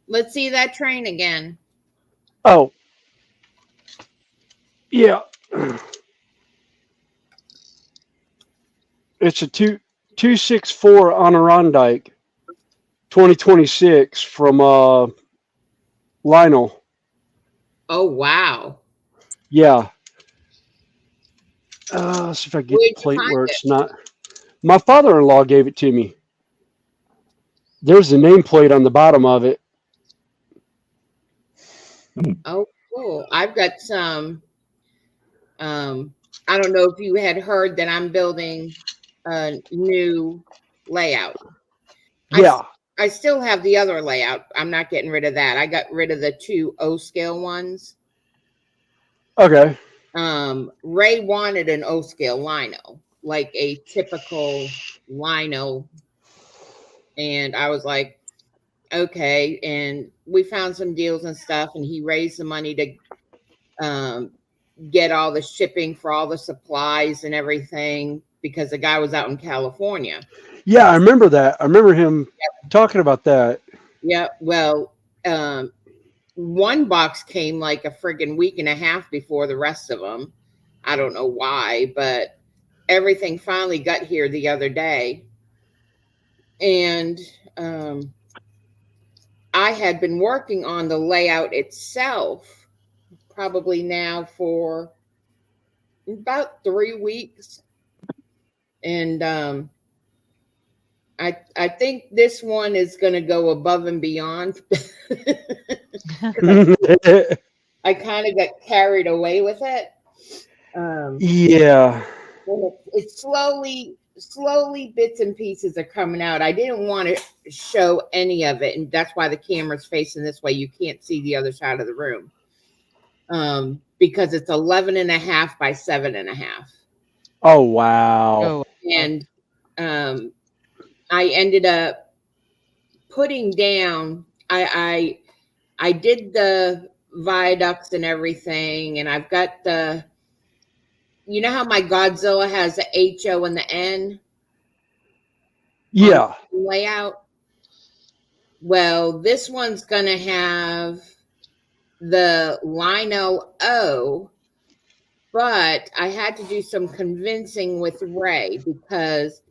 Let's see that train again. Oh, yeah. It's a 264 Adirondack 2026 from Lionel. Oh, wow. Yeah. Let's see if I can get Where'd the you plate find where it? it's not. My father-in-law gave it to me. There's the nameplate on the bottom of it. Oh, cool. I've got some. I don't know if you had heard that I'm building a new layout. Yeah. I still have the other layout. I'm not getting rid of that. I got rid of the 2 O scale ones. Okay. Ray wanted an O scale lino, like a typical lino. And I was like, okay. And we found some deals and stuff, and he raised the money to get all the shipping for all the supplies and everything because the guy was out in California. Yeah, I remember that. I remember him talking about that. Yeah. Well, one box came like a friggin' week and a half before the rest of them. I don't know why, but everything finally got here the other day. And I had been working on the layout itself probably now for about 3 weeks. And I think this one is going to go above and beyond. I kind of got carried away with it. Yeah. It's slowly bits and pieces are coming out. I didn't want to show any of it, and that's why the camera's facing this way. You can't see the other side of the room. Because it's 11.5 by 7.5. Oh, wow. Oh, And I ended up putting down, I did the viaducts and everything, and I've got the, you know how my Godzilla has the HO and the N? Yeah. Layout? Well, this one's going to have the Lino O, but I had to do some convincing with Ray because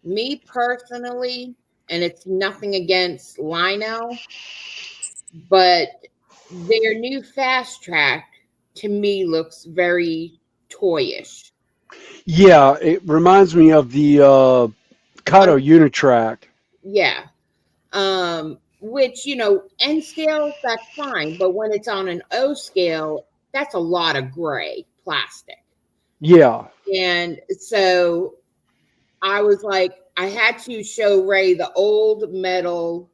me personally, and it's nothing against Lino, but their new fast track to me looks very toyish. Yeah, it reminds me of the Kato Unitrack. Yeah. Which, you know, N scale, that's fine. But when it's on an O scale, that's a lot of gray plastic. Yeah. And so I was like, I had to show Ray the old metal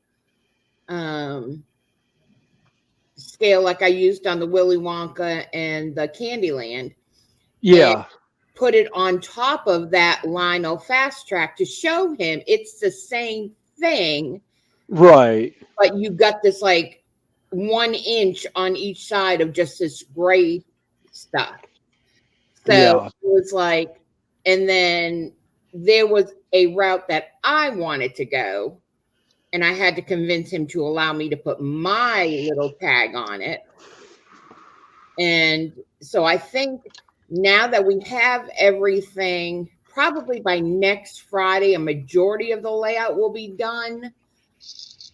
scale like I used on the Willy Wonka and the Candyland. Yeah. And put it on top of that Lino fast track to show him it's the same thing. Right. But you got this like 1 inch on each side of just this gray stuff. So Yeah. it was like, and then there was a route that I wanted to go, and I had to convince him to allow me to put my little tag on it. And so I think now that we have everything, probably by next Friday, a majority of the layout will be done.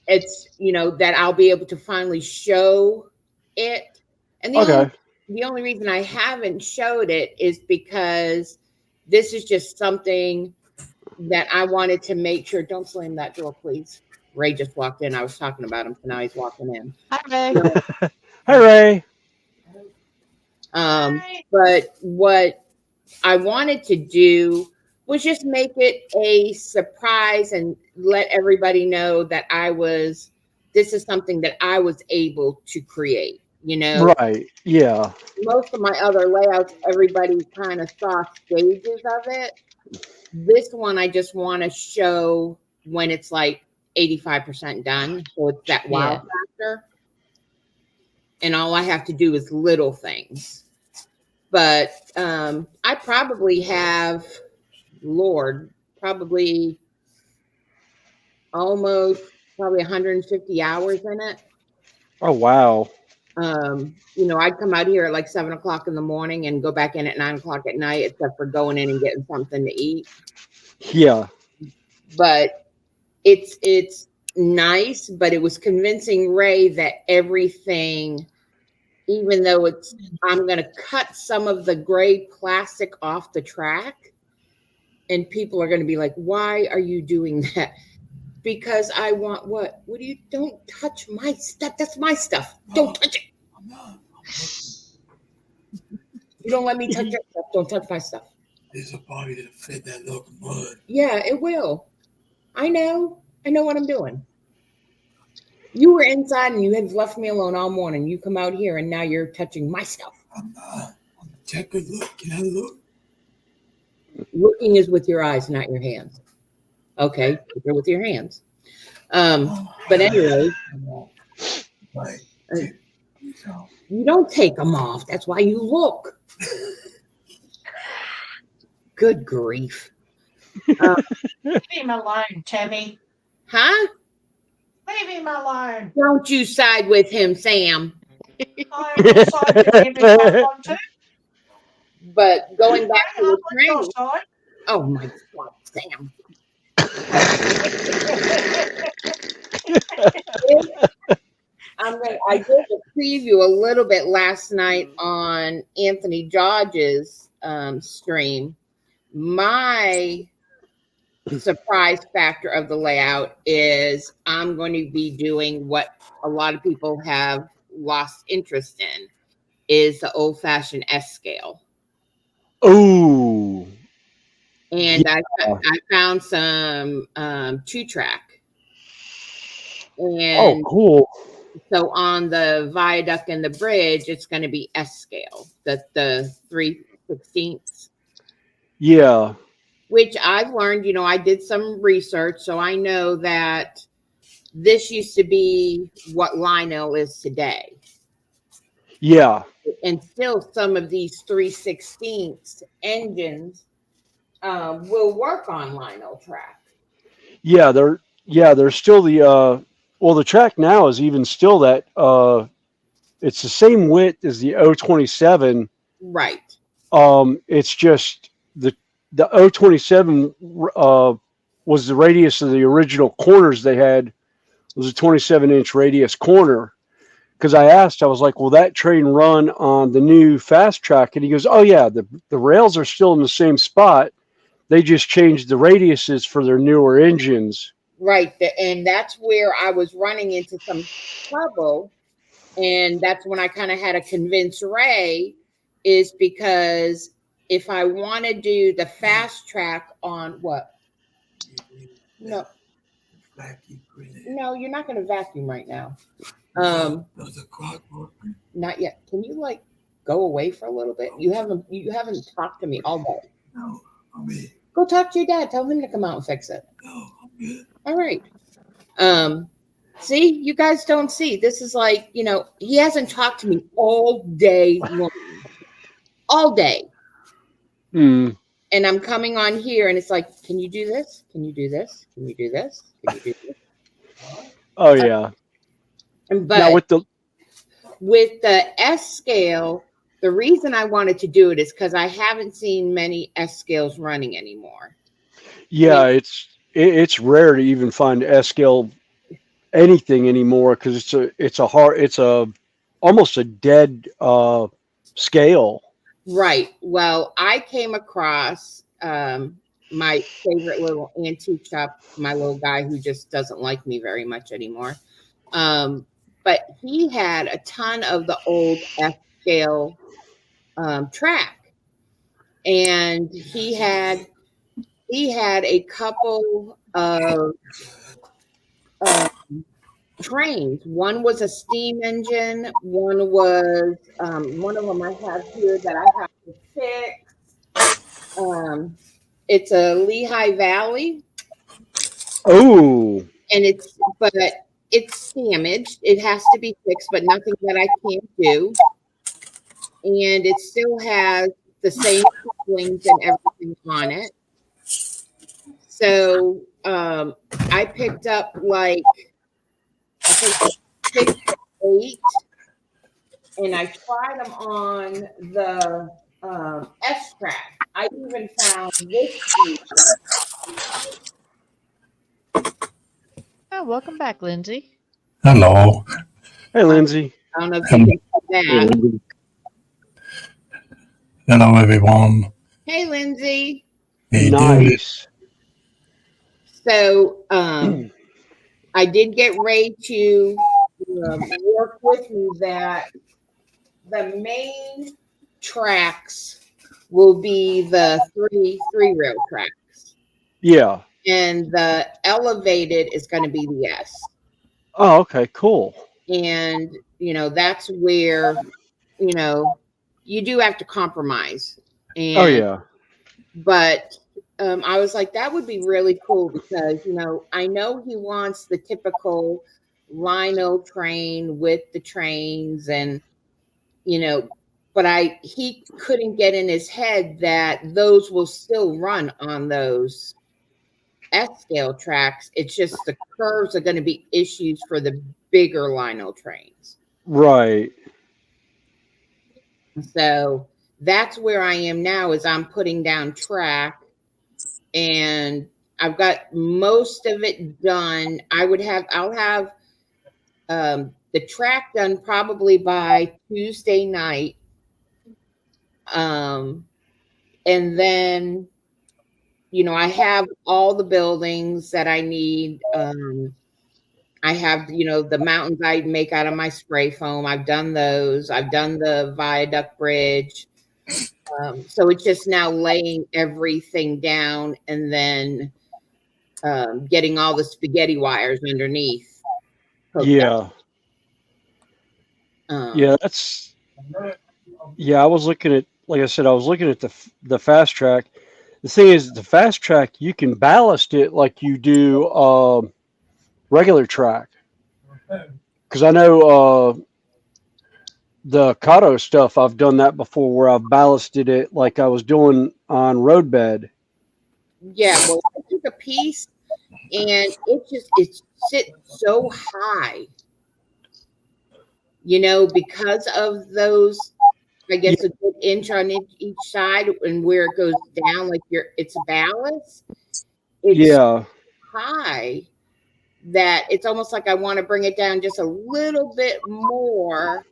It's, that I'll be able to finally show it. And the only reason I haven't showed it is because this is just something that I wanted to make sure. Don't slam that door, please. Ray just walked in. I was talking about him, so now he's walking in. Hi, Ray. Hi, Ray. But what I wanted to do was just make it a surprise and let everybody know that this is something that I was able to create, Right. Yeah. Most of my other layouts, everybody kind of saw stages of it. This one, I just want to show when it's like 85% done. So it's that wow factor. And all I have to do is little things. But I probably have, probably almost 150 hours in it. Oh, wow. I'd come out here at like 7 o'clock in the morning and go back in at 9 o'clock at night, except for going in and getting something to eat. Yeah. But it's nice, but it was convincing Ray that everything, even though I'm going to cut some of the gray plastic off the track, and people are going to be like, why are you doing that? Because I want what? What do you, don't touch my stuff. That's my stuff. Don't touch it. You don't let me touch your stuff. Don't touch my stuff. There's a body that'll fit that look of mud. Yeah, it will. I know what I'm doing. You were inside and you had left me alone all morning. You come out here and now you're touching my stuff. I'm not. Take a look. Can I look? Looking is with your eyes, not your hands. Okay, you're with your hands. But anyway, you don't take them off. That's why you look. Good grief. Leave him alone, Tammy. Huh? Leave him alone. Don't you side with him, Sam. I will side with him if I want to. But going back to the train. Side. Oh my God, Sam. I did a preview a little bit last night on Anthony George's stream. My surprise factor of the layout is I'm going to be doing what a lot of people have lost interest in, is the old-fashioned S scale. Oh. And yeah. I found some 2-track. And cool. So on the viaduct and the bridge, it's going to be S scale, the 3/16. Yeah. Which I've learned, I did some research, so I know that this used to be what Lionel is today. Yeah. And still some of these 3/16 engines will work on Lionel track. Yeah, they're still the track now is even still that it's the same width as the 027. Right. It's just the 027 was the radius of the original corners they had, was a 27-inch radius corner. Because I asked, I was like, will that train run on the new fast track? And he goes, oh yeah, the rails are still in the same spot. They just changed the radiuses for their newer engines. Right. And that's where I was running into some trouble. And that's when I kind of had to convince Ray, is because if I want to do the fast track on what? No, you're not going to vacuum right now. Does the clock work? Not yet. Can you go away for a little bit? You haven't talked to me all day. No, I'm good. Go talk to your dad. Tell him to come out and fix it. No, I'm good. All right. See, you guys don't see. This is he hasn't talked to me all day long. All day. Mm. And I'm coming on here and it's like, can you do this? Can you do this? Can you do this? Can you do this? Oh yeah. But now with the S scale, The reason I wanted to do it is because I haven't seen many S scales running anymore. Yeah, it's rare to even find S scale anything anymore because it's almost a dead scale. Right. Well, I came across my favorite little antique shop, my little guy who just doesn't like me very much anymore. But he had a ton of the old F scale track, and he had a couple of trains. One was a steam engine. One was one of them I have here that I have to fix. It's a Lehigh Valley, Oh, and it's damaged. It has to be fixed, but nothing that I can't do. And it still has the same couplings and everything on it. So I picked up like I think 6 or 8, and I tried them on the S track. I even found this piece. Oh, welcome back, Lindsay. Hello. hey, Lindsay. I don't know if you can see that. Hello, everyone. Hey, Lindsay. How you doing? Nice. So I did get Ray to work with me that the main tracks will be the three rail tracks, Yeah. and the elevated is going to be the S. Oh, okay, cool. And that's where you do have to compromise. And Oh yeah. but I was like, that would be really cool because I know he wants the typical lino train with the trains, and but he couldn't get in his head that those will still run on those S scale tracks. It's just the curves are going to be issues for the bigger lino trains. Right. So that's where I am now, is I'm putting down track, and I've got most of it done. I'll have the track done probably by Tuesday night. And then I have all the buildings that I need. I have the mountains I make out of my spray foam. I've done those. I've done the viaduct bridge. So it's just now laying everything down and then getting all the spaghetti wires underneath. Yeah. Yeah, I was looking at, like I said, I was looking at the fast track. The thing is, the fast track, you can ballast it like you do regular track. Because I know the Kato stuff, I've done that before where I've ballasted it like I was doing on roadbed. Yeah, well, I took a piece and it sits so high, because of those, I guess, a good inch on each side, and where it goes down, like it's ballast. It's high that it's almost like I want to bring it down just a little bit more.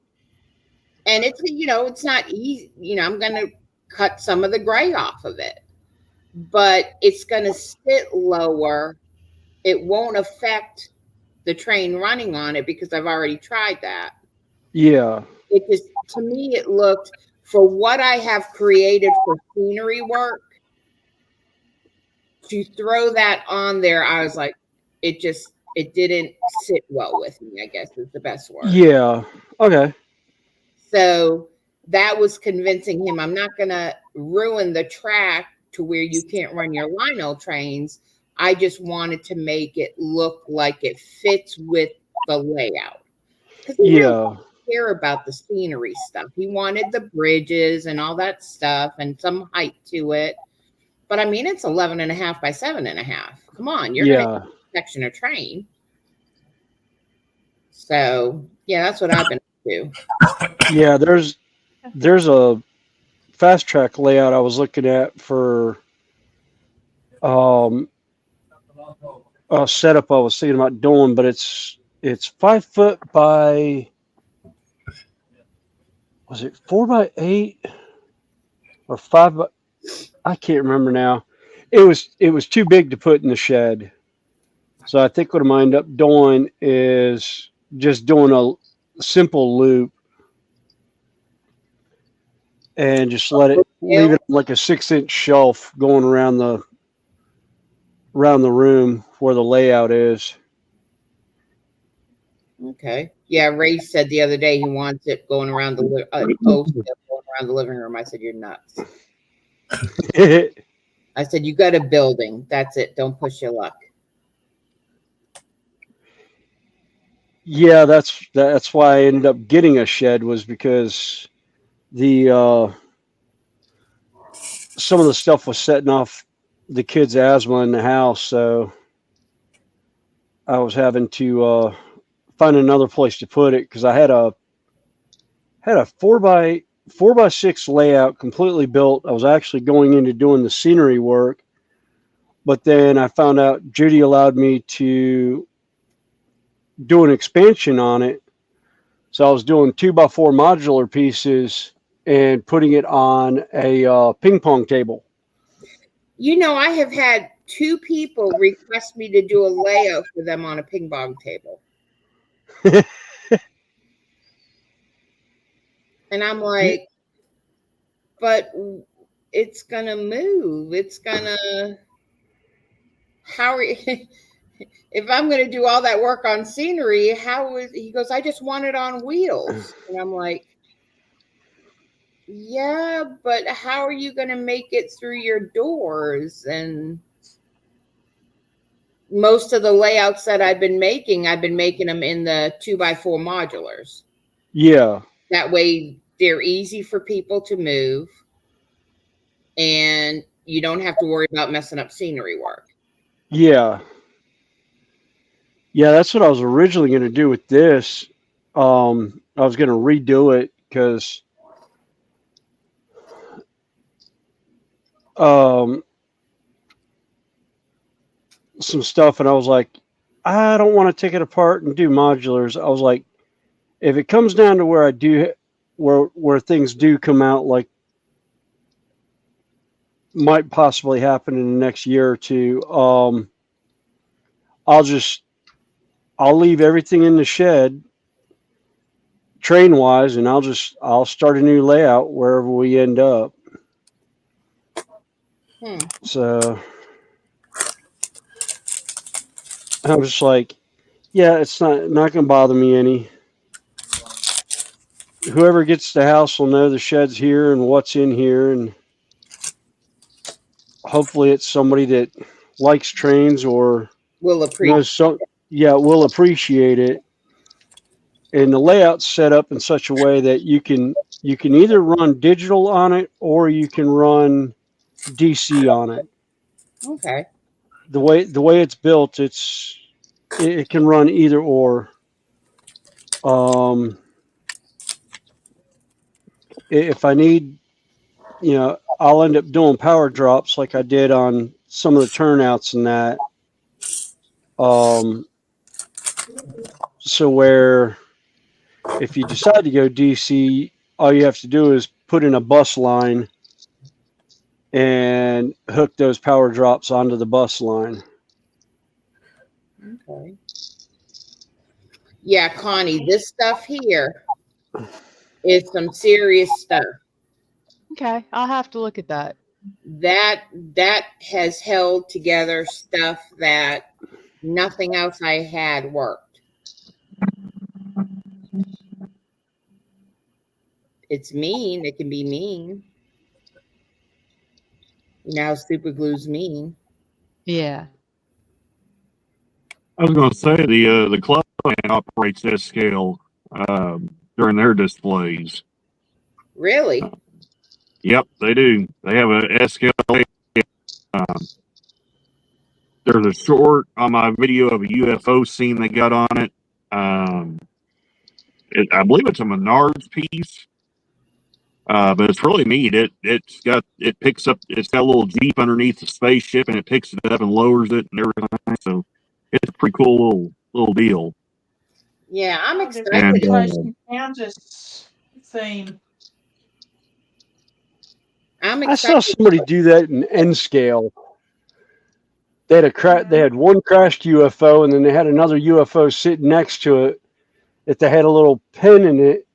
And it's not easy. I'm going to cut some of the gray off of it, but it's going to sit lower. It won't affect the train running on it because I've already tried that. Yeah. It just, to me, it looked, for what I have created for scenery work, to throw that on there, I was like, it didn't sit well with me, I guess is the best word. Yeah. Okay. So that was convincing him. I'm not going to ruin the track to where you can't run your lino trains. I just wanted to make it look like it fits with the layout. Because he really didn't care about the scenery stuff. He wanted the bridges and all that stuff and some height to it. But I mean, it's 11.5 by 7.5. Come on, you're going to section a train. So yeah, that's what I've been up to. Yeah, there's there's a fast track layout I was looking at for a setup I was thinking about doing, but it's 5 foot by, was it 4 by 8 or 5 by, I can't remember now. It was too big to put in the shed. So I think what I might end up doing is just doing a simple loop and just leave it like a 6-inch shelf going around the room where the layout is. Okay. Yeah, Ray said the other day he wants it going around going around the living room. I said, you're nuts. I said, you got a building. That's it. Don't push your luck. Yeah, that's why I ended up getting a shed, was because the some of the stuff was setting off the kids' asthma in the house, so I was having to find another place to put it, because I had a 4 by 6 layout completely built. I was actually going into doing the scenery work, but then I found out Judy allowed me to do an expansion on it. So I was doing 2 by 4 modular pieces and putting it on a ping pong table. You know, I have had 2 people request me to do a layout for them on a ping pong table. And I'm like, but it's going to move. It's going to, if I'm going to do all that work on scenery, he goes, I just want it on wheels. And I'm like, yeah, but how are you going to make it through your doors? And most of the layouts that I've been making them in the 2 by 4 modulars. Yeah. That way they're easy for people to move and you don't have to worry about messing up scenery work. Yeah. Yeah, that's what I was originally going to do with this. I was going to redo it because some stuff, and I was like, I don't want to take it apart and do modulars. I was like, if it comes down to where I do, where things do come out, like might possibly happen in the next year or two, I'll leave everything in the shed train wise, and I'll start a new layout wherever we end up. So I was just like, yeah, it's not going to bother me any. Whoever gets the house will know the shed's here and what's in here, and hopefully it's somebody that likes trains or will appreciate will appreciate it. And the layout's set up in such a way that you can either run digital on it or you can run DC on it. Okay. The way it's built, it can run either or. If I need, I'll end up doing power drops like I did on some of the turnouts and that. So where if you decide to go DC, all you have to do is put in a bus line and hook those power drops onto the bus line. Okay. Yeah, Connie, this stuff here is some serious stuff. Okay, I'll have to look at that. That has held together stuff that nothing else I had worked. It's mean. It can be mean. Now super glue's mean. Yeah. I was going to say the club operates this scale during their displays. Really? Yep, they do. They have a S scale. There's a short on my video of a UFO scene they got on it. I believe it's a Menards piece. But it's really neat. It's got a little Jeep underneath the spaceship, and it picks it up and lowers it and everything. So it's a pretty cool little deal. Yeah, I'm Oh, they've excited. got And the Close Encounters theme. I'm I saw excited. somebody do that in N scale. They had Yeah. they had one crashed UFO, and then they had another UFO sitting next to it that they had a little pin in it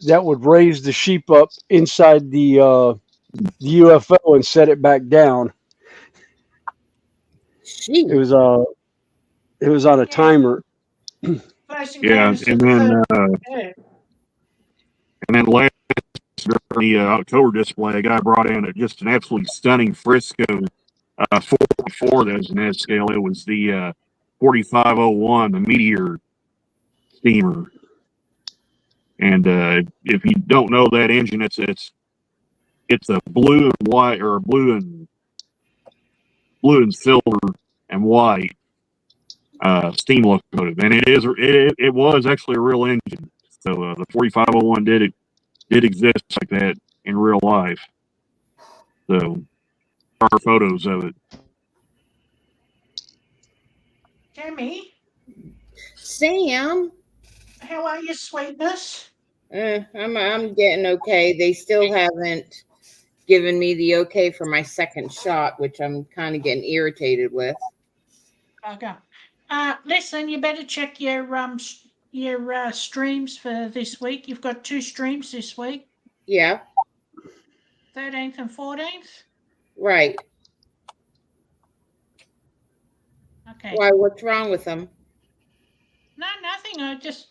that would raise the sheep up inside the UFO and set it back down. Sheep. It was on a timer. Close yeah, Encounters of the Third. Yeah. and then last during the October display, a guy brought in just an absolutely stunning Frisco 44 that was an S scale. It was the 4501, the Meteor steamer. And if you don't know that engine, it's a blue and white, or blue and silver and white steam locomotive, and it was actually a real engine. So the 4501 did exist like that in real life. So there are photos of it. Jamie, Sam, how are you, sweetness? I'm getting okay. They still haven't given me the okay for my second shot, which I'm kind of getting irritated with. Okay. Listen, you better check your streams for this week. You've got 2 streams this week, Yeah, 13th and 14th. right. Okay. Why? What's wrong with them? No, nothing. I just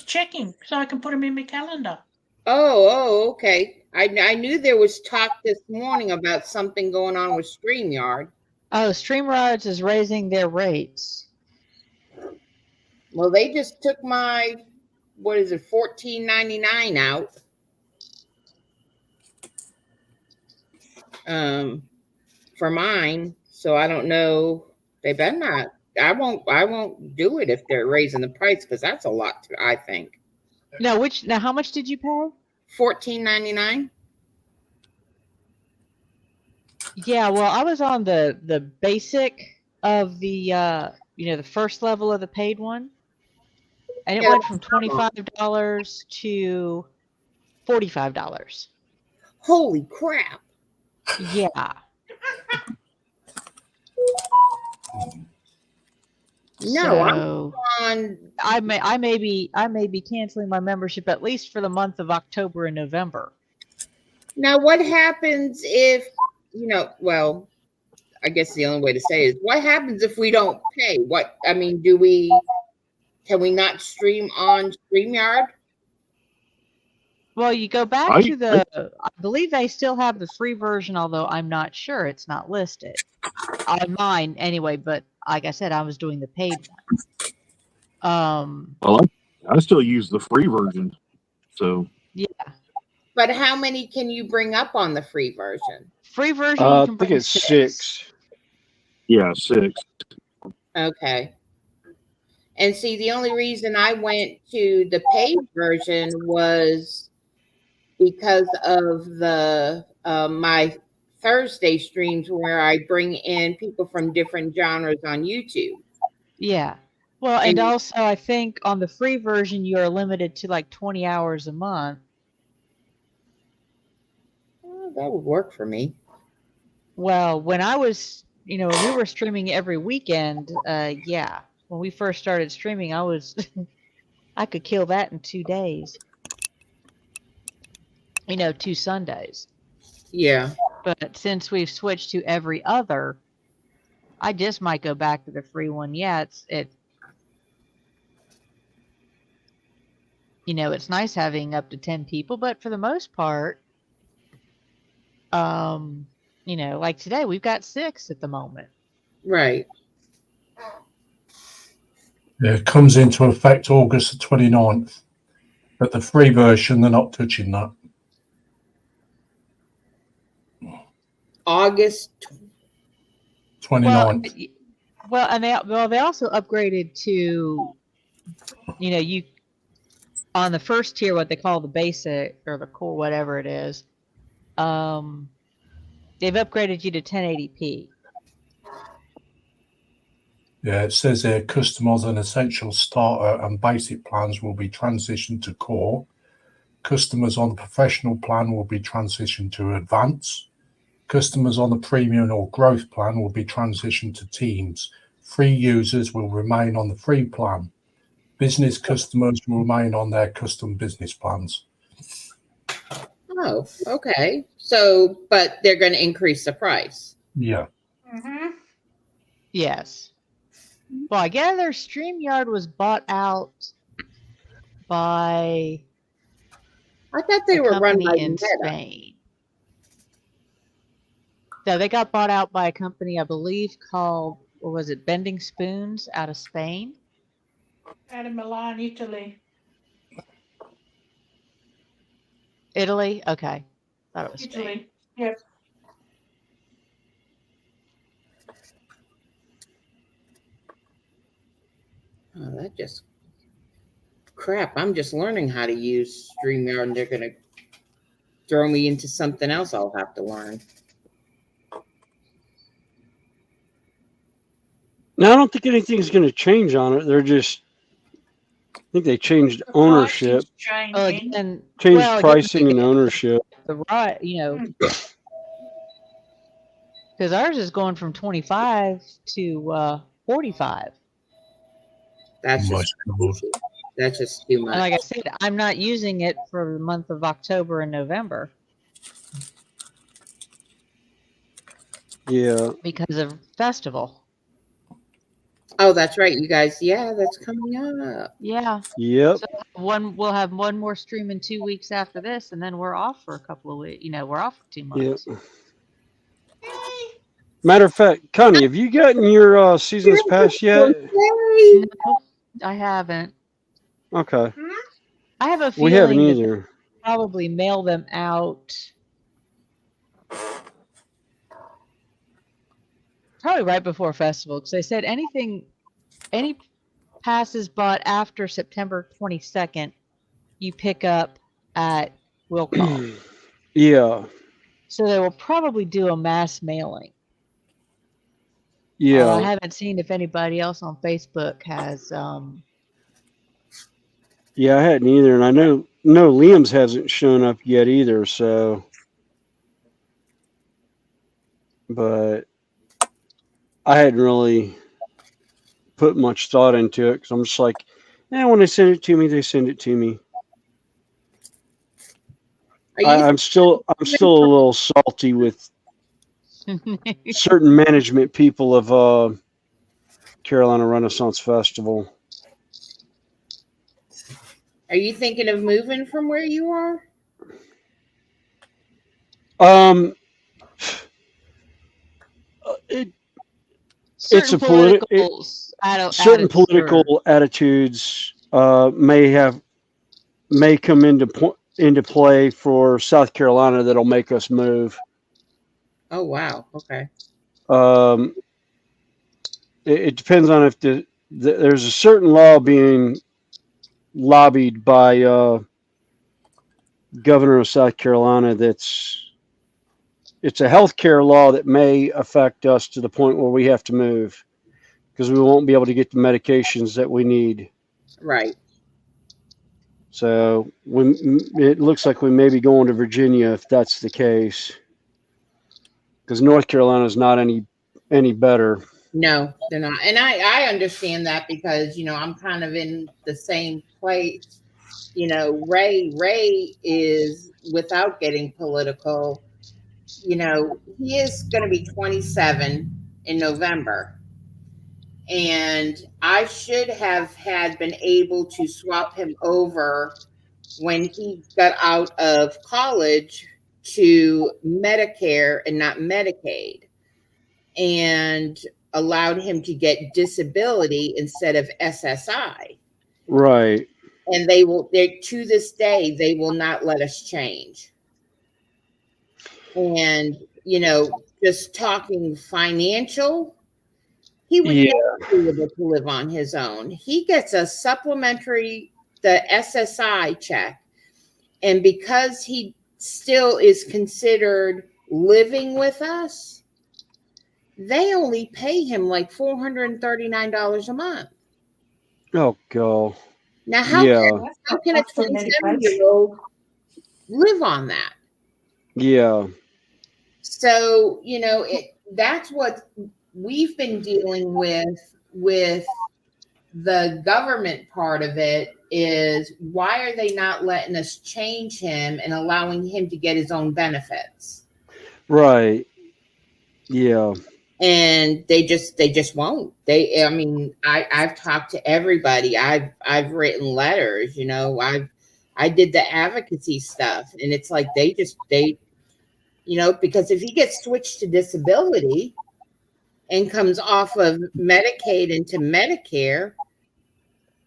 checking so I can put them in my calendar. Oh, okay. I knew there was talk this morning about something going on with StreamYard. Oh, StreamYard is raising their rates. Well, they just took my, what is it, $14.99 out. For mine. So I don't know. They better not. I won't do it if they're raising the price, because that's a lot, I think. Now, how much did you pay? $14.99. Yeah, well, I was on the basic of the the first level of the paid one, and it Yeah. went from $25 to $45. Holy crap. Yeah. No, So I'm on. I may be canceling my membership at least for the month of October and November. Now, what happens if, well, I guess the only way to say is, what happens if we don't pay? Can we not stream on StreamYard? Well, you go back to I believe they still have the free version, although I'm not sure, it's not listed on mine anyway. But like I said, I was doing the paid one. Well, I still use the free version. So yeah. But how many can you bring up on the free version? Free version, you I can think bring it's 6. Yeah, 6. Okay. And see, the only reason I went to the paid version was because of the my Thursday streams where I bring in people from different genres on YouTube. Yeah. Well, and also I think on the free version you are limited to like 20 hours a month. Well, that would work for me. Well, when I was, when we were streaming every weekend, yeah. When we first started streaming, I could kill that in 2 days. 2 Sundays. Yeah. But since we've switched to every other, I just might go back to the free one. Yeah, it's nice having up to 10 people, but for the most part, like today, we've got 6 at the moment. Right. Yeah, it comes into effect August the 29th. But the free version, they're not touching that. August 29th. Well, and they also upgraded to, on the first tier, what they call the basic or the core, whatever it is, they've upgraded you to 1080p. Yeah, it says here customers on essential starter and basic plans will be transitioned to core. Customers on the professional plan will be transitioned to advance. Customers on the premium or growth plan will be transitioned to teams. Free users will remain on the free plan. Business customers will remain on their custom business plans. Oh, okay. So, but they're going to increase the price. Yeah. Mm-hmm. Yes. Well, I gather StreamYard was bought out by I thought they a were run company by in Meta. Spain. No, they got bought out by a company, I believe, called, what was it, Bending Spoons out of Spain? Out of Milan, Italy. Italy? Okay. Thought it was Spain. Italy. Yep. Oh, that just crap. I'm just learning how to use StreamYard, and they're going to throw me into something else I'll have to learn. Now, I don't think anything's going to change on it. They're just, I think they changed The ownership, pricing's Well, changing. again, changed well, again, pricing and ownership. the right, because ours is going from 25 to 45. That's My just God. that's just too And much. like I said, I'm not using it for the month of October and November Yeah. because of festival. Oh, that's right, you guys. Yeah, that's coming up. Yeah. Yep. So we'll have one more stream in 2 weeks after this, and then we're off for a couple of weeks. We're off for 2 months. Yep. Matter of fact, Connie, have you gotten your season's pass yet? No, I haven't. Okay. I have a We haven't feeling that either. probably mail them out probably right before festival, because they said any passes bought after September 22nd, you pick up at will call. Yeah. So they will probably do a mass mailing. Yeah. I haven't seen if anybody else on Facebook has. Yeah, I hadn't either, and I know Liam's hasn't shown up yet either. So, but I hadn't really put much thought into it because I'm just like, when they send it to me, they send it to me. I'm still a little salty with certain management people of Carolina Renaissance Festival. Are you thinking of moving from where you are? It's a certain political attitudes may come into play for South Carolina that'll make us move. Oh wow, okay. It depends on if there's a certain law being lobbied by governor of South Carolina it's a healthcare law that may affect us to the point where we have to move because we won't be able to get the medications that we need. Right. So it looks like we may be going to Virginia if that's the case, because North Carolina is not any better. No, they're not. And I understand that because, I'm kind of in the same place. Ray is, without getting political, he is going to be 27 in November. And I should have been able to swap him over when he got out of college to Medicare and not Medicaid, and allowed him to get disability instead of SSI. Right. And to this day, they will not let us change. And, just talking financial, he would never be able to live on his own. He gets a supplementary the SSI check. And because he still is considered living with us, they only pay him like $439 a month. Oh, God. Now, how can a 27-year-old live on that? Yeah. So, that's what we've been dealing with the government part of it, is why are they not letting us change him and allowing him to get his own benefits? Right. Yeah. And they just won't. I've talked to everybody. I've written letters, I did the advocacy stuff, and it's like they because if he gets switched to disability and comes off of Medicaid into Medicare,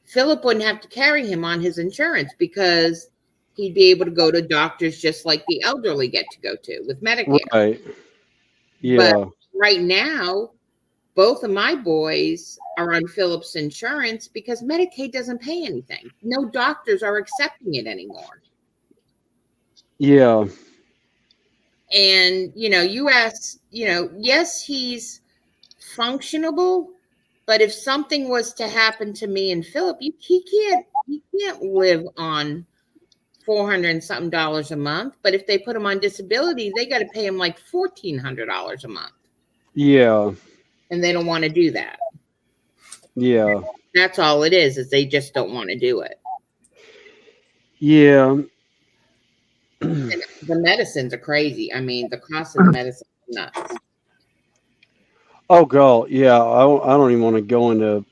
Philip wouldn't have to carry him on his insurance because he'd be able to go to doctors just like the elderly get to go to with Medicare. Right. Yeah. But right now, both of my boys are on Philip's insurance because Medicaid doesn't pay anything. No doctors are accepting it anymore. Yeah. And, you ask, yes, he's functionable, but if something was to happen to me and Philip, he can't live on $400 and something a month. But if they put him on disability, they got to pay him like $1,400 a month. Yeah. And they don't want to do that. Yeah. That's all it is they just don't want to do it. Yeah. And the medicines are crazy. I mean, the cost of the medicine is nuts. Oh, God. Yeah. I don't even want to go into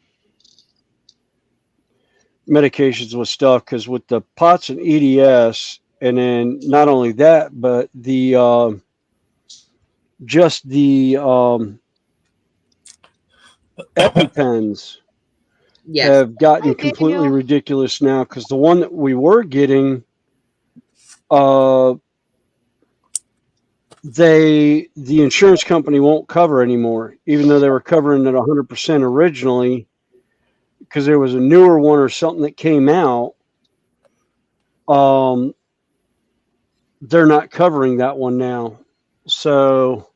medications with stuff, because with the POTS and EDS, and then not only that, but the just the EpiPens have gotten completely ridiculous now, because the one that we were getting, the insurance company won't cover anymore, even though they were covering it 100% originally, because there was a newer one or something that came out. They're not covering that one now. So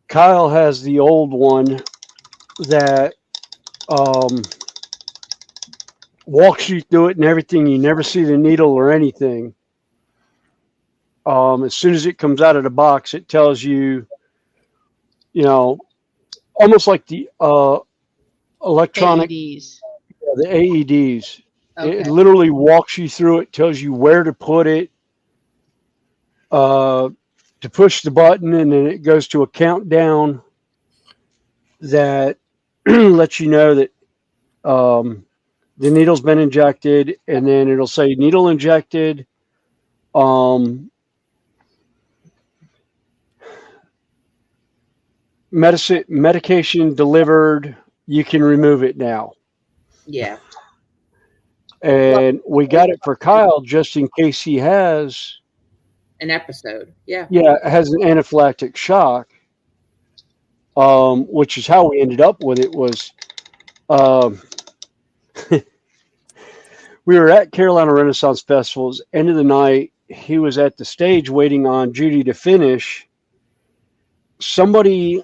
Kyle has the old one that walks you through it and everything. You never see the needle or anything. As soon as it comes out of the box, it tells you, almost like the electronic AEDs. The AEDs. Okay. It literally walks you through it, tells you where to put it, to push the button, and then it goes to a countdown that lets you know that the needle's been injected, and then it'll say needle injected, medication delivered, you can remove it now. Yeah. And we got it for Kyle just in case he has an episode. Yeah. Yeah, has an anaphylactic shock, which is how we ended up with it. Was we were at Carolina Renaissance Festivals, end of the night. He was at the stage waiting on Judy to finish. Somebody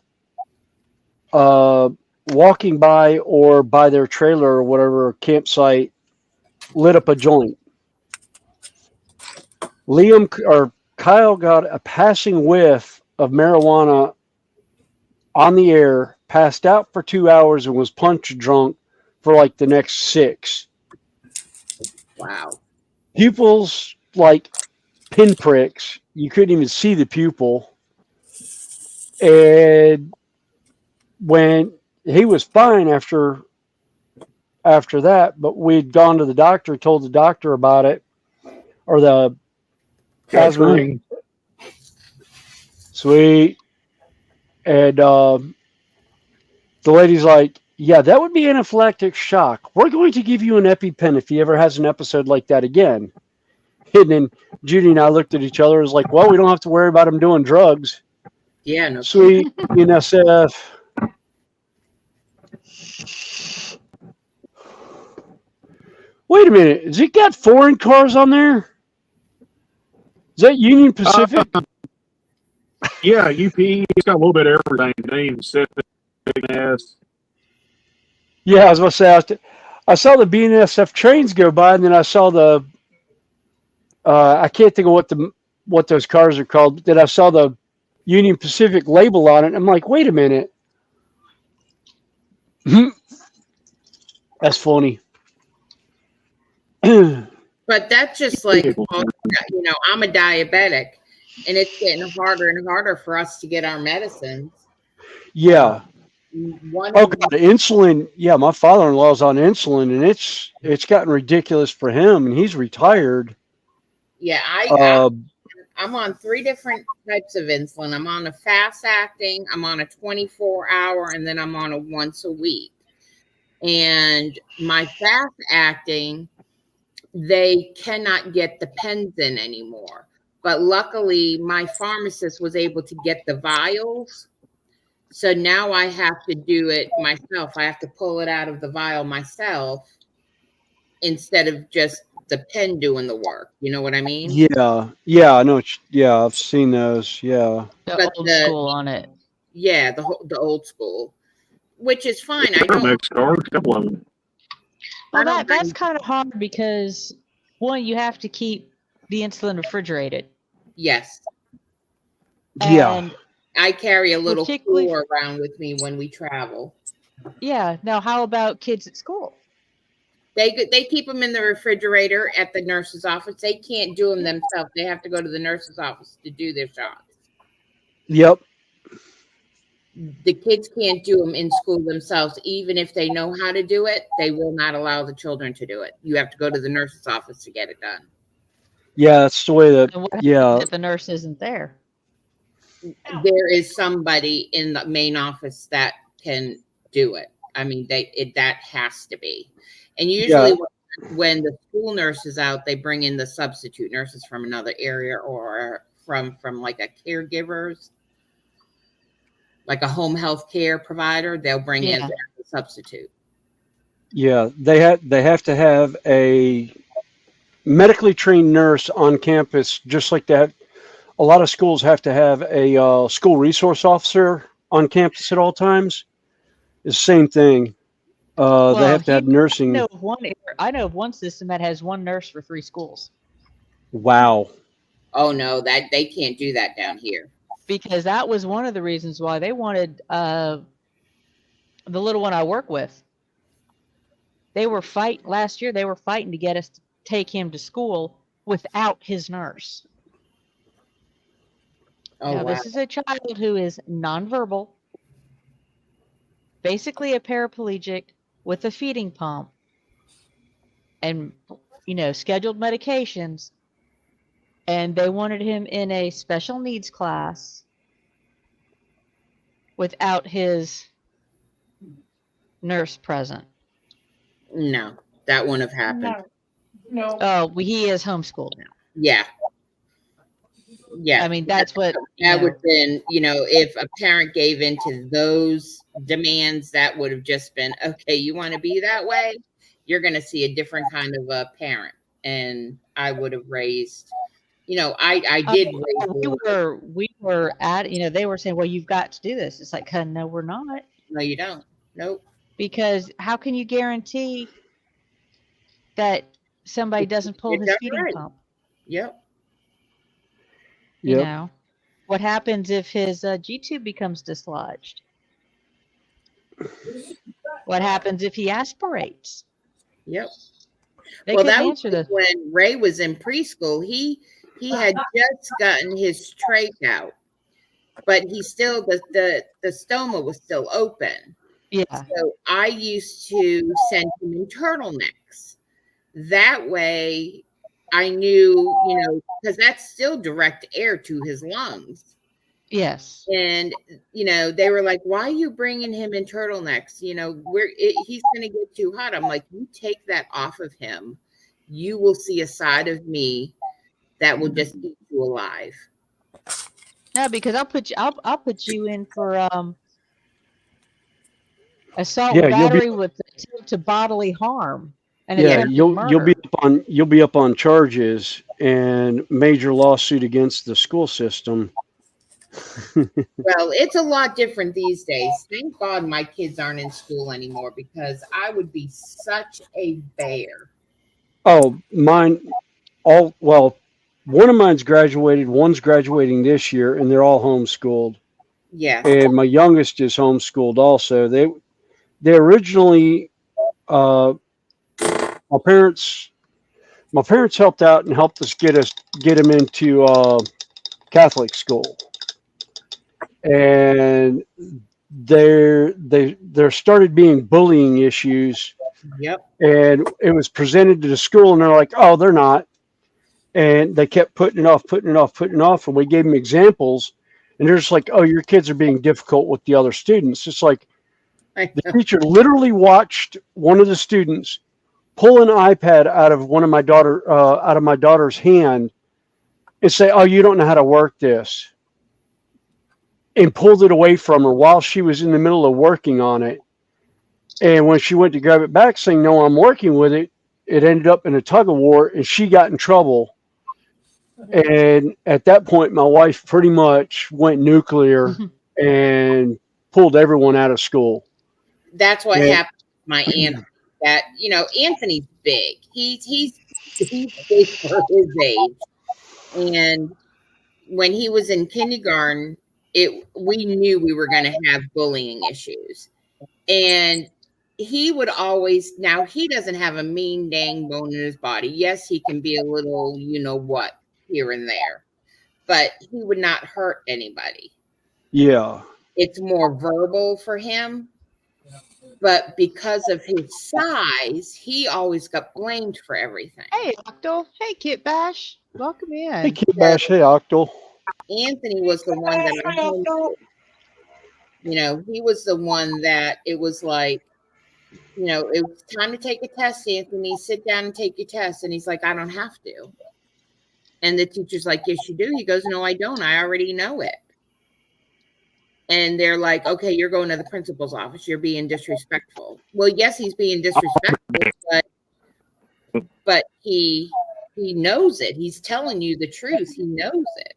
walking by or by their trailer or whatever campsite lit up a joint. Kyle got a passing whiff of marijuana on the air, passed out for 2 hours, and was punch drunk for like the next 6. Wow. Pupils like pinpricks. You couldn't even see the pupil. And when he was fine after that, but we'd gone to the doctor, told the doctor about it, or the asthma. Sweet. And the lady's like, yeah, that would be anaphylactic shock. We're going to give you an EpiPen if he ever has an episode like that again. And then Judy and I looked at each other and was like, well, we don't have to worry about him doing drugs. Yeah, no. Sweet NSF. Wait a minute. Has it got foreign cars on there? Is that Union Pacific? Yeah, UP. It's got a little bit of everything. Name Pacific, S. Yeah, I was going to say, I saw the BNSF trains go by, and then I saw the, I can't think of what those cars are called, but then I saw the Union Pacific label on it, and I'm like, wait a minute. That's funny. But that's just like, I'm a diabetic, and it's getting harder and harder for us to get our medicines. Yeah. One Oh of God, insulin. Yeah, my father-in-law's on insulin, and it's gotten ridiculous for him, and he's retired. Yeah, I'm on 3 different types of insulin. I'm on a fast acting, I'm on a 24-hour, and then I'm on a once a week. And my fast acting, they cannot get the pens in anymore. But luckily, my pharmacist was able to get the vials. So now I have to do it myself. I have to pull it out of the vial myself instead of just the pen doing the work. You know what I mean? Yeah, I know. Yeah, I've seen those. Yeah, The old school on it. Yeah, the old school, which is fine. I don't. Next car, a couple of them. Well, that's kind of hard because one, you have to keep the insulin refrigerated. Yes. Yeah. And I carry a little cooler around with me when we travel. Yeah. Now, how about kids at school? They keep them in the refrigerator at the nurse's office. They can't do them themselves. They have to go to the nurse's office to do their shots. Yep. The kids can't do them in school themselves. Even if they know how to do it, they will not allow the children to do it. You have to go to the nurse's office to get it done. Yeah, that's the way that. And what Yeah. if the nurse isn't there? There is somebody in the main office that can do it. I mean, that has to be. And usually when the school nurse is out, they bring in the substitute nurses from another area or from like a caregiver's, like a home health care provider. They'll bring in the substitute. Yeah, they have to have a medically trained nurse on campus, just like that. A lot of schools have to have a school resource officer on campus at all times. It's the same thing. They have to have nursing. I know of one system that has one nurse for 3 schools. Wow. Oh no, that they can't do that down here. Because that was one of the reasons why they wanted the little one I work with. They were last year. They were fighting to get us to take him to school without his nurse. Oh, now, this is a child who is nonverbal, basically a paraplegic with a feeding pump and, scheduled medications. And they wanted him in a special needs class without his nurse present. No, that wouldn't have happened. No. Oh, he is homeschooled now. Yeah. Yeah. I mean, that's what that would have been, if a parent gave into those demands, that would have just been, okay, you want to be that way? You're going to see a different kind of a parent. And I would have raised, I did raise. We were at, they were saying, well, you've got to do this. It's like, no, we're not. No, you don't. Nope. Because how can you guarantee that somebody doesn't pull his feeding pump? Yep. You know, what happens if his G-tube becomes dislodged? What happens if he aspirates? Yep. They couldn't that answer was when Ray was in preschool. He had just gotten his trach out, but he still the stoma was still open. Yeah. So I used to send him in turtlenecks. That way I knew, because that's still direct air to his lungs. Yes. And, they were like, why are you bringing him in turtlenecks? He's going to get too hot. I'm like, you take that off of him. You will see a side of me that will just eat you alive. No, because I'll put you in for assault battery with to bodily harm. And Yeah, attempted you'll be up on charges and major lawsuit against the school system. Well, it's a lot different these days. Thank God my kids aren't in school anymore because I would be such a bear. Oh, mine well, one of mine's graduated, one's graduating this year, and they're all homeschooled. Yes. And my youngest is homeschooled also. They originally my parents helped out and helped us get him into Catholic school, and there started being bullying issues, Yep. and it was presented to the school, and they're like, "Oh, they're not," and they kept putting it off, and we gave them examples, and they're just like, "Oh, your kids are being difficult with the other students." It's like I the know. teacher literally watched one of the students pull an iPad out of my daughter's hand and say, "Oh, you don't know how to work this," and pulled it away from her while she was in the middle of working on it. And when she went to grab it back, saying, "No, I'm working with it," it ended up in a tug of war, and she got in trouble. And at that point, my wife pretty much went nuclear and pulled everyone out of school. That's what And happened to my aunt. That Anthony's big. He's big for his age. And when he was in kindergarten, we knew we were going to have bullying issues. And he would always, now he doesn't have a mean dang bone in his body. Yes, he can be a little, what, here and there, but he would not hurt anybody. yeah, It's more verbal for him. But because of his size, he always got blamed for everything. Hey, Octo. Hey, Kit Bash. Welcome in. hey, Kid Bash, hey, Octal. Anthony was the one that I homeschooled. He was the one that it was like, it was time to take a test, Anthony. Sit down and take your test. And he's like, I don't have to. And the teacher's like, yes, you do. He goes, no, I don't. I already know it. And they're like, okay, you're going to the principal's office. You're being disrespectful. Well, yes, he's being disrespectful, but he knows it. He's telling you the truth. He knows it.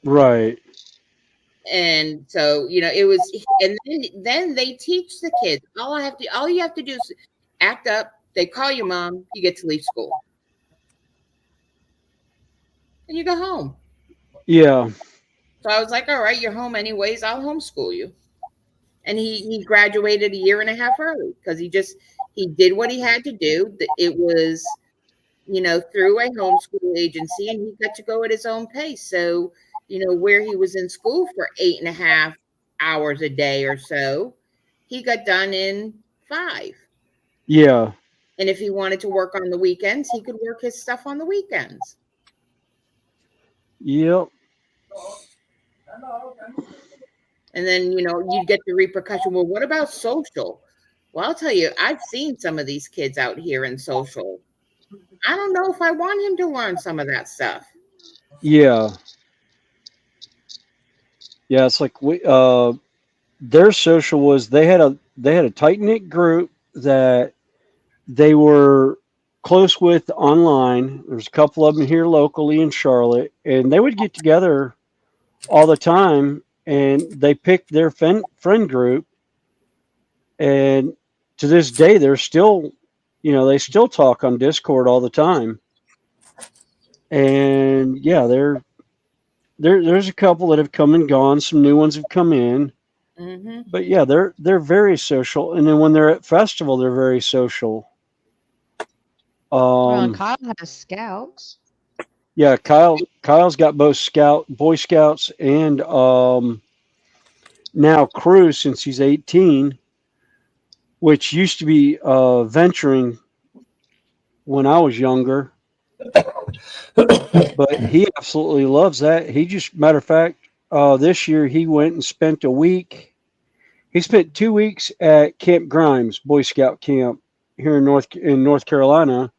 Right. And so, it was, and then they teach the kids. All you have to do is act up. They call your mom. You get to leave school, and you go home. Yeah. So I was like, all right, you're home anyways. I'll homeschool you. And he graduated a year and a half early because he did what he had to do. It was, through a homeschool agency, and he got to go at his own pace. So, where he was in school for 8.5 hours a day or so, he got done in 5. Yeah. And if he wanted to work on the weekends, he could work his stuff on the weekends. Yep. And then, you get the repercussion. Well, what about social? Well, I'll tell you, I've seen some of these kids out here in social. I don't know if I want him to learn some of that stuff. Yeah. Yeah, it's like their social was they had a tight knit group that they were close with online. There's a couple of them here locally in Charlotte, and they would get together all the time, and they picked their friend group. And to this day, they're still, they still talk on Discord all the time. And yeah, there's a couple that have come and gone. Some new ones have come in. Mm-hmm. But yeah, they're very social, and then when they're at festival, they're very social. Well, Kyle has scouts. Yeah, Kyle's got both Boy Scouts and now crew since he's 18, which used to be venturing when I was younger. But he absolutely loves that. Matter of fact, this year he went and spent a week. He spent 2 weeks at Camp Grimes, Boy Scout camp here in North Carolina.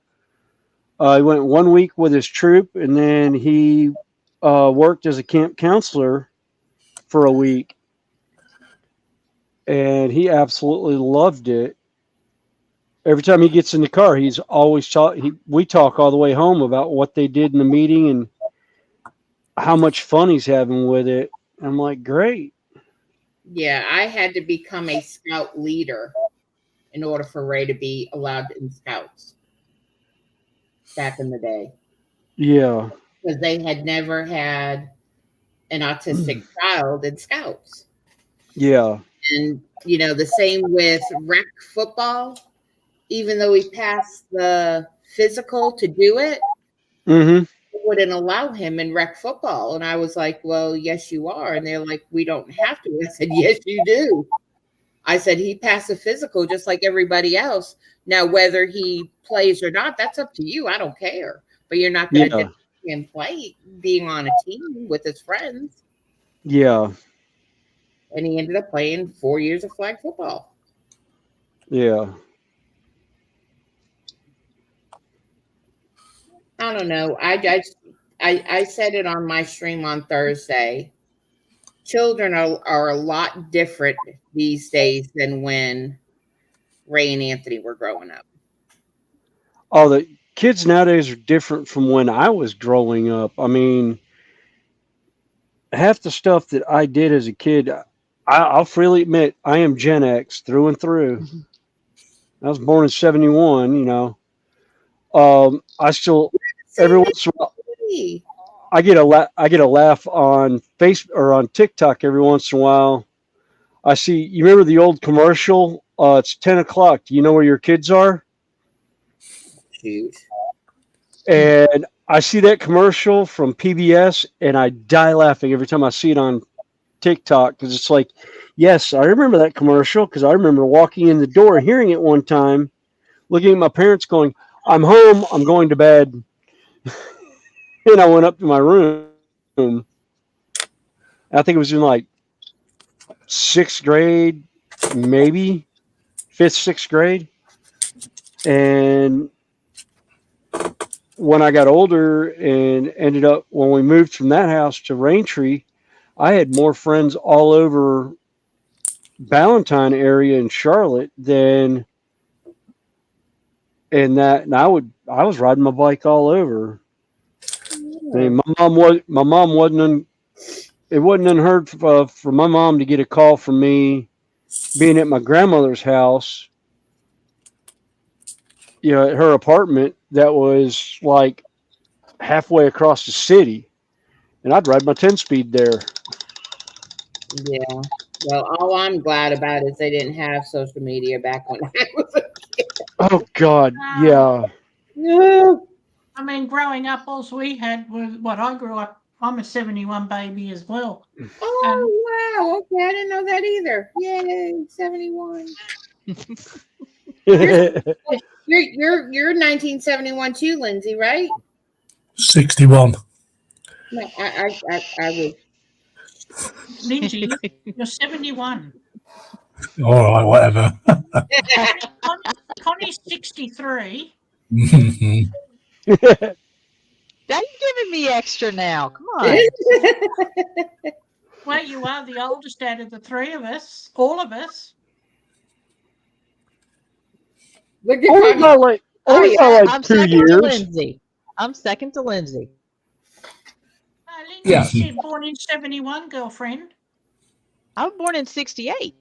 He went 1 week with his troop, and then he worked as a camp counselor for a week. And he absolutely loved it. every time he gets in the car, he's always we talk all the way home about what they did in the meeting and how much fun he's having with it. I'm like, great. Yeah, I had to become a scout leader in order for Ray to be allowed in scouts back in the day, Yeah. because they had never had an autistic child in scouts. Yeah. And, you know, the same with rec football. Even though he passed the physical to do it, Mm-hmm. wouldn't allow him in rec football. And I was like, well, yes, you are. And they're like, we don't have to. I said, yes, you do. I said, he passed the physical just like everybody else. Now, whether he plays or not, that's up to you. I don't care. But you're not going to Yeah. him play being on a team with his friends. Yeah. And he ended up playing 4 years of flag football. Yeah. I don't know. I said it on my stream on Thursday. Children are a lot different these days than when Ray and Anthony were growing up. Oh, the kids nowadays are different from when I was growing up. I mean, half the stuff that I did as a kid, I'll freely admit I am Gen X through and through. I was born in '71. You know, I still every once in a while I get a laugh on Facebook or on TikTok every once in a while. I see. You remember the old commercial? It's 10 o'clock. Do you know where your kids are? Shoot. And I see that commercial from PBS, and I die laughing every time I see it on TikTok because it's like, yes, I remember that commercial because I remember walking in the door, hearing it one time, looking at my parents, going, "I'm home. I'm going to bed." And I went up to my room. I think it was in like 6th grade, maybe 5th, 6th grade. And when I got older and ended up, when we moved from that house to Raintree, I had more friends all over Ballantyne area in Charlotte than in that. And I was riding my bike all over. I mean, my mom wasn't, it wasn't unheard for my mom to get a call from me being at my grandmother's house, you know, at her apartment that was like halfway across the city, and I'd ride my 10-speed there. Yeah. Well, all I'm glad about is they didn't have social media back when I was a kid. Oh God, yeah. No. I mean, growing up, all we had was what I grew up. I'm a 71 baby as well. Oh, wow. Okay. I didn't know that either. Yay. 71. You're 1971 too, Lindsay, right? 61. No, I was. Lindsay, you're 71. All right, whatever. Connie's 63. Now you're giving me extra now. Come on. Well, you are the oldest out of the three of us, all of us. Look at only Connie. by like, only by like I'm 2 second years. to Lindsay. I'm second to Lindsay. Lindsay Yeah. said born in 71, girlfriend. I was born in '68.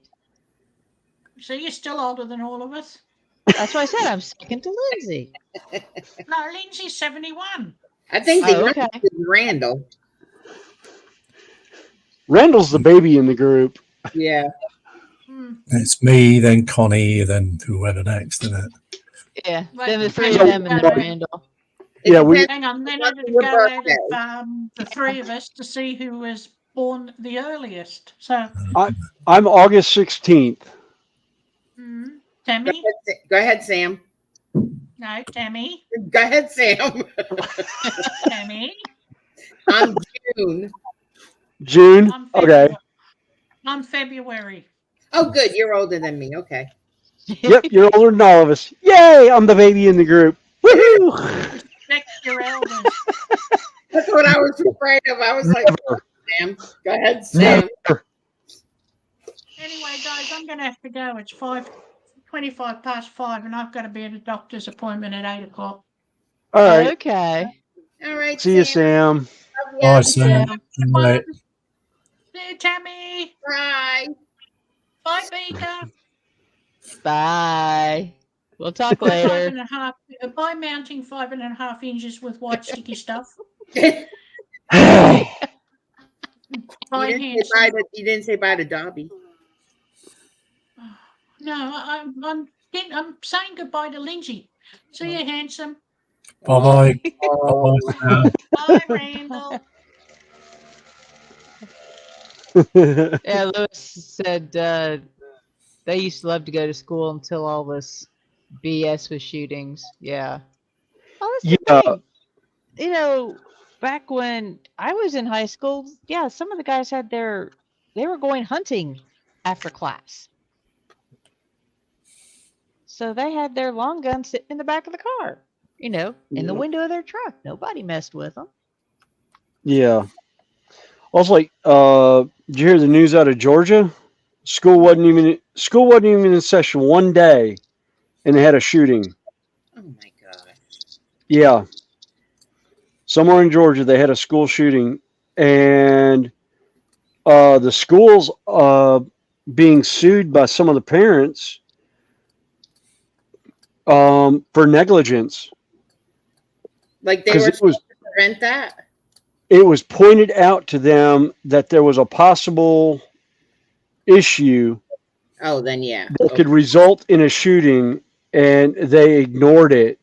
So you're still older than all of us. That's why I said I'm second to Lindsay. No, Lindsay's 71. I think the Oh, okay. youngest is Randall. Randall's the baby in the group. Yeah. It's me, then Connie, then whoever next, isn't it? Yeah. Right. Then the three So of them and we- Randall. Yeah, we. Hang on, then What's it'd your go out birthday? of the three of us to see who was born the earliest. So, I'm August 16th. Tammy? Go ahead, Sam. No, Tammy. Go ahead, Sam. Tammy. I'm June. June. I'm Okay. February. I'm February. Oh, good. You're older than me. Okay. Yep, you're older than all of us. Yay! I'm the baby in the group. Woohoo! Respect your elders. That's what I was afraid of. I was like, Never. Sam. Go ahead, Sam. Never. Anyway, guys, I'm going to have to go. It's 5 25 past 5, and I've got to be at a doctor's appointment at 8 o'clock. All right. Okay. All right, See you, Sam. Sam. Love Bye, ya. Sam. Sam. Good night. See you, Tammy. Bye. Bye, Beta. Bye. We'll talk Bye, later. 5.5. Bye, mounting 5.5 inches with white sticky stuff. Hey. Bye, You handsome. didn't say bye to Dobby. No, I'm saying goodbye to Lindsay. See you, handsome. Bye-bye. Oh. Bye-bye, Sam. Bye, Randall. Yeah, Lewis said they used to love to go to school until all this BS with shootings. Yeah. Well, that's the Yeah. thing. You know, back when I was in high school, yeah, some of the guys had they were going hunting after class. So they had their long guns sitting in the back of the car, in the Yeah. window of their truck. Nobody messed with them. Yeah. Also, like, did you hear the news out of Georgia? School wasn't even in session one day, and they had a shooting. Oh my gosh. Yeah. Somewhere in Georgia, they had a school shooting, and the school's being sued by some of the parents for negligence. Like they 'Cause were it was- supposed to prevent that. It was pointed out to them that there was a possible issue Oh, then yeah. that could result in a shooting, and they ignored it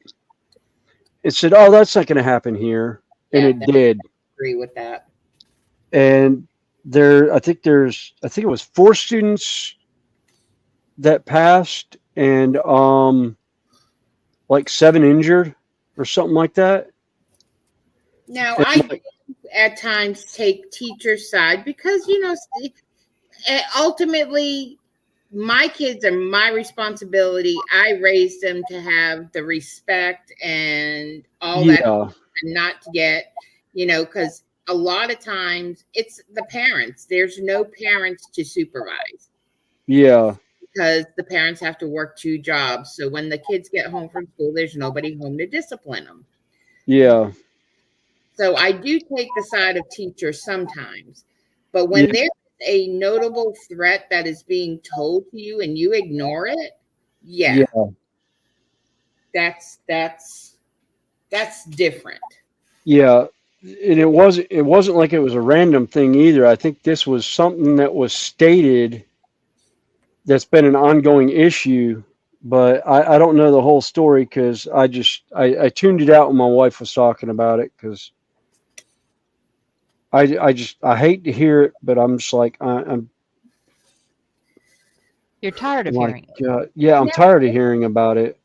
and said, "Oh, that's not going to happen here," and Yeah, it I did. agree with that. And I think it was 4 students that passed, and like 7 injured or something like that. Now, And, I like, do at times take teacher's side because, ultimately, my kids are my responsibility. I raised them to have the respect and all that, yeah, and not to get, because a lot of times it's the parents. There's no parents to supervise yeah, because the parents have to work 2 jobs. So when the kids get home from school, there's nobody home to discipline them. yeah, So I do take the side of teachers sometimes, but when there's a notable threat that is being told to you and you ignore it, yeah, that's different. yeah. And it wasn't like it was a random thing either. I think this was something that was stated that's been an ongoing issue, but I don't know the whole story because I tuned it out when my wife was talking about it because I hate to hear it, but I'm just like I'm You're tired of like hearing it. I'm Yeah. tired of hearing about it.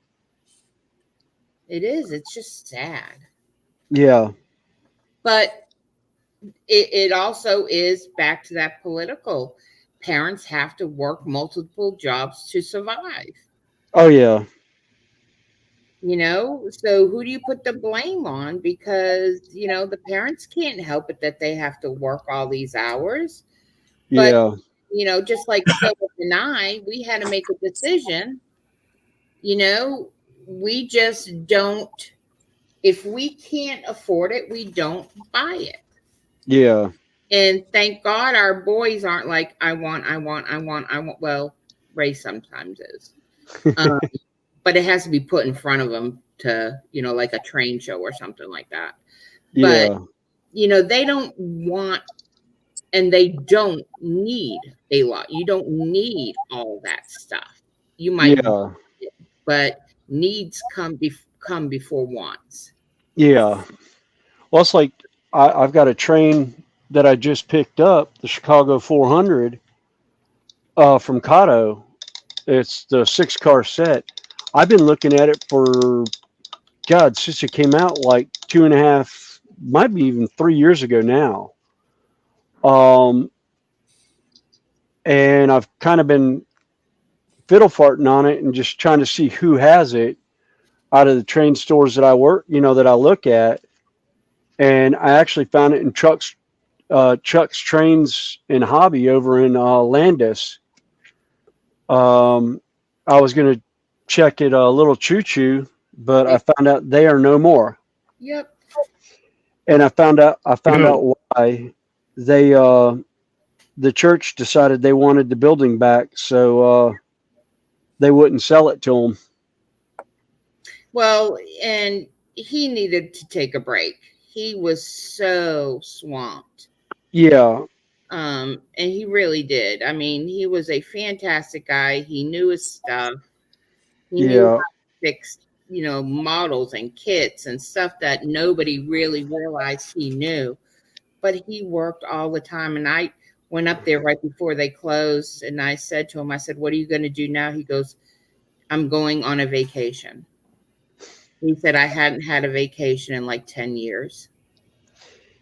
It is. It's just sad. Yeah, But it also is back to that political. Parents have to work multiple jobs to survive. oh yeah, So who do you put the blame on? Because the parents can't help it that they have to work all these hours. But just like Philip and I, we had to make a decision. We just don't. If we can't afford it, we don't buy it. yeah, And thank God our boys aren't like, I want. Well, Ray sometimes is. But it has to be put in front of them to, like a train show or something like that. yeah, But, they don't want and they don't need a lot. You don't need all that stuff. You might, but needs come before wants. yeah. Well, it's like I've got a train that I just picked up, the Chicago 400 from Cotto. It's the 6-car set. I've been looking at it for, God, since it came out like 2.5, might be even 3 years ago now. And I've kind of been fiddle farting on it and just trying to see who has it out of the train stores that I work, that I look at. And I actually found it in Chuck's Trains and Hobby over in Landis. I was going to check at Little Choo Choo, but I Yep. found out they are no more. Yep. And I found out Good. why. They the church decided they wanted the building back, so they wouldn't sell it to them. Well, and he needed to take a break. He was so swamped. Yeah, And he really did. I mean, he was a fantastic guy. He knew his stuff. He knew how yeah, to fix, models and kits and stuff that nobody really realized he knew. But he worked all the time. And I went up there right before they closed, and I said to him, I said, "What are you going to do now?" He goes, "I'm going on a vacation." He said, "I hadn't had a vacation in like 10 years."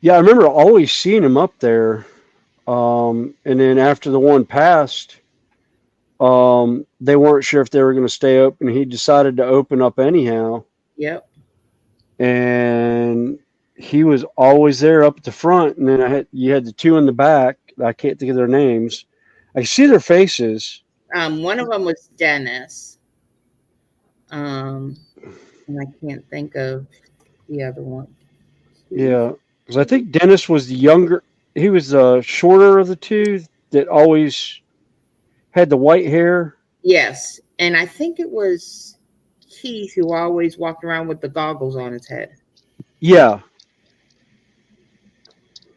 yeah. I remember always seeing him up there. And then after the one passed, they weren't sure if they were going to stay open. He decided to open up anyhow, Yep. and he was always there up at the front. And then you had the two in the back. I can't think of their names. I see their faces. One of them was Dennis. And I can't think of the other one. Yeah, because I think Dennis was the younger. He was the shorter of the two that always had the white hair. Yes. And I think it was Keith who always walked around with the goggles on his head. Yeah,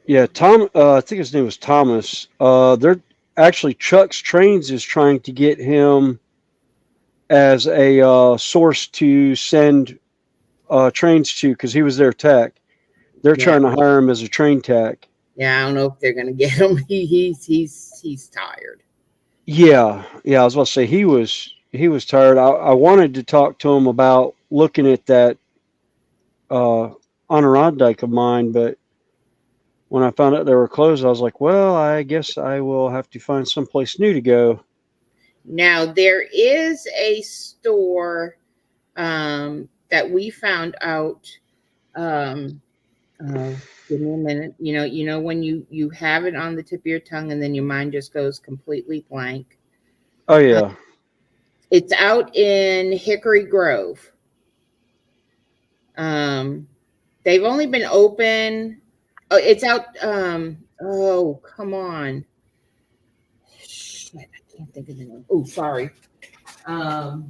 yeah. I think his name was Thomas. They're actually Chuck's Trains is trying to get him as a source to send trains to because he was their tech. They're Yeah. trying to hire him as a train tech. Yeah, I don't know if they're gonna get him. He's tired. Yeah, yeah. I was about to say he was tired. I wanted to talk to him about looking at that Adirondack of mine, but when I found out they were closed, I was like, well, I guess I will have to find someplace new to go. Now there is a store that we found out. Give me a minute. You know when you have it on the tip of your tongue and then your mind just goes completely blank. Oh yeah, It's out in Hickory Grove. They've only been open. Oh, it's out. Oh, come on. Shit, I can't think of the name. Oh, sorry. Oh,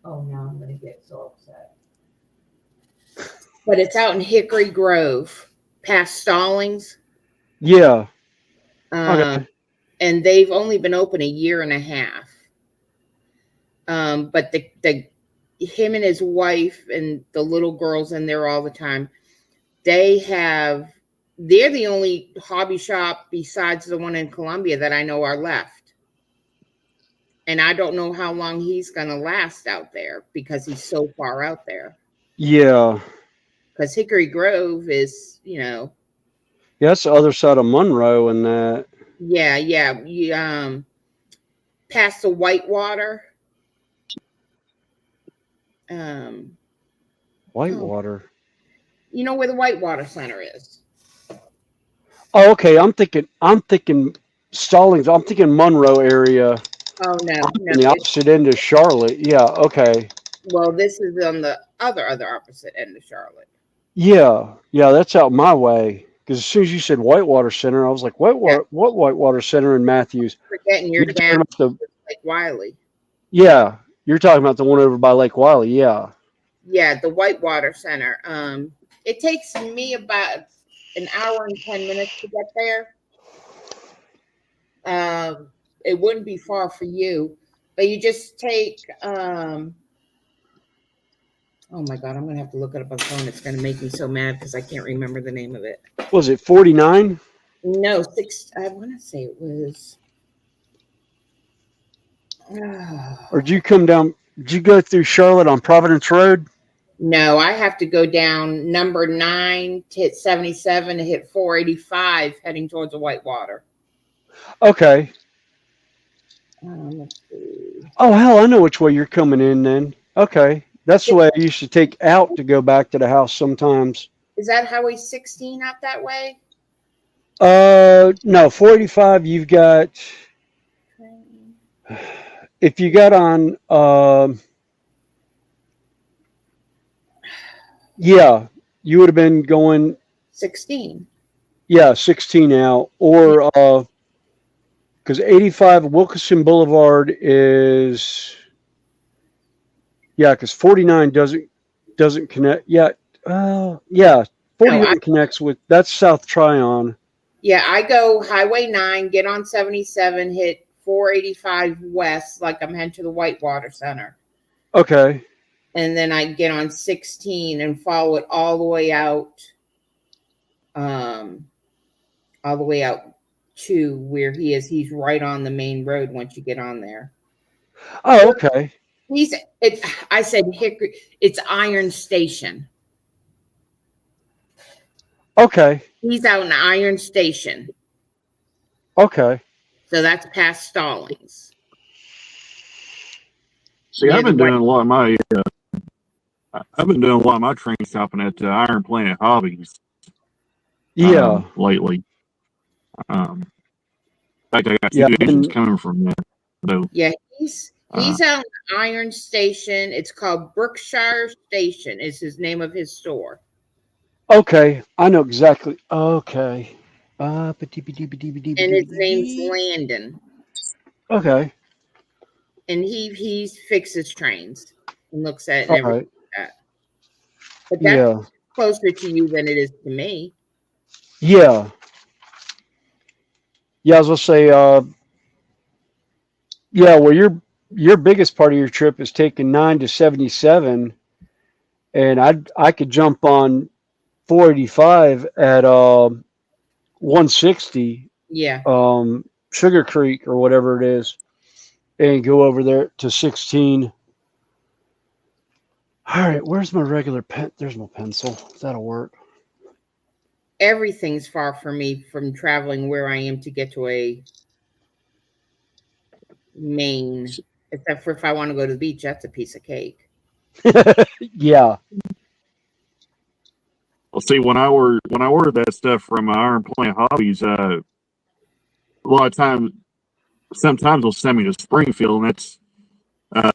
now I'm gonna get so upset. But it's out in Hickory Grove, past Stallings. yeah. Um, Okay. and they've only been open a year and a half. But him and his wife and the little girls in there all the time. They're the only hobby shop besides the one in Columbia that I know are left. And I don't know how long he's gonna last out there because he's so far out there. Yeah, Because Hickory Grove is, yeah. That's the other side of Monroe, and that. yeah. You past the Whitewater. Whitewater. You know where the Whitewater Center is? Oh, okay. I'm thinking Stallings. I'm thinking Monroe area. Oh no, On the opposite end of Charlotte. Yeah. Okay. well, this is on the other opposite end of Charlotte. Yeah. Yeah. That's out my way. Because as soon as you said Whitewater Center, I was like, Whitewater? What Whitewater Center in Matthews? Forgetting you're You're down talking about Lake Wiley. yeah. You're talking about the one over by Lake Wiley. Yeah. Yeah, the Whitewater Center. It takes me about an hour and 10 minutes to get there. It wouldn't be far for you, but you just take. Oh my God, I'm gonna have to look it up on the phone. It's gonna make me so mad because I can't remember the name of it. Was it 49? No, I want to say it was. Or did you come down? Did you go through Charlotte on Providence Road? No, I have to go down number 9 to hit 77 to hit 485 heading towards the Whitewater. Okay. Let's see. Oh, hell, I know which way you're coming in then. Okay. That's the way I used to take out to go back to the house sometimes. Is that Highway 16 out that way? No, 485, you've got, if you got on, yeah, you would have been going, 16. yeah, 16 out, or because 85 Wilkinson Boulevard is, yeah, because 49 doesn't connect. Yeah, yeah, 49 connects with, that's South Tryon. Yeah, I go Highway 9, get on 77, hit 485 west, like I'm heading to the Whitewater Center. Okay. And then I get on 16 and follow it all the way out, to where he is. He's right on the main road once you get on there. Oh, okay. I said Hickory, it's Iron Station. Okay. He's out in Iron Station. Okay. So that's past Stallings. See, I've been doing a lot of my train stopping at Iron Planet Hobbies. Yeah. Lately. In fact, I got two agents coming from there. So, yeah, he's out in Iron Station. It's called Brookshire Station. Is his name of his store. Okay, I know exactly. Okay. And his name's Landon. Okay. And he fixes trains and looks at it and All everything right. like that. But that's closer to you than it is to me. Yeah. Yeah, I was gonna say, yeah, well your biggest part of your trip is taking 9 to 77, and I could jump on 485 at 160. Yeah. Sugar Creek or whatever it is, and go over there to 16. All right, where's my regular pen? There's my pencil. That'll work. Everything's far from me from traveling where I am to get to a Maine, except for if I want to go to the beach, that's a piece of cake. Yeah. Well, see, when I ordered that stuff from Iron Planet Hobbies, a lot of times, sometimes they'll send me to Springfield, and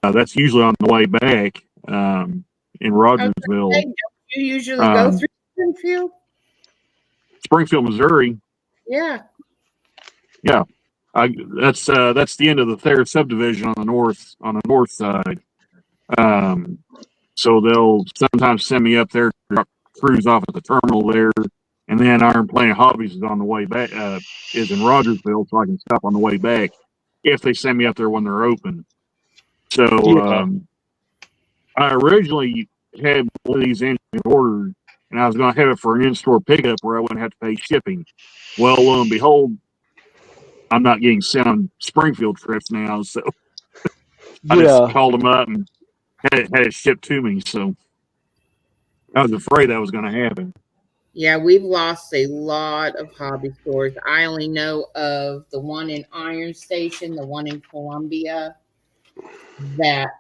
that's usually on the way back in Rogersville. Don't you usually go through Springfield? Springfield, Missouri. Yeah. Yeah. That's the end of the Thayer subdivision on the north side. So they'll sometimes send me up there to drop crews off at the terminal there, and then Iron Planet Hobbies is on the way back. Is in Rogersville, so I can stop on the way back if they send me up there when they're open. So I originally had one of these engines ordered, and I was going to have it for an in-store pickup where I wouldn't have to pay shipping. Well, lo and behold, I'm not getting sent on Springfield trips now, so I just called them up and had it shipped to me. So I was afraid that was going to happen. Yeah, we've lost a lot of hobby stores. I only know of the one in Iron Station, the one in Columbia,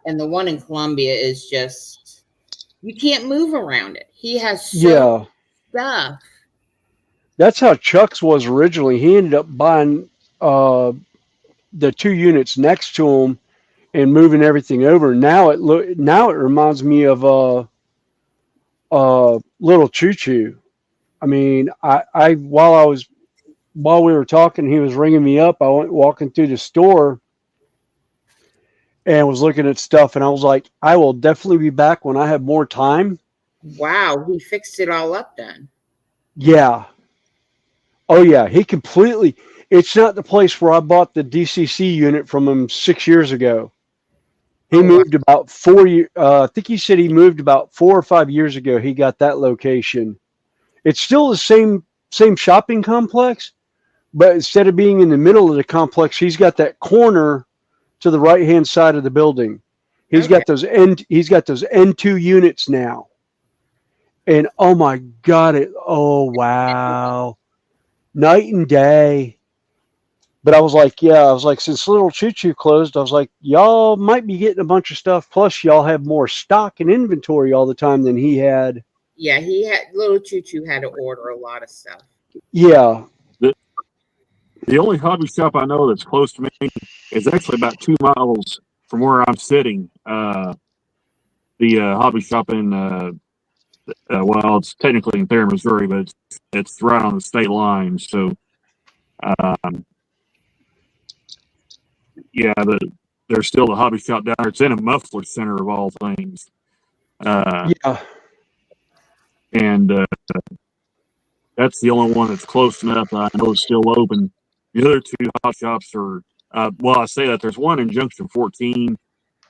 and the one in Columbia is just, you can't move around it. He has so much stuff. That's how Chuck's was originally. He ended up buying the 2 units next to him and moving everything over. Now it reminds me of Little Choo Choo. I mean, while we were talking, he was ringing me up. I went walking through the store and was looking at stuff, and I was like, I will definitely be back when I have more time. Wow, he fixed it all up then. Yeah. Oh yeah, he completely. It's not the place where I bought the DCC unit from him 6 years ago. He moved about 4 years. I think he said he moved about 4 or 5 years ago. He got that location. It's still the same shopping complex, but instead of being in the middle of the complex, he's got that corner to the right hand side of the building. He's got those N2 units now. And oh my God, wow. Night and day. But I was like, since Little Choo Choo closed, I was like, y'all might be getting a bunch of stuff. Plus, y'all have more stock and inventory all the time than he had. Yeah, Little Choo Choo had to order a lot of stuff. Yeah. The only hobby shop I know that's close to me is actually about 2 miles from where I'm sitting, the hobby shop in well, it's technically in Thayer, Missouri, but it's right on the state line. So, yeah, there's still the hobby shop down there. It's in a muffler center of all things. Yeah. And that's the only one that's close enough that I know is still open. The other two hobby shops are, well, I say that there's one in Junction 14,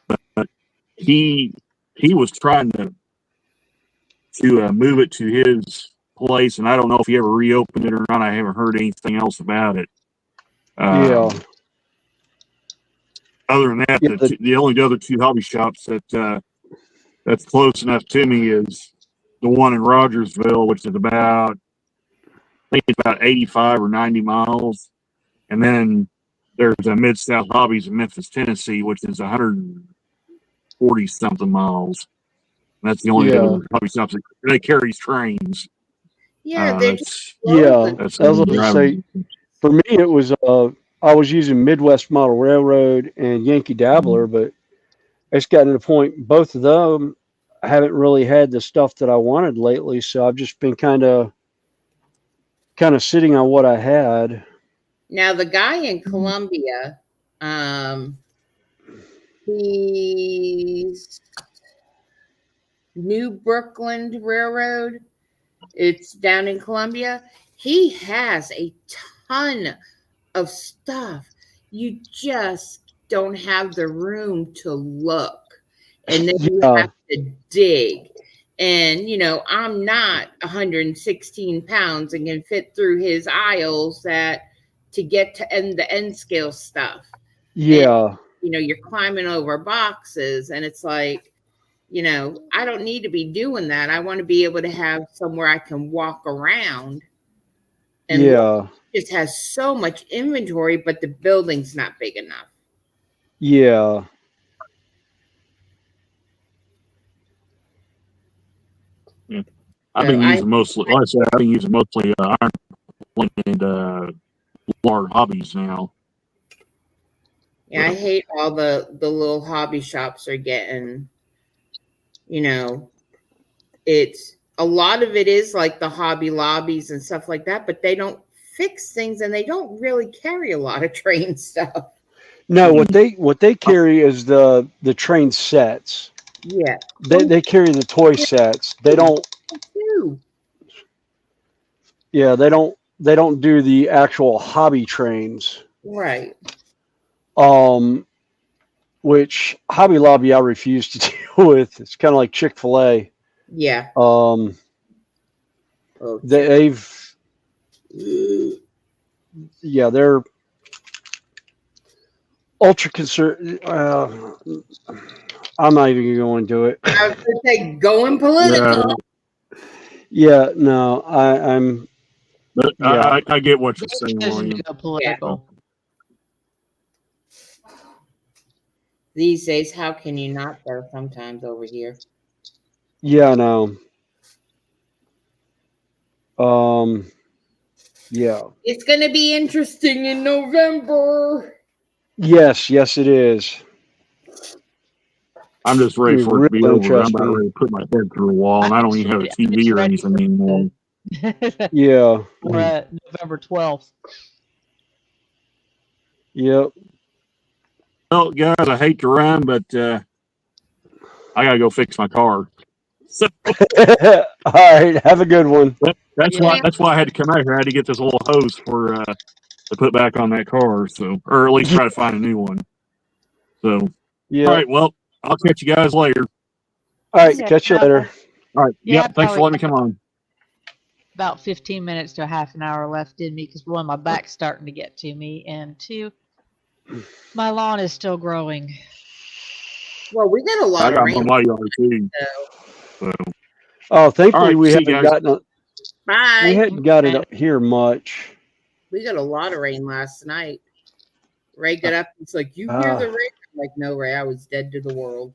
but he was trying to move it to his place, and I don't know if he ever reopened it or not. I haven't heard anything else about it. Yeah. Other than that, Yeah, the only other two hobby shops that's close enough to me is the one in Rogersville, which is about, I think it's about 85 or 90 miles, and then there's a Mid South Hobbies in Memphis, Tennessee, which is 140 something miles. And that's the only other hobby shops that carries trains. Yeah, they're just Yeah, That's I was going to say, for me, it was I was using Midwest Model Railroad and Yankee Dabbler, but it's gotten to the point both of them haven't really had the stuff that I wanted lately, so I've just been kind of sitting on what I had. now the guy in Columbia, he's New Brookland Railroad. It's down in Columbia. He has a ton of stuff. You just don't have the room to look. And then you have to dig. And, you know, I'm not 116 pounds and can fit through his aisles to get to the end scale stuff. Yeah. And, you know, you're climbing over boxes, and it's like, you know, I don't need to be doing that. I want to be able to have somewhere I can walk around. And it just has so much inventory, but the building's not big enough. Yeah. Yeah. I've been using mostly, like I said, I've been using mostly Iron Link and large hobbies now. Yeah, I hate all the little hobby shops are getting, you know, it's a lot of it is like the Hobby Lobbies and stuff like that, but they don't fix things and they don't really carry a lot of train stuff. No, what they carry is the train sets. Yeah. They carry the toy sets. They don't. Yeah, they don't do the actual hobby trains. Right. Which Hobby Lobby I refuse to deal with. It's kind of like Chick-fil-A. Yeah. They've they're ultra concerned. I'm not even going to do it. I was going to say going political. Yeah, no, I'm. But yeah. I get what you're saying, William. Political. Yeah. These days, how can you not go sometimes over here? Yeah, no. Yeah. It's going to be interesting in November. Yes, it is. I'm just ready for it to be over. I'm about ready to put my head through a wall, and I don't even have a TV or anything anymore. Yeah. We're November 12th. Yep. Well, guys, I hate to run, but I gotta go fix my car. So, all right, have a good one. That's why I had to come out here. I had to get this little hose to put back on that car, so, or at least try to find a new one. So, yeah. All right, well, I'll catch you guys later. All right, catch you later. All right, yeah, thanks for letting me come on. About 15 minutes to a half an hour left in me because one, my back's starting to get to me, and two, my lawn is still growing. Well, we got a lot of rain. My yard too. So. Oh, thankfully right, we haven't gotten Bye. We hadn't got it up here much. We got a lot of rain last night. Ray got up. It's like, you hear the rain? I'm like, no, Ray, I was dead to the world.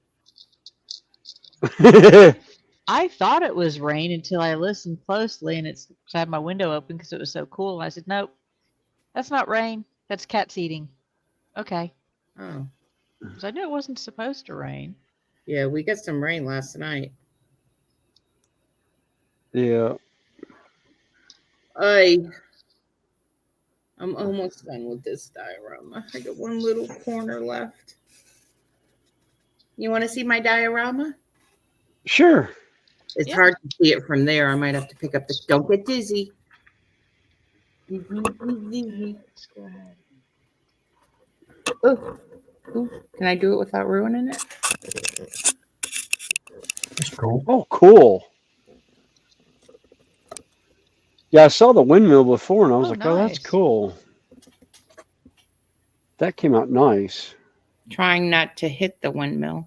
I thought it was rain until I listened closely, and I had my window open because it was so cool. And I said, nope, that's not rain. That's cats eating. Okay. Oh. 'Cause I knew it wasn't supposed to rain. Yeah, we got some rain last night. Yeah. I'm almost done with this diorama. I got one little corner left. You want to see my diorama? Sure. It's Yeah. hard to see it from there. I might have to pick up the. Don't get dizzy. Let's go ahead. Ooh. Ooh. Can I do it without ruining it? That's cool. Oh, cool. Yeah, I saw the windmill before, and I was Oh, like, "Oh, that's nice. cool." That came out nice. Trying not to hit the windmill.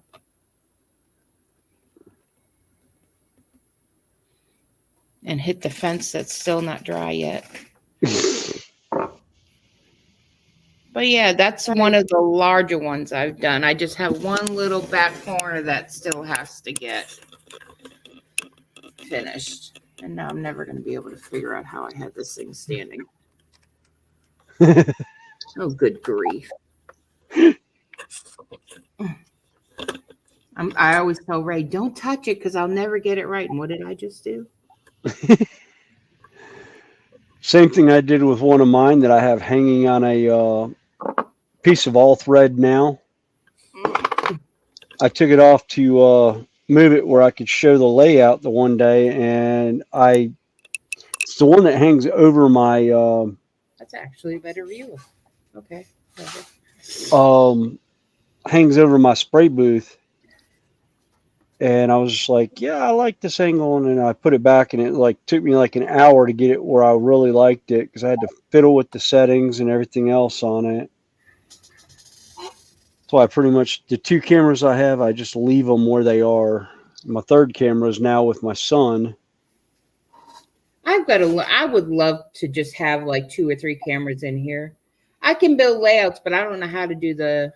And hit the fence that's still not dry yet. But yeah, that's one of the larger ones I've done. I just have one little back corner that still has to get finished. And now I'm never going to be able to figure out how I had this thing standing. Oh, good grief. I always tell Ray, don't touch it because I'll never get it right. And what did I just do? Same thing I did with one of mine that I have hanging on a piece of all thread now. I took it off to move it where I could show the layout the one day, and it's the one that hangs over my That's actually a better view. Okay. hangs over my spray booth. And I was just like, yeah, I like this angle. And then I put it back, and it like took me like an hour to get it where I really liked it because I had to fiddle with the settings and everything else on it. That's why pretty much the two cameras I have, I just leave them where they are. My third camera is now with my son. I would love to just have like 2 or 3 cameras in here. I can build layouts, but I don't know how to do the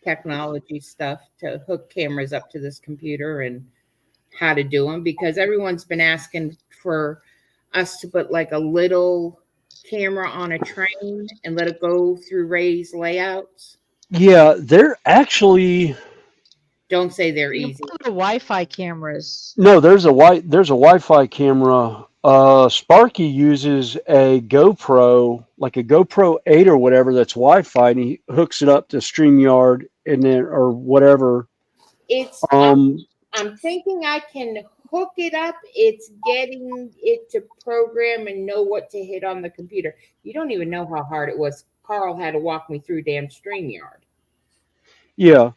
technology stuff to hook cameras up to this computer and how to do them, because everyone's been asking for us to put like a little camera on a train and let it go through Ray's layouts. Yeah, they're actually Don't say they're You easy. can put the Wi-Fi cameras. no. There's a Wi-Fi camera. Sparky uses a GoPro, like a GoPro 8 or whatever, that's Wi-Fi, and he hooks it up to StreamYard and then or whatever. It's I'm thinking I can hook it up. It's getting it to program and know what to hit on the computer. You don't even know how hard it was. Carl had to walk me through damn StreamYard. Yeah.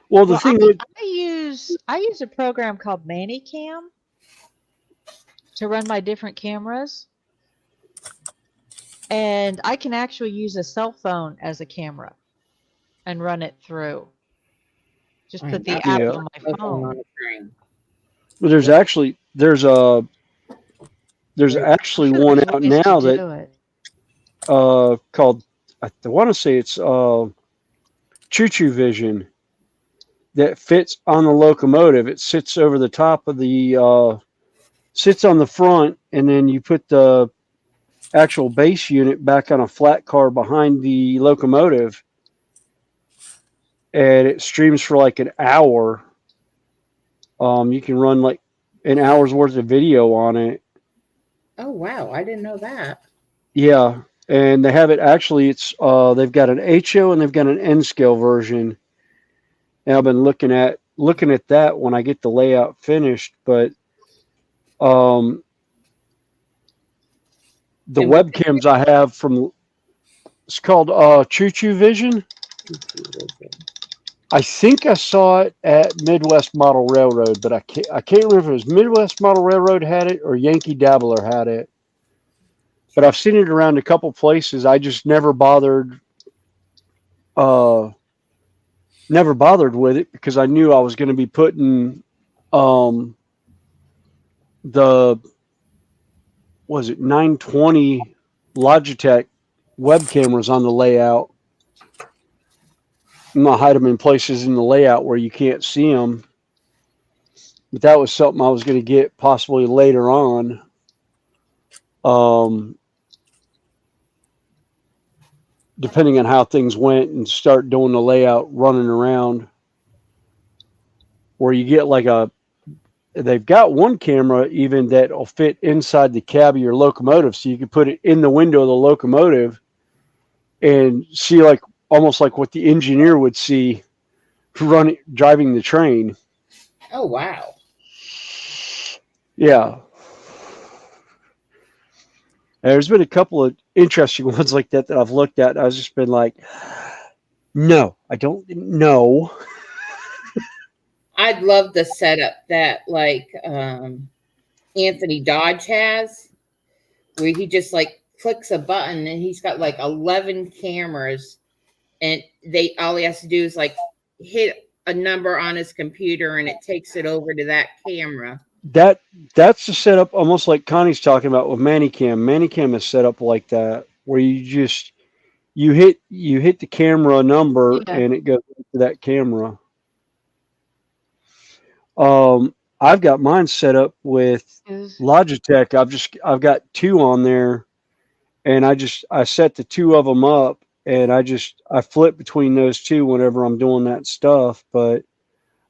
Well, the Well, thing with I use a program called ManyCam to run my different cameras, and I can actually use a cell phone as a camera and run it through. Just put the app Yeah. on my phone. On a train. well, there's actually there's I'm actually sure one there's out ways now to that do it. called, I want to say it's Choo Choo Vision, that fits on the locomotive. It sits over the top of the sits on the front, and then you put the actual base unit back on a flat car behind the locomotive, and it streams for like an hour. You can run like an hour's worth of video on it. Oh wow, I didn't know that. Yeah, and they have it actually. It's they've got an HO and they've got an N scale version. And I've been looking at that when I get the layout finished. But the And webcams I have from, it's called Choo Choo Vision. I think I saw it at Midwest Model Railroad, but I can't remember if it was Midwest Model Railroad had it or Yankee Dabbler had it. But I've seen it around a couple places. I just never bothered with it because I knew I was going to be putting the 920 Logitech web cameras on the layout. I'm gonna hide them in places in the layout where you can't see them. But that was something I was going to get possibly later on. depending on how things went, and start doing the layout running around. Where you get like they've got one camera even that'll fit inside the cab of your locomotive, so you can put it in the window of the locomotive and see like almost like what the engineer would see driving the train. Oh, wow. Yeah. There's been a couple of interesting ones like that I've looked at. I've just been like, no, I don't know. I'd love the setup that like Anthony Dodge has, where he just like clicks a button and he's got like 11 cameras, and all he has to do is like hit a number on his computer and it takes it over to that camera. That's the setup almost like Connie's talking about with Manicam. Manicam is set up like that, where you hit the camera number and it goes to that camera. I've got mine set up with Logitech. I've got 2 on there, and I set the 2 of them up, and I flip between those 2 whenever I'm doing that stuff. But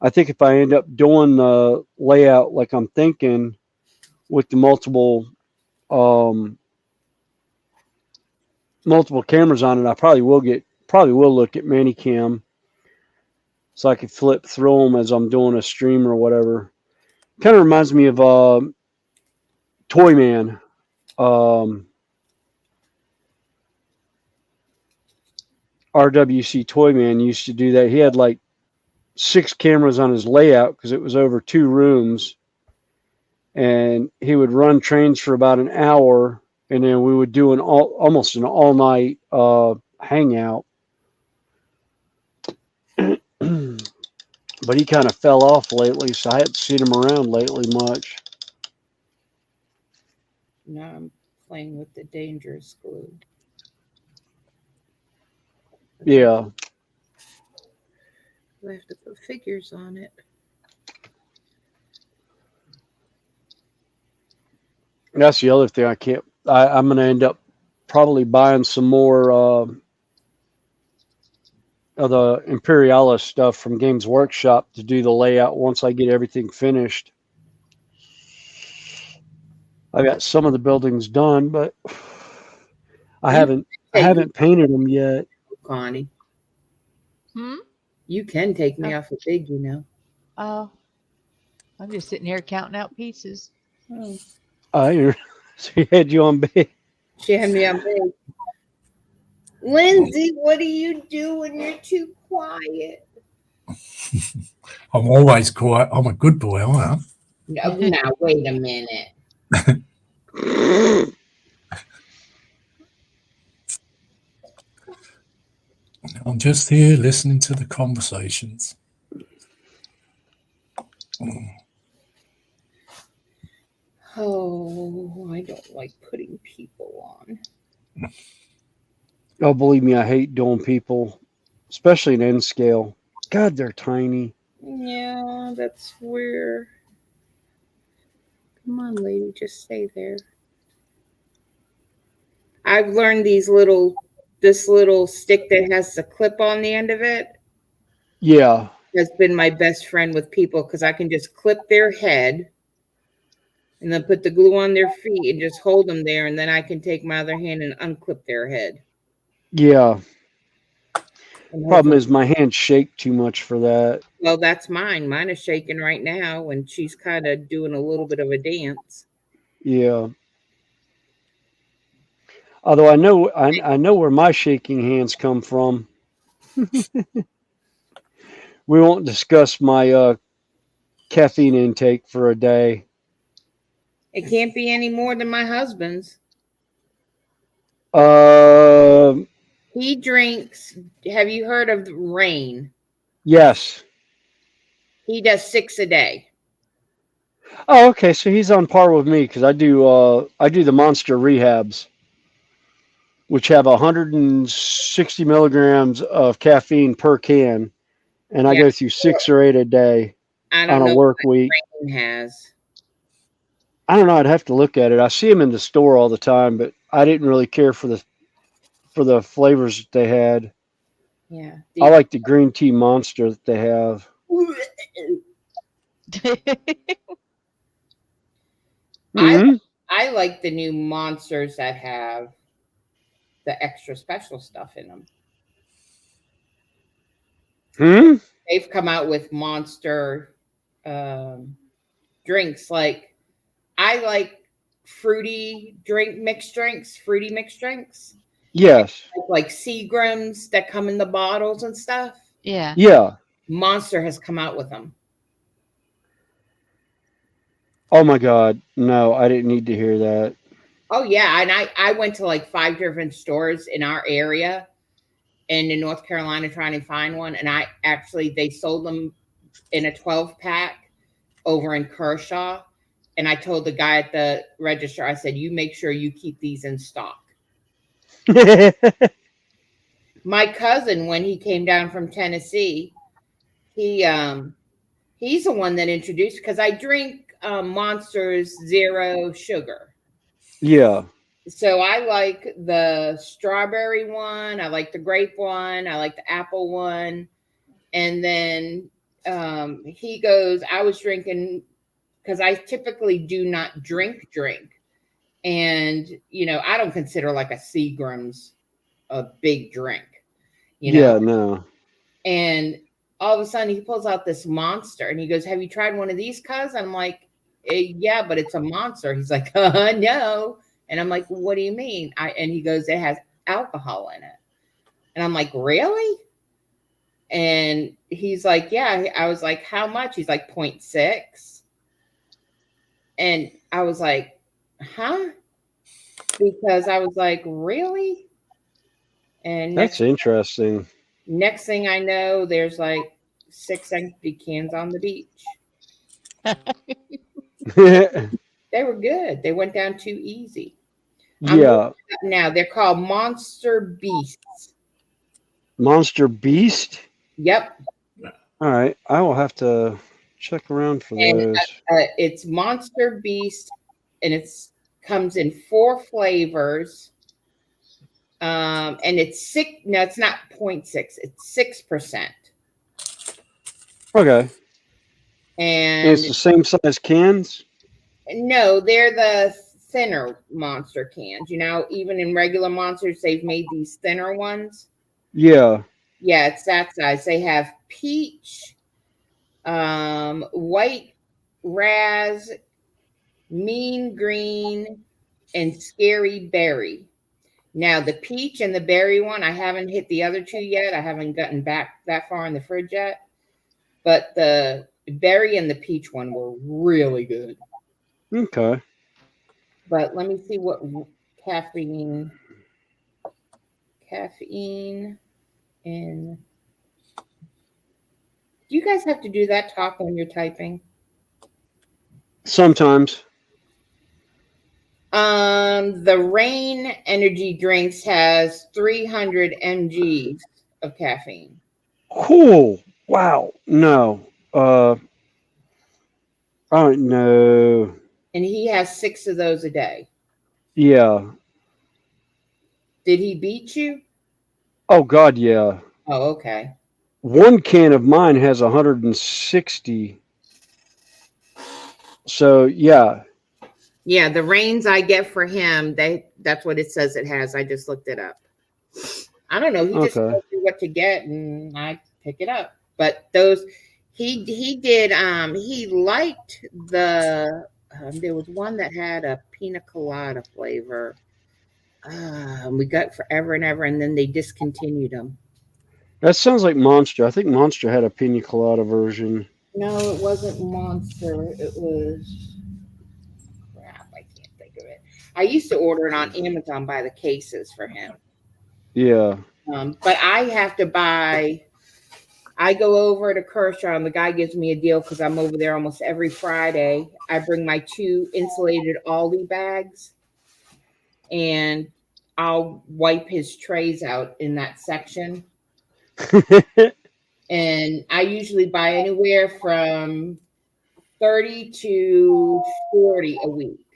I think if I end up doing the layout like I'm thinking with the multiple cameras on it, I probably will look at Manicam, so I could flip through them as I'm doing a stream or whatever. Kind of reminds me of Toyman. RWC Toyman used to do that. He had like 6 cameras on his layout because it was over 2 rooms, and he would run trains for about an hour, and then we would do almost an all-night hangout. But he kind of fell off lately, so I haven't seen him around lately much. Now I'm playing with the dangerous glue. Yeah. I have to put figures on it. That's the other thing I'm going to end up probably buying some more of the Imperialis stuff from Games Workshop to do the layout once I get everything finished. I got some of the buildings done, but I haven't painted them yet. Connie. Hmm? You can take me off a big, you know. Oh, I'm just sitting here counting out pieces. Oh. She had you on big. She had me on big. Lindsay, what do you do when you're too quiet? I'm always quiet. I'm a good boy, I am. No, now, wait a minute. I'm just here listening to the conversations. Oh, I don't like putting people on. Oh, believe me, I hate doing people, especially in N scale. God, they're tiny. Yeah, that's where. Come on, lady, just stay there. I've learned this little stick that has the clip on the end of it. Yeah. Has been my best friend with people because I can just clip their head and then put the glue on their feet and just hold them there, and then I can take my other hand and unclip their head. Yeah. Problem is my hands shake too much for that. Well, that's mine. Mine is shaking right now, and she's kind of doing a little bit of a dance. Yeah. Although I know where my shaking hands come from. We won't discuss my caffeine intake for a day. It can't be any more than my husband's. He drinks. Have you heard of Rain? Yes. He does 6 a day. Oh, okay. So he's on par with me because I do the Monster Rehabs, which have 160 milligrams of caffeine per can, and I go through 6 or 8 a day on a work week. Rain has. I don't know. I'd have to look at it. I see them in the store all the time, but I didn't really care for for the flavors that they had. Yeah. I like the green tea monster that they have. Mhm. I like the new monsters that have the extra special stuff in them. Hmm. They've come out with monster drinks. Like I like fruity mixed drinks. Yes. Like Seagrams that come in the bottles and stuff. Yeah. Yeah. Monster has come out with them. Oh my God. No, I didn't need to hear that. Oh yeah, and I went to like 5 different stores in our area and in North Carolina trying to find one, and they sold them in a 12-pack over in Kershaw, and I told the guy at the register, I said, "You make sure you keep these in stock." My cousin, when he came down from Tennessee, he's the one that introduced, because I drink Monsters Zero Sugar. Yeah. So I like the strawberry one, I like the grape one, I like the apple one. And then he goes, I was drinking, because I typically do not drink. And, I don't consider like a Seagram's a big drink, Yeah, no. And all of a sudden he pulls out this monster and he goes, "Have you tried one of these, cuz?" I'm like, "Yeah, but it's a monster." He's like, "No." And I'm like, "What do you mean?" And he goes, "It has alcohol in it." And I'm like, "Really?" And he's like, "Yeah." I was like, "How much?" He's like, 0.6. And I was like, "Huh?" Because I was like, "Really?" And That's interesting. next thing I know, there's like 6 empty cans on the beach. They were good. They went down too easy. Yeah. Now they're called Monster Beasts. Monster Beast? Yep. All right. I will have to check around for And those. it's Monster Beast, and it's comes in 4 flavors. And it's 6. No, it's not 0.6. It's 6%. Okay. And it's the same size cans? no, they're the thinner monster cans. Even in regular monsters, they've made these thinner ones. Yeah. Yeah, it's that size. They have peach, white raz, mean green, and scary berry. Now, the peach and the berry one, I haven't hit the other 2 yet. I haven't gotten back that far in the fridge yet. But the berry and the peach one were really good. Okay. But let me see what caffeine in. Do you guys have to do that talk when you're typing? Sometimes. The Rain energy drinks has 300 mg of caffeine. Cool. Wow. No. I don't know. And he has 6 of those a day. Yeah. Did he beat you? Oh God, yeah. Oh, okay. 1 can of mine has 160. So yeah. Yeah, the Rains I get for him, that's what it says it has. I just looked it up. I don't know. He just Okay. told me what to get, and I pick it up. But those, he did. He liked the. There was one that had a pina colada flavor. We got forever and ever, and then they discontinued them. That sounds like Monster. I think Monster had a pina colada version. No, it wasn't Monster. It was crap. I can't think of it. I used to order it on Amazon by the cases for him. Yeah. But I have to buy. I go over to Kershaw, and the guy gives me a deal because I'm over there almost every Friday. I bring my 2 insulated Aldi bags, and I'll wipe his trays out in that section. And I usually buy anywhere from 30 to 40 a week.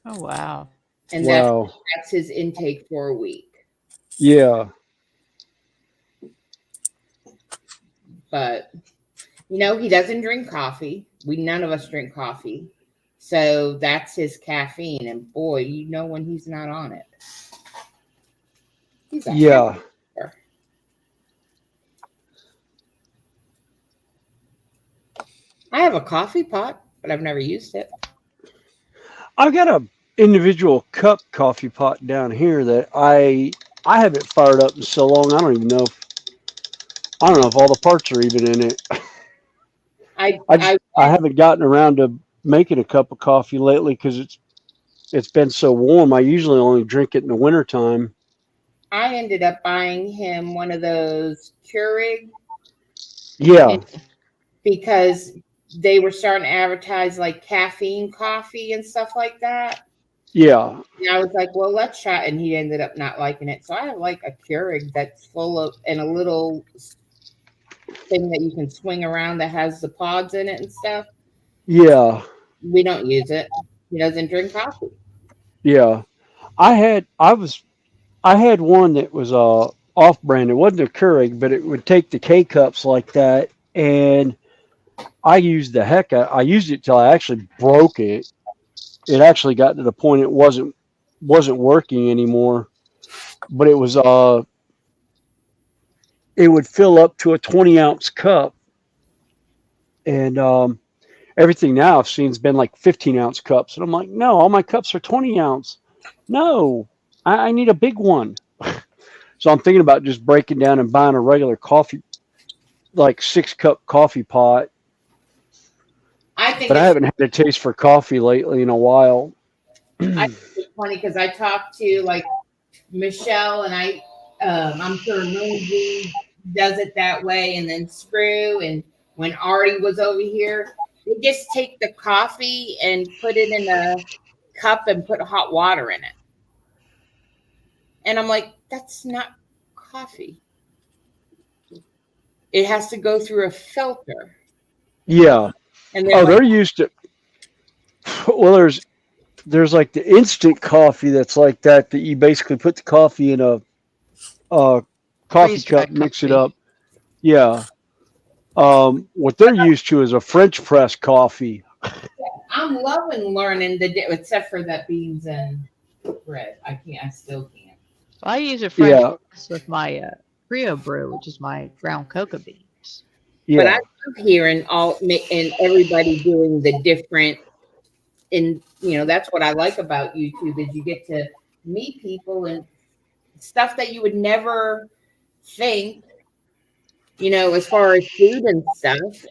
Oh wow. And Wow. that's his intake for a week. Yeah. But he doesn't drink coffee. None of us drink coffee. So that's his caffeine. And boy, when he's not on it. He's a Yeah. hamster. I have a coffee pot, but I've never used it. I've got a individual cup coffee pot down here that I haven't fired up in so long. I don't know if all the parts are even in it. I haven't gotten around to making a cup of coffee lately because it's been so warm. I usually only drink it in the wintertime. I ended up buying him one of those Keurig. Yeah. Because they were starting to advertise like caffeine coffee and stuff like that. Yeah. And I was like, well, let's try. And he ended up not liking it. So I have like a Keurig that's full of, and a little thing that you can swing around that has the pods in it and stuff. Yeah. We don't use it. He doesn't drink coffee. Yeah. I had one that was off brand. It wasn't a Keurig, but it would take the K cups like that, and I used the heck out. I used it till I actually broke it. It actually got to the point it wasn't working anymore. But it was it would fill up to a 20-ounce cup, and everything now I've seen has been like 15-ounce cups, and I'm like, no, all my cups are 20-ounce. No, I need a big one. So I'm thinking about just breaking down and buying a regular coffee, like 6-cup coffee pot. But I haven't had a taste for coffee lately in a while. I think it's funny because I talked to like Michelle, and I'm sure Lindsay does it that way, and then Screw, and when Artie was over here, they just take the coffee and put it in a cup and put hot water in it. And I'm like, that's not coffee. It has to go through a filter. Yeah. And they're used to. Well, there's like the instant coffee that's like that you basically put the coffee in a coffee cup, mix it up. Yeah. What they're used to is a French press coffee. I'm loving learning except for that beans and bread. I still can't. I use a French press with my Brio brew, which is my ground cocoa beans. Yeah. But I love hearing and everybody doing the different. And that's what I like about YouTube is you get to meet people and stuff that you would never think, as far as food and stuff.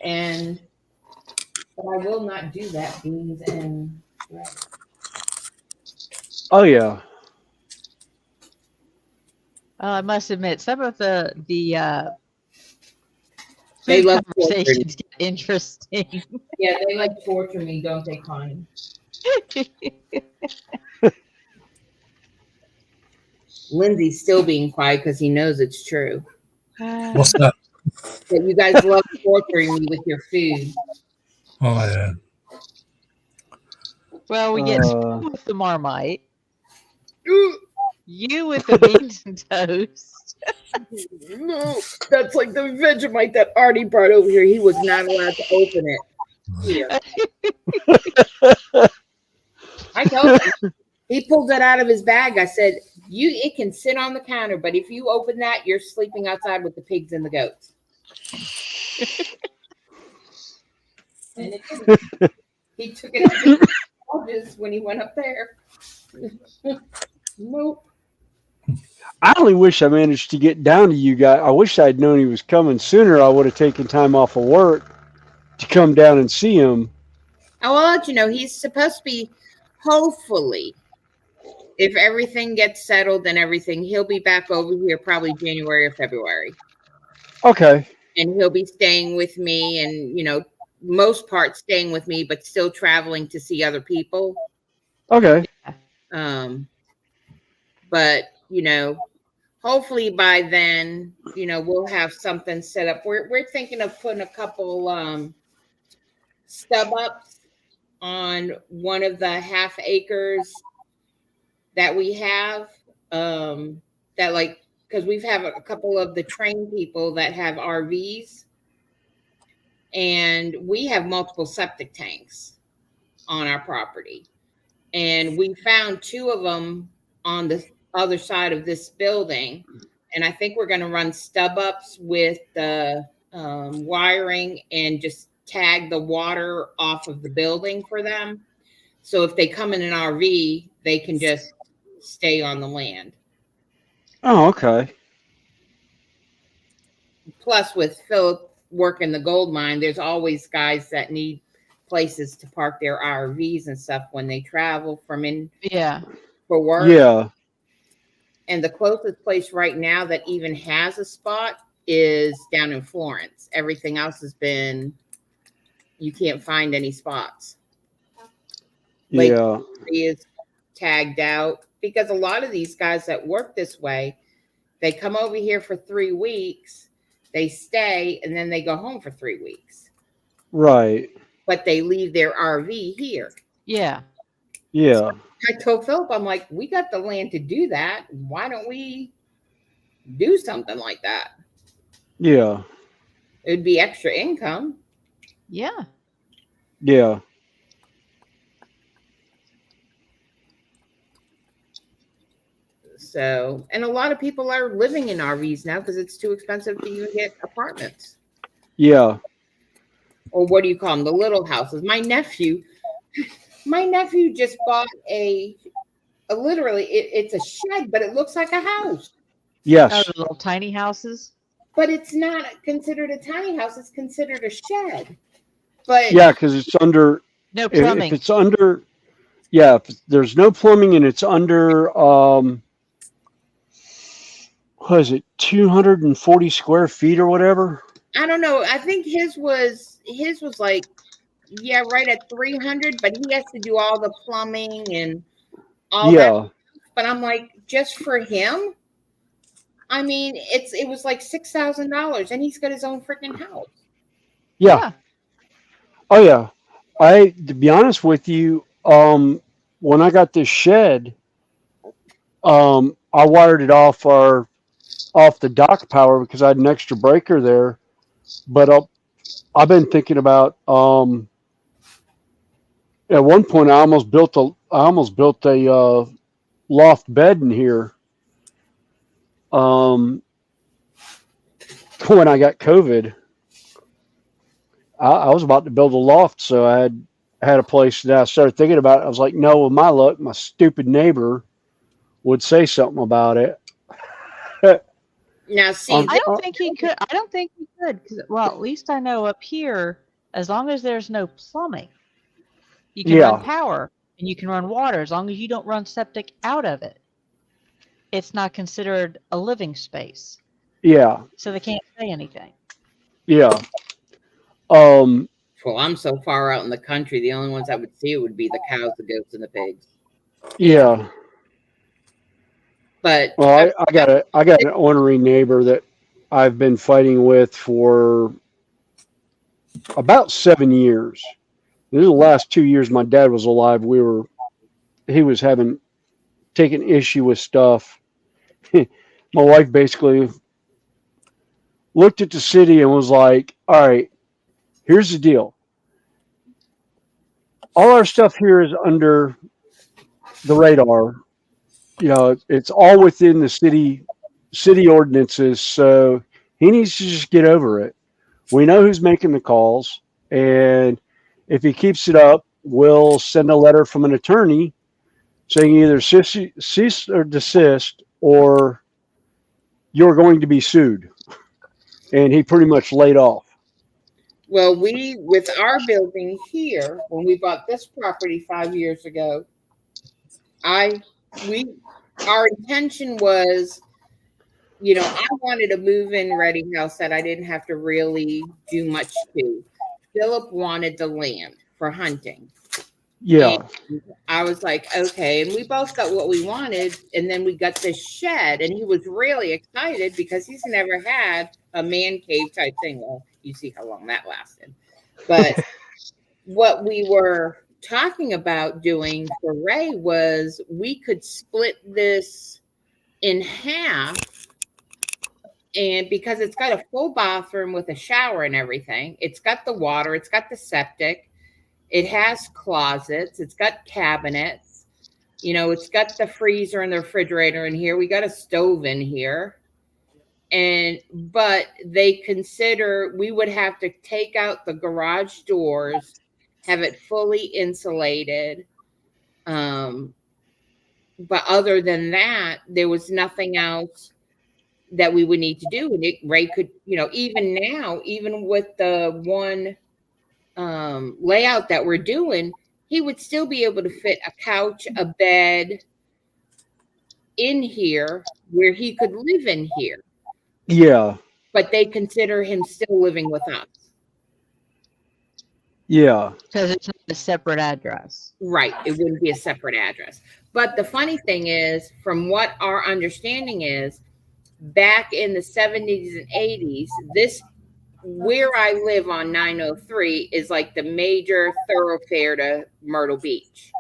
But I will not do that beans and bread. Oh yeah. I must admit, some of the they food love conversations get interesting. Yeah, they like torture me, don't they, Connie? Lindsay's still being quiet because he knows it's true. What's that? That you guys love torturing me with your food. Oh yeah. Well, we get Screw with the Marmite. You with the beans and toast. No, that's like the Vegemite that Artie brought over here. He was not allowed to open it. Here. I told him. He pulled it out of his bag. I said, it can sit on the counter, but if you open that, you're sleeping outside with the pigs and the goats. And he took it when he went up there. Nope. I only wish I managed to get down to you guys. I wish I'd known he was coming sooner. I would have taken time off of work to come down and see him. I'll let you know. He's supposed to be, hopefully, if everything gets settled and everything, he'll be back over here probably January or February. Okay. And he'll be staying with me and, most part staying with me, but still traveling to see other people. Okay. But, hopefully by then, we'll have something set up. We're thinking of putting a couple stub ups on one of the half acres that we have, that like, because we've had a couple of the train people that have RVs, and we have multiple septic tanks on our property. And we found 2 of them on the other side of this building. And I think we're going to run stub ups with the wiring and just tag the water off of the building for them. So if they come in an RV, they can just stay on the land. Oh, okay. Plus, with Philip working the gold mine, there's always guys that need places to park their RVs and stuff when they travel Yeah. for work. Yeah. And the closest place right now that even has a spot is down in Florence. Everything else has been, you can't find any spots. Lake Yeah. is tagged out, because a lot of these guys that work this way, they come over here for 3 weeks, they stay, and then they go home for 3 weeks. Right. But they leave their RV here. Yeah. Yeah. I told Philip, I'm like, we got the land to do that. Why don't we do something like that? Yeah. It would be extra income. Yeah. Yeah. So, and a lot of people are living in RVs now because it's too expensive to even get apartments. Yeah. Or what do you call them? The little houses. My nephew just bought a literally, it's a shed, but it looks like a house. Yes. Oh, the little tiny houses. But it's not considered a tiny house. It's considered a shed. But Yeah, because it's under. No If plumbing. it's under. Yeah, if there's no plumbing and it's under. What is it? 240 square feet or whatever. I don't know. I think his was like, yeah, right at 300, but he has to do all the plumbing and all that. Yeah. But I'm like, just for him, I mean, it was like $6,000, and he's got his own freaking house. Yeah. Oh yeah. To be honest with you, when I got this shed, I wired it off the dock power because I had an extra breaker there. But I've been thinking about at one point I almost built a loft bed in here. When I got COVID, I was about to build a loft, so I had a place. And I started thinking about it. I was like, no, with my luck, my stupid neighbor would say something about it. Now, see, I don't think he could. I don't think he could. 'Cause, well, at least I know up here, as long as there's no plumbing, you can run power and you can run water. As long as you don't run septic out of it, it's not considered a living space. Yeah. So they can't say anything. Yeah. well, I'm so far out in the country, the only ones I would see would be the cows, the goats, and the pigs. Yeah. But well, I got an ornery neighbor that I've been fighting with for about 7 years. This is the last 2 years my dad was alive. He was taking issue with stuff. My wife basically looked at the city and was like, all right, here's the deal. All our stuff here is under the radar. You know, it's all within the city ordinances. So he needs to just get over it. We know who's making the calls. And if he keeps it up, we'll send a letter from an attorney saying either cease or desist, or you're going to be sued. And he pretty much laid off. Well, with our building here, when we bought this property 5 years ago, our intention was, I wanted a move-in ready house that I didn't have to really do much to. Philip wanted the land for hunting. Yeah. And I was like, okay. And we both got what we wanted. And then we got this shed, and he was really excited because he's never had a man cave type thing. Well, you see how long that lasted. But what we were talking about doing for Ray was we could split this in half, and because it's got a full bathroom with a shower and everything, it's got the water, it's got the septic, it has closets, it's got cabinets, you know, it's got the freezer and the refrigerator in here, we got a stove in here. But they consider we would have to take out the garage doors, have it fully insulated. But other than that, there was nothing else that we would need to do. And Ray could, you know, even now, even with the one layout that we're doing, he would still be able to fit a couch, a bed in here where he could live in here. Yeah. But they consider him still living with us. Yeah. Because it's not a separate address. Right. It wouldn't be a separate address. But the funny thing is, from what our understanding is, back in the 70s and 80s, this, where I live on 903, is like the major thoroughfare to Myrtle Beach.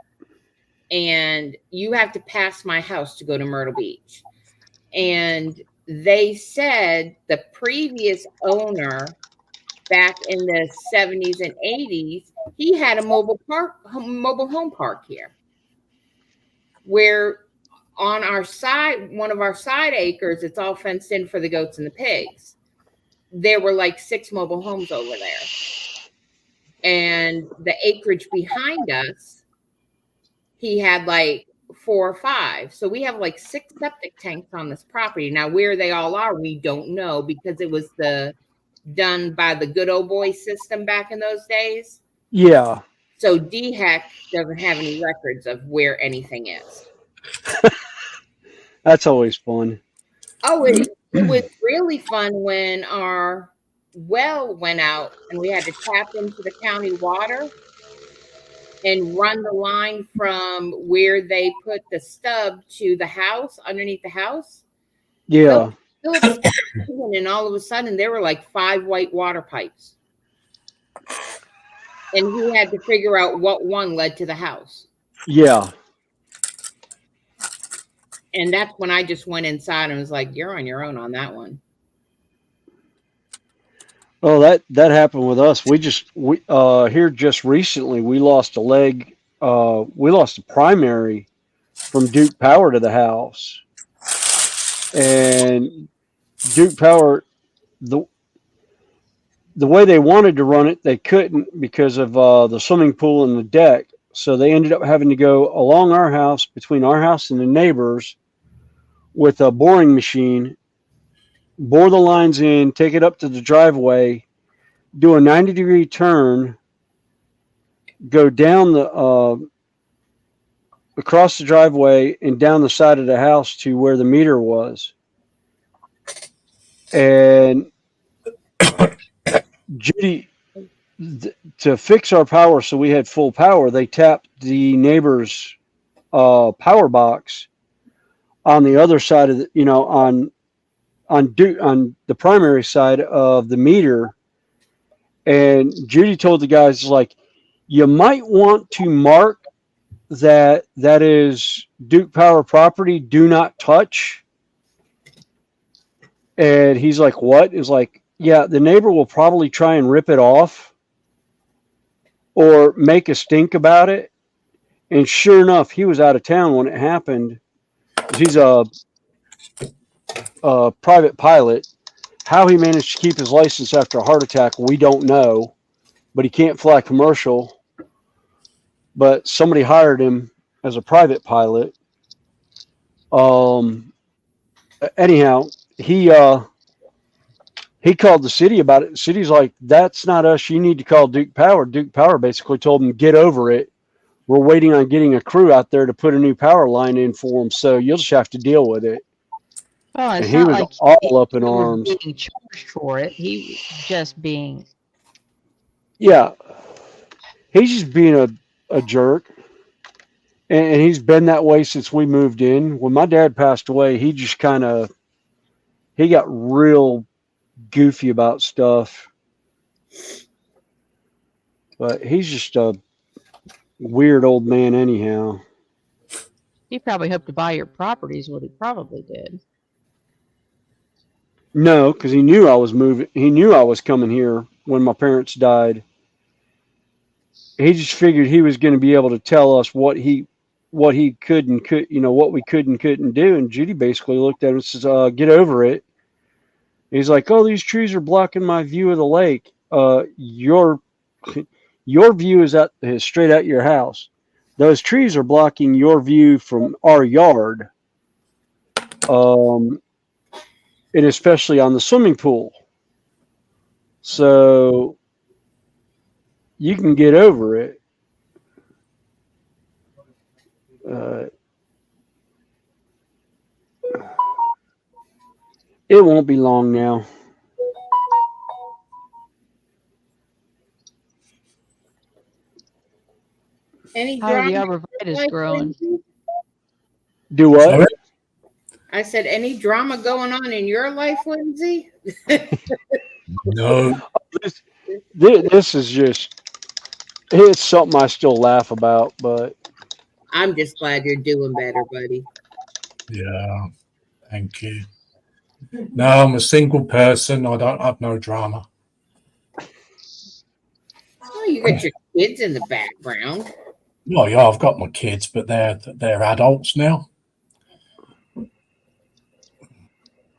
And you have to pass my house to go to Myrtle Beach. And they said the previous owner back in the 70s and 80s, he had a mobile home park here, where on our side, one of our side acres, it's all fenced in for the goats and the pigs. There were like 6 mobile homes over there. And the acreage behind us, he had like 4 or 5. So we have like 6 septic tanks on this property. Now, where they all are, we don't know, because it was done by the good old boy system back in those days. Yeah. So DHEC doesn't have any records of where anything is. That's always fun. Oh, it was really fun when our well went out and we had to tap into the county water and run the line from where they put the stub to the house, underneath the house. Yeah. So, and all of a sudden there were like 5 white water pipes. And he had to figure out what one led to the house. Yeah. And that's when I just went inside and was like, you're on your own on that one. Oh, that happened with us. We here just recently we lost a leg. We lost a primary from Duke Power to the house, and Duke Power, the way they wanted to run it, they couldn't because of the swimming pool and the deck. So they ended up having to go along our house, between our house and the neighbors, with a boring machine, bore the lines in, take it up to the driveway, do a 90-degree turn, go down the across the driveway and down the side of the house to where the meter was. And Judy, to fix our power so we had full power, they tapped the neighbor's power box on the other side of the, on the primary side of the meter. And Judy told the guys, like, you might want to mark that is Duke Power property, do not touch. And he's like, what? Is like, yeah, the neighbor will probably try and rip it off or make a stink about it. And sure enough, he was out of town when it happened. He's a private pilot. How he managed to keep his license after a heart attack, we don't know. But he can't fly commercial. But somebody hired him as a private pilot. Anyhow, he called the city about it. The city's like, that's not us. You need to call Duke Power. Duke Power basically told him, get over it. We're waiting on getting a crew out there to put a new power line in for him. So you'll just have to deal with it. Well, it's and he not was like all up in he was arms. being charged for it. He was just being. Yeah. He's just being a jerk. And he's been that way since we moved in. When my dad passed away, he just he got real goofy about stuff. But he's just a weird old man anyhow. He probably hoped to buy your property is what he probably did. No, because he knew I was moving. He knew I was coming here when my parents died. He just figured he was going to be able to tell us what he could and could, what we could and couldn't do. And Judy basically looked at him and says, "Get over it." He's like, "Oh, these trees are blocking my view of the lake. Your view is straight at your house. Those trees are blocking your view from our yard, and especially on the swimming pool. So you can get over it." It won't be long now. Any How are the drama? arborvitaes growing? Do what? Sorry? I said, any drama going on in your life, Lindsay? No. This is just, it's something I still laugh about, but I'm just glad you're doing better, buddy. Yeah. Thank you. No, I'm a single person. I don't have no drama. Oh, you got your kids in the background. Well, yeah, I've got my kids, but they're adults now.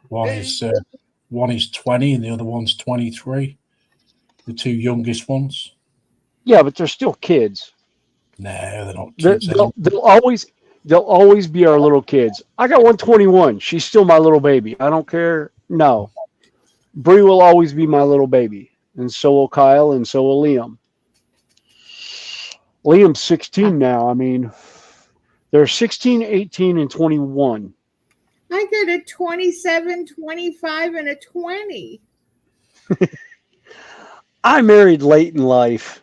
One is 20 and the other one's 23. The two youngest ones. yeah, but they're still kids. No, they're not kids. They'll always be our little kids. I got 121. She's still my little baby. I don't care. No, Bree will always be my little baby, and so will Kyle, and so will Liam. Liam's 16 now. I mean, they're 16, 18, and 21. I got a 27, 25, and a 20. I married late in life.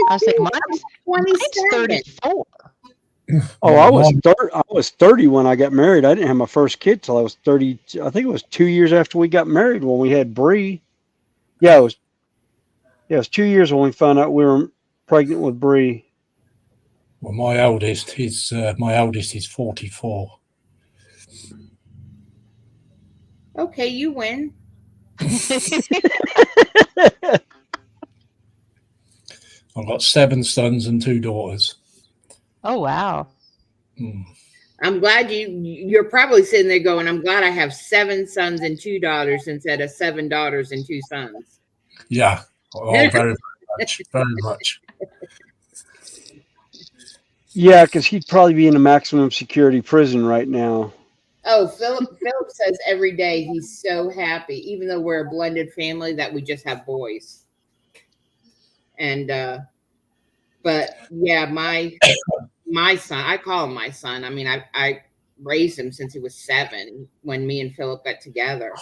I was like, mine's 27. 34. Oh, I was 30 when I got married. I didn't have my first kid till I was 30. I think it was 2 years after we got married when we had Bree. Yeah, it was 2 years when we found out we were pregnant with Bree. Well, my eldest is 44. Okay, you win. I've got 7 sons and 2 daughters. Oh, wow. I'm glad you're probably sitting there going, I'm glad I have 7 sons and 2 daughters instead of 7 daughters and 2 sons. Yeah. Oh, very, very much. Very much. Yeah, because he'd probably be in a maximum security prison right now. Oh, Philip says every day he's so happy, even though we're a blended family, that we just have boys. And but yeah, my son, I call him my son. I mean, I raised him since he was 7 when me and Philip got together.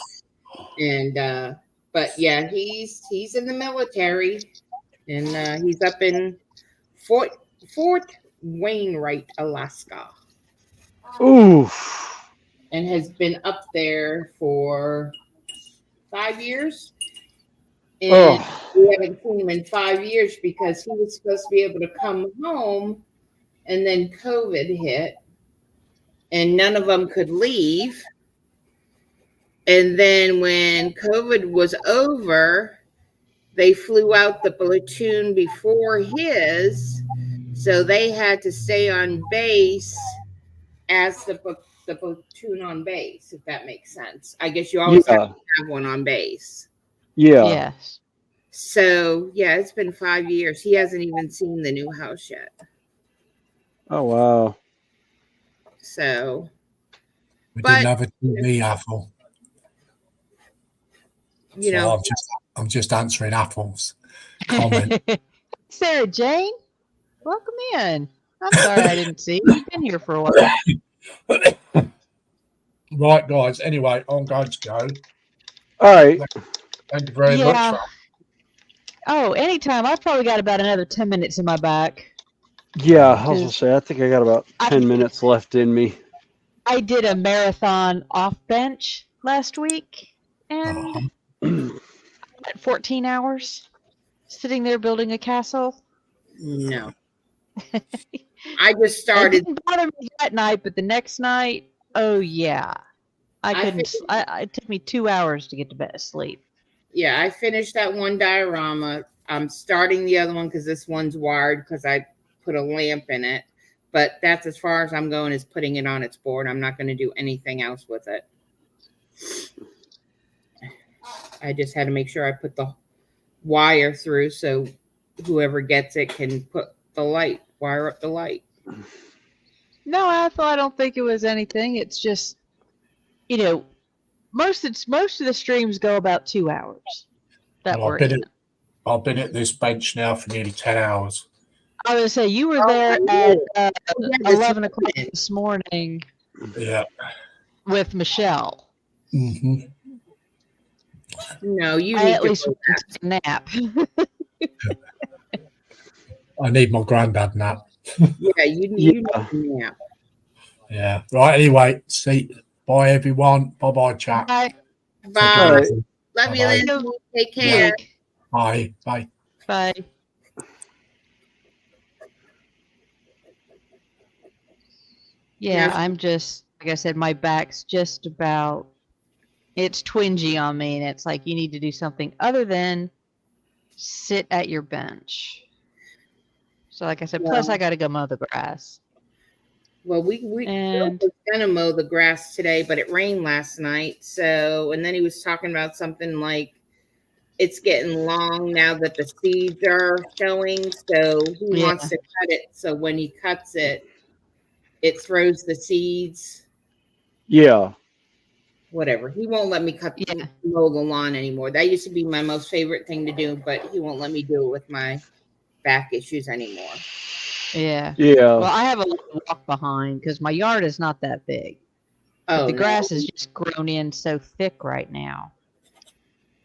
And but yeah, he's in the military, and he's up in Fort Wainwright, Alaska. Ooh. And has been up there for 5 years. And we haven't seen him in 5 years because he was supposed to be able to come home, and then COVID hit and none of them could leave. And then when COVID was over, they flew out the platoon before his, so they had to stay on base as the platoon on base, if that makes sense. I guess you always have to have one on base. Yeah. Yes. So, yeah, it's been 5 years. He hasn't even seen the new house yet. Oh, wow. So. We didn't have a TV, Athel. You know. I'm just answering Athel's comment. Sarah Jane, welcome in. I'm sorry I didn't see you. You've been here for a while. Right, guys. Anyway, I'm going to go. All right. Thank you very much. Oh, anytime. I've probably got about another 10 minutes in my back. Yeah, I was going to say, I think I got about 10 minutes left in me. I did a marathon off bench last week, and 14 hours sitting there building a castle. No. I just It started. didn't bother me that night, but the next night, oh yeah, I I couldn't. It took me 2 hours to get to bed sleep. Yeah, I finished that one diorama. I'm starting the other one because this one's wired because I put a lamp in it. But that's as far as I'm going, is putting it on its board. I'm not going to do anything else with it. I just had to make sure I put the wire through so whoever gets it can put the light, wire up the light. No, I don't think it was anything. It's just, you know, most of the streams go about 2 hours. That Well, worries me. I've been at this bench now for nearly 10 hours. I was say you were Oh, there I at know. Yeah, this 11 o'clock morning. this morning Yeah. with Michelle. hmm No, you I need at to least go went back. to take a nap. I need my granddad nap. Yeah, you need Yeah. a nap. Yeah. Right. Anyway, see. Bye, everyone. Bye, chat. Bye. Bye. All right. Love you, Bye-bye. Lindsay. Take care. Bye. Bye. Bye. Yeah, No. I'm just, like I said, my back's just about, it's twingy on me, and it's like you need to do something other than sit at your bench. So, like I said, plus I got to go mow the grass. Well, we And was gonna mow the grass today, but it rained last night. So, and then he was talking about something like it's getting long now that the seeds are showing. So he Yeah. wants to cut it. So when he cuts it, it throws the seeds. Yeah. Whatever. He won't let me mow the lawn anymore. That used to be my most favorite thing to do, but he won't let me do it with my back issues anymore. Yeah. Yeah. Well, I have a little walk behind because my yard is not that big. But Oh, the no. grass is just grown in so thick right now.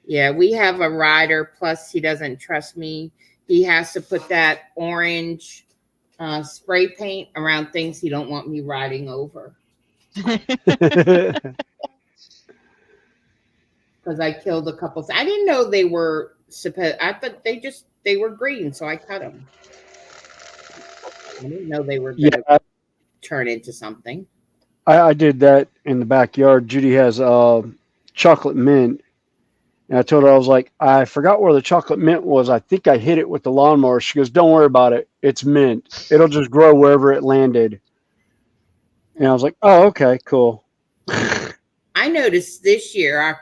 Yeah, we have a rider. Plus, he doesn't trust me. He has to put that orange spray paint around things he don't want me riding over. Because I killed a couple. I didn't know they were supposed. I thought they were green, so I cut them. I didn't know they were going to turn into something. I did that in the backyard. Judy has chocolate mint. And I told her, I was like, I forgot where the chocolate mint was. I think I hit it with the lawnmower. She goes, don't worry about it. It's mint. It'll just grow wherever it landed. And I was like, oh, okay, cool. I noticed this year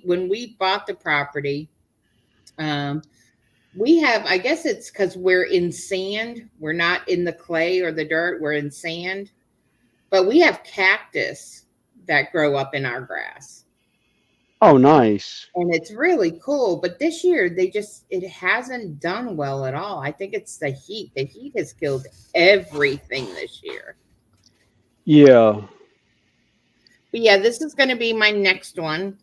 when we bought the property, we have, I guess it's because we're in sand. We're not in the clay or the dirt. We're in sand. But we have cactus that grow up in our grass. Oh, nice. And it's really cool. But this year, it hasn't done well at all. I think it's the heat. The heat has killed everything this year. Yeah. But yeah, this is going to be my next one.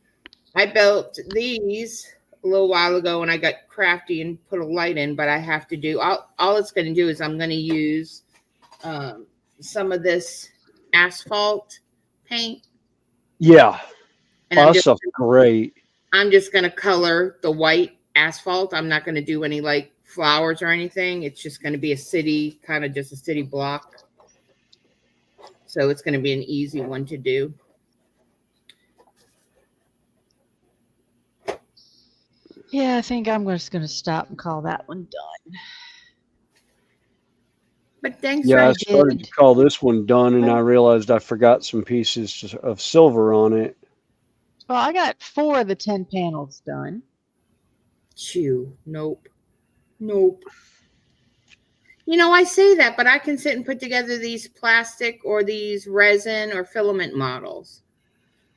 I built these a little while ago and I got crafty and put a light in, but I have to do, all it's going to do is I'm going to use some of this asphalt paint. Yeah. And that stuff's great. I'm just going to color the white asphalt. I'm not going to do any like flowers or anything. It's just going to be a city block. So it's going to be an easy one to do. Yeah, I think I'm just going to stop and call that one done. But thanks Yeah, I for started to call this one done, and I realized I forgot some pieces of silver on it. Well, I got 4 of the 10 panels done. Nope. You know, I say that, but I can sit and put together these plastic or these resin or filament models.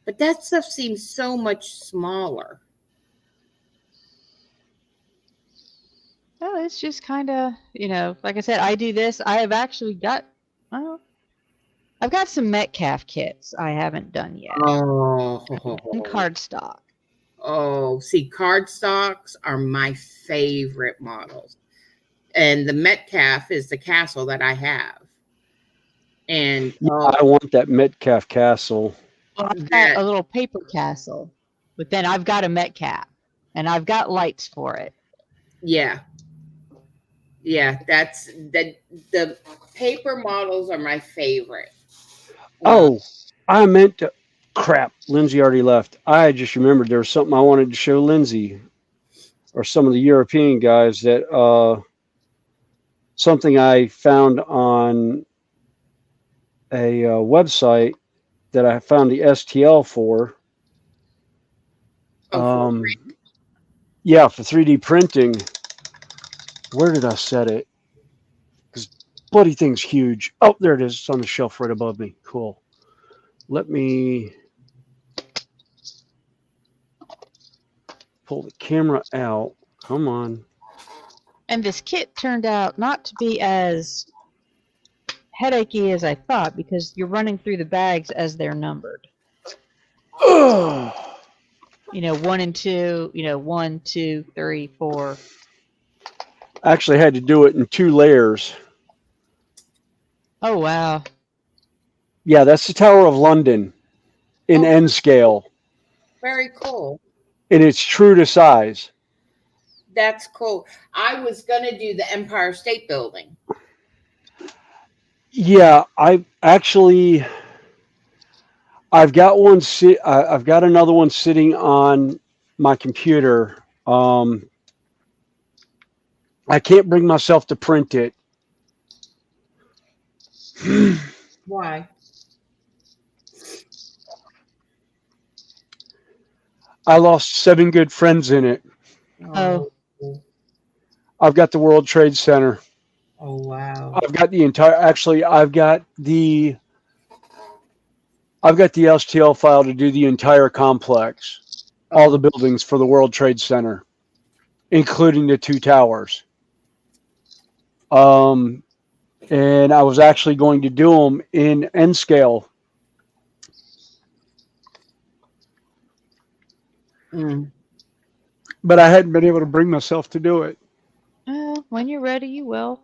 But that stuff seems so much smaller. Well, it's just kind of, like I said, I do this. I have actually got, I've got some Metcalf kits I haven't done yet. Oh. And cardstock. Oh, see, cardstocks are my favorite models. And the Metcalf is the castle that I have. And I want that Metcalf castle. Well, I've got a little paper castle, but then I've got a Metcalf, and I've got lights for it. Yeah. Yeah, that's the paper models are my favorite. Oh, I meant to. Crap, Lindsay already left. I just remembered there was something I wanted to show Lindsay or some of the European guys that something I found on a website that I found the STL for. Yeah, for 3D printing. Where did I set it? Because bloody thing's huge. Oh, there it is. It's on the shelf right above me. Cool. Let me pull the camera out. Come on. And this kit turned out not to be as headachy as I thought because you're running through the bags as they're numbered. Ugh. 1 and 2, 1, 2, 3, 4. I actually had to do it in 2 layers. Oh, wow. Yeah, that's the Tower of London in N scale. Very cool. And it's true to size. That's cool. I was gonna do the Empire State Building. Yeah, I've got one. I've got another one sitting on my computer. I can't bring myself to print it. Why? I lost 7 good friends in it. Oh. I've got the World Trade Center. Oh, wow. I've got the entire. Actually, I've got the STL file to do the entire complex, all the buildings for the World Trade Center, including the 2 towers. And I was actually going to do them in N scale. But I hadn't been able to bring myself to do it. When you're ready, you will.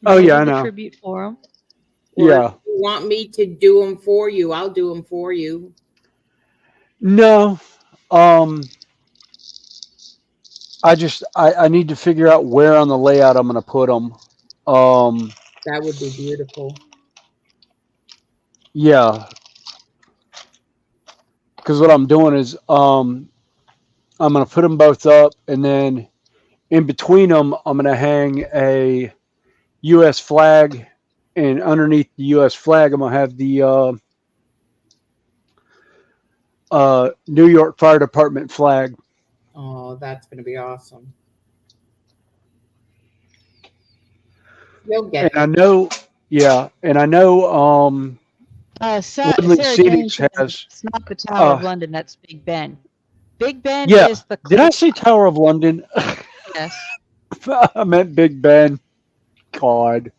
Oh, yeah, I know. Tribute for them. Yeah. If you want me to do them for you, I'll do them for you. No. I need to figure out where on the layout I'm going to put them. That would be beautiful. Yeah. Because what I'm doing is I'm going to put them both up, and then in between them, I'm going to hang a U.S. flag, and underneath the U.S. flag, I'm going to have the New York Fire Department flag. Oh, that's going to be awesome. You'll get it. And I know Sarah Woodland James Scenics has. It's not the Tower of London, that's Big Ben. Big Ben Yeah. is the. Did I say Tower of London? Yes. I meant Big Ben. God.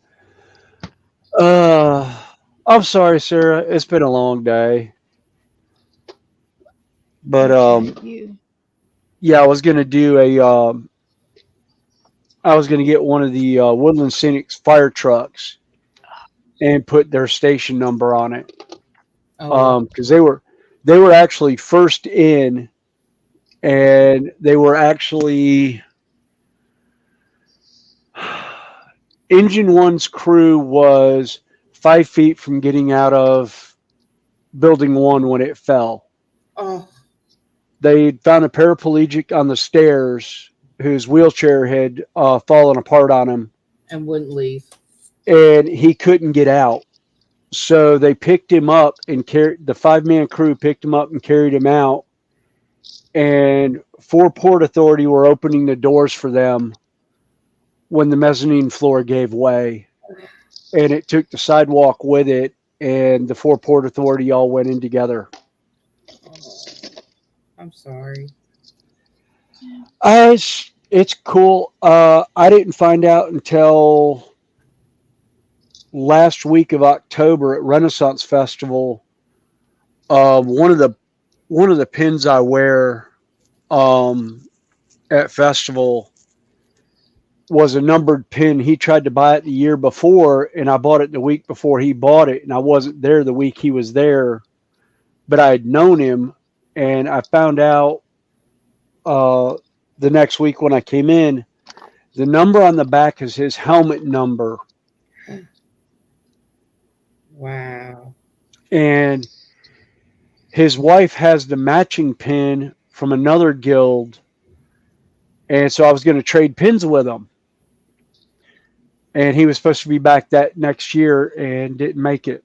I'm sorry, Sarah. It's been a long day. But yeah, I was gonna do I was gonna get one of the Woodland Scenics fire trucks and put their station number on it. Because they were actually first in, and they were actually Engine 1's crew was 5 feet from getting out of Building 1 when it fell. Oh. They found a paraplegic on the stairs whose wheelchair had fallen apart on him. And wouldn't leave. And he couldn't get out. So they picked him up and carried the 5-man crew picked him up and carried him out. And 4 Port Authority were opening the doors for them when the mezzanine floor gave way. And it took the sidewalk with it, and the 4 Port Authority all went in together. I'm sorry. It's cool. I didn't find out until last week of October at Renaissance Festival. One of the pins I wear at festival was a numbered pin. He tried to buy it the year before, and I bought it the week before he bought it, and I wasn't there the week he was there, but I had known him, and I found out the next week when I came in The number on the back is his helmet number. Wow. And his wife has the matching pin from another guild. And so I was going to trade pins with him. And he was supposed to be back that next year and didn't make it.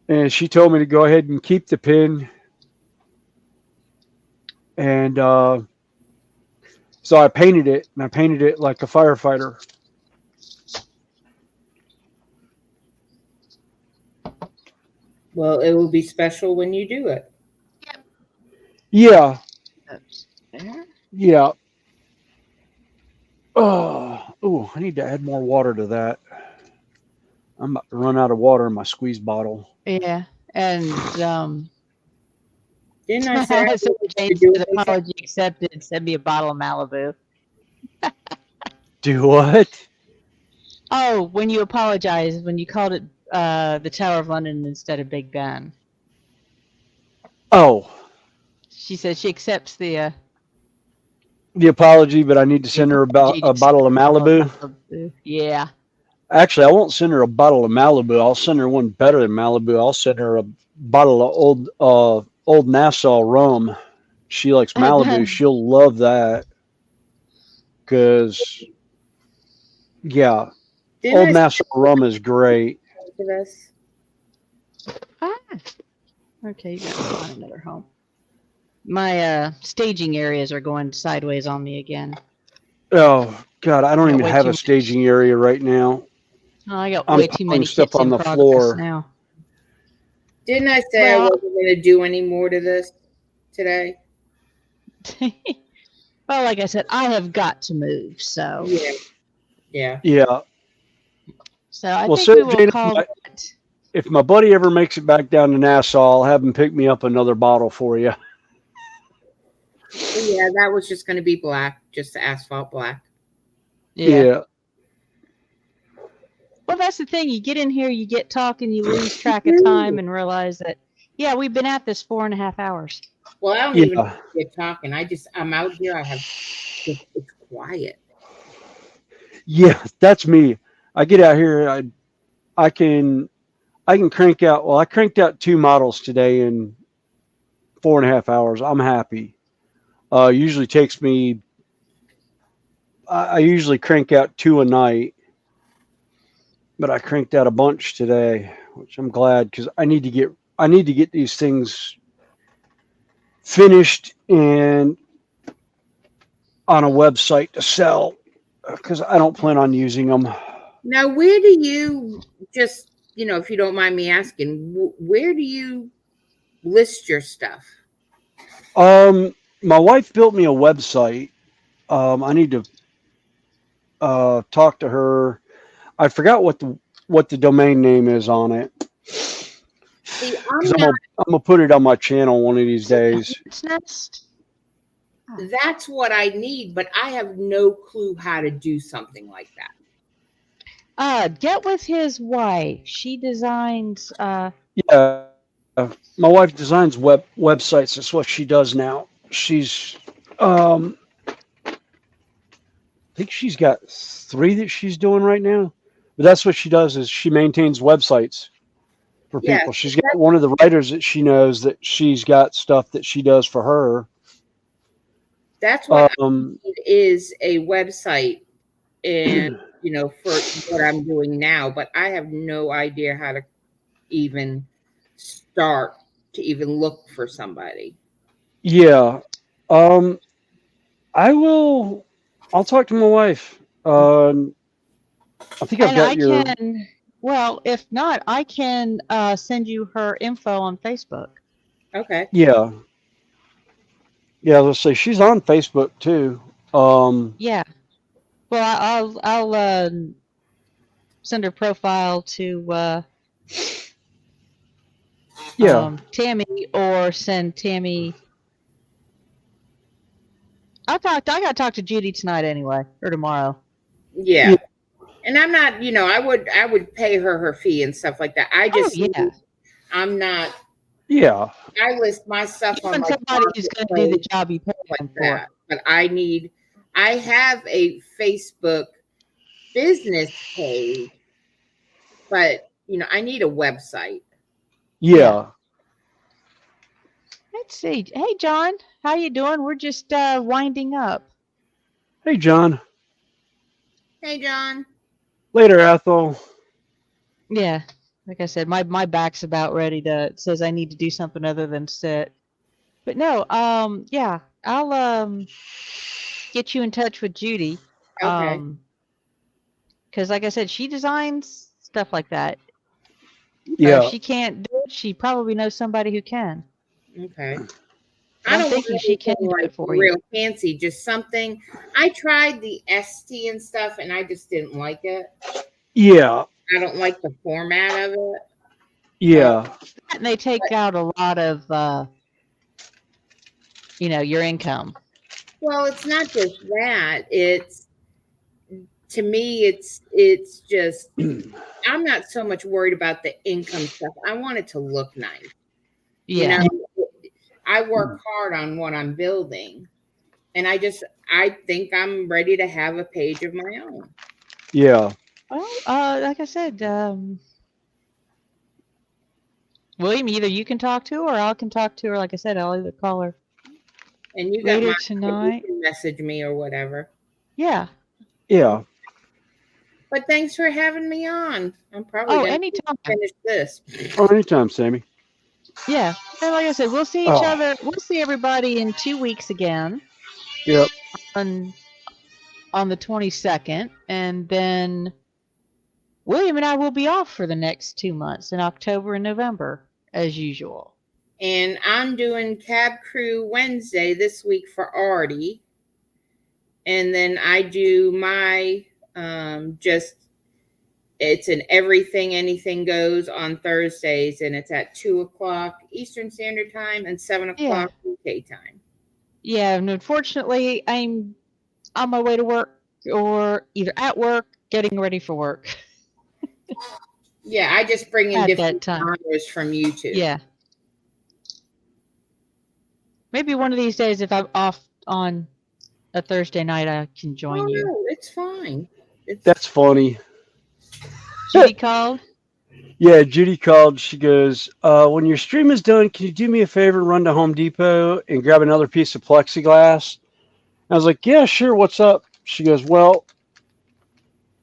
And she told me to go ahead and keep the pin. And so I painted it, and I painted it like a firefighter. Well, it will be special when you do it. Yeah. Oops. There. Yeah. Oh, I need to add more water to that. I'm about to run out of water in my squeeze bottle. Yeah. And Didn't I say I so wanted to James do said it? apology accepted. Send me a bottle of Malibu. Do what? Oh, when you apologized, when you called it the Tower of London instead of Big Ben. Oh, She said she accepts the the apology, but I need to send her about apology a to bottle of send her Malibu. Malibu. Yeah. Actually, I won't send her a bottle of Malibu. I'll send her one better than Malibu. I'll send her a bottle of old Nassau rum. She likes Malibu. She'll love that. Because, yeah, Didn't old I Nassau rum is great. say this? Ah. Okay, you got to find another home. My staging areas are going sideways on me again. Oh, God, I don't Got even way have too a staging area right now. Oh, I got I'm way too putting many stuff kits on in the progress floor. now. Didn't I say I Well- wasn't going to do any more to this today? Well, like I said, I have got to move, so Yeah. Yeah. Yeah. so I Well, think Sarah we will Jane, call that. if my buddy ever makes it back down to Nassau, I'll have him pick me up another bottle for you. But yeah, that was just going to be black, just the asphalt black. Yeah. Well, that's the thing. You get in here, you get talking, you lose track of time, and realize that we've been at this 4.5 hours. Well, I don't Yeah. even get talking. I'm out here. It's quiet. Yeah, that's me. I get out here. I can crank out. Well, I cranked out 2 models today in 4.5 hours. I'm happy. Usually takes me. I usually crank out 2 a night, but I cranked out a bunch today, which I'm glad because I need to get these things finished and on a website to sell because I don't plan on using them. Now, where do you just, if you don't mind me asking, where do you list your stuff? My wife built me a website. I need to talk to her. I forgot what the domain name is on it. See, Because I'm gonna put it on my channel one of these days. That's what I need, but I have no clue how to do something like that. Get with his wife. She designs. Yeah, my wife designs websites. That's what she does now. She's, I think she's got 3 that she's doing right now. But that's what she does is she maintains websites for Yeah, people. She's got one of the writers that she knows that she's got stuff that she does for her. That's what I need is a website, and for what I'm doing now. But I have no idea how to even start to even look for somebody. Yeah. I'll talk to my wife. I think I've got your. Well, if not, I can send you her info on Facebook. Okay. Yeah. Yeah, let's say she's on Facebook too. Yeah. Well, I'll send her profile to Tammy, or send Tammy. I gotta talk to Judy tonight anyway, or tomorrow. Yeah. And I'm not, I would pay her fee and stuff like that. I just, I'm not Yeah. I list my stuff You on want like somebody who's going to do the Marketplace, job you pay like them for. that. But I have a Facebook business page, but I need a website. Yeah. Let's see. Hey, John, how you doing? We're just winding up. Hey, John. Hey, John. Later, Ethel. Yeah, like I said, my back's about ready to. It says I need to do something other than sit. But no, yeah, I'll get you in touch with Judy. Okay. Because like I said, she designs stuff like that. Yeah. If she can't do it, she probably knows somebody who can. Okay. But I I'm don't thinking want she can anything do like it for you. real fancy, just something. I tried the ST and stuff, and I just didn't like it. Yeah. I don't like the format of it. Yeah. And they take out a lot of, your income. Well, it's not just that. To me, it's just I'm not so much worried about the income stuff. I want it to look nice. Yeah. I work hard on what I'm building, and I think I'm ready to have a page of my own. Yeah. Well, like I said, William, either you can talk to her or I can talk to her. Like I said, I'll either call her And you got later my tonight. you can message me or whatever. Yeah. Yeah. But thanks for having me on. I'm probably going to anytime. finish this. Oh, anytime, Sammy. Yeah. And like I said, we'll see each other. We'll see everybody in 2 weeks again. Yep. On the 22nd, and then William and I will be off for the next 2 months in October and November, as usual. And I'm doing Cab Crew Wednesday this week for Artie. And then I do my it's an everything, anything goes on Thursdays, and it's at 2:00 Eastern Standard Time and 7:00 UK time. Yeah, and unfortunately, I'm on my way to work or either at work, getting ready for work. Yeah, I just bring in At different that time. genres from YouTube. Yeah. Maybe one of these days, if I'm off on a Thursday night, I can join you. No, it's fine. That's funny. Judy called? Yeah, Judy called. She goes, when your stream is done, can you do me a favor and run to Home Depot and grab another piece of plexiglass? I was like, yeah, sure. What's up? She goes, well,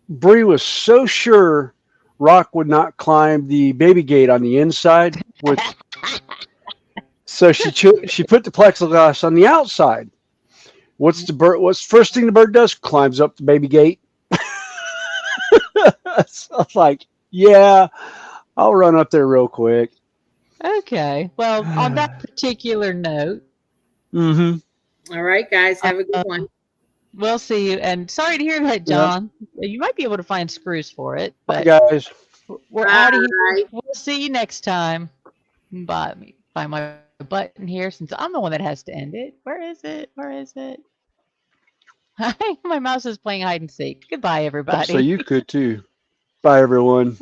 Bree was so sure Rock would not climb the baby gate on the inside, so she put the plexiglass on the outside. What's the first thing the bird does? Climbs up the baby gate. So I'm like, yeah, I'll run up there real quick. Okay. Well, on that particular note. Mm-hmm. All right, guys, have a good one. We'll see you. And sorry to hear that, John. Yep. You might be able to find screws for it. But bye, guys. We're out of here. We'll see you next time. Bye. Find my button here since I'm the one that has to end it. Where is it? Where is it? My mouse is playing hide and seek. Goodbye, everybody. So you could too. Bye, everyone.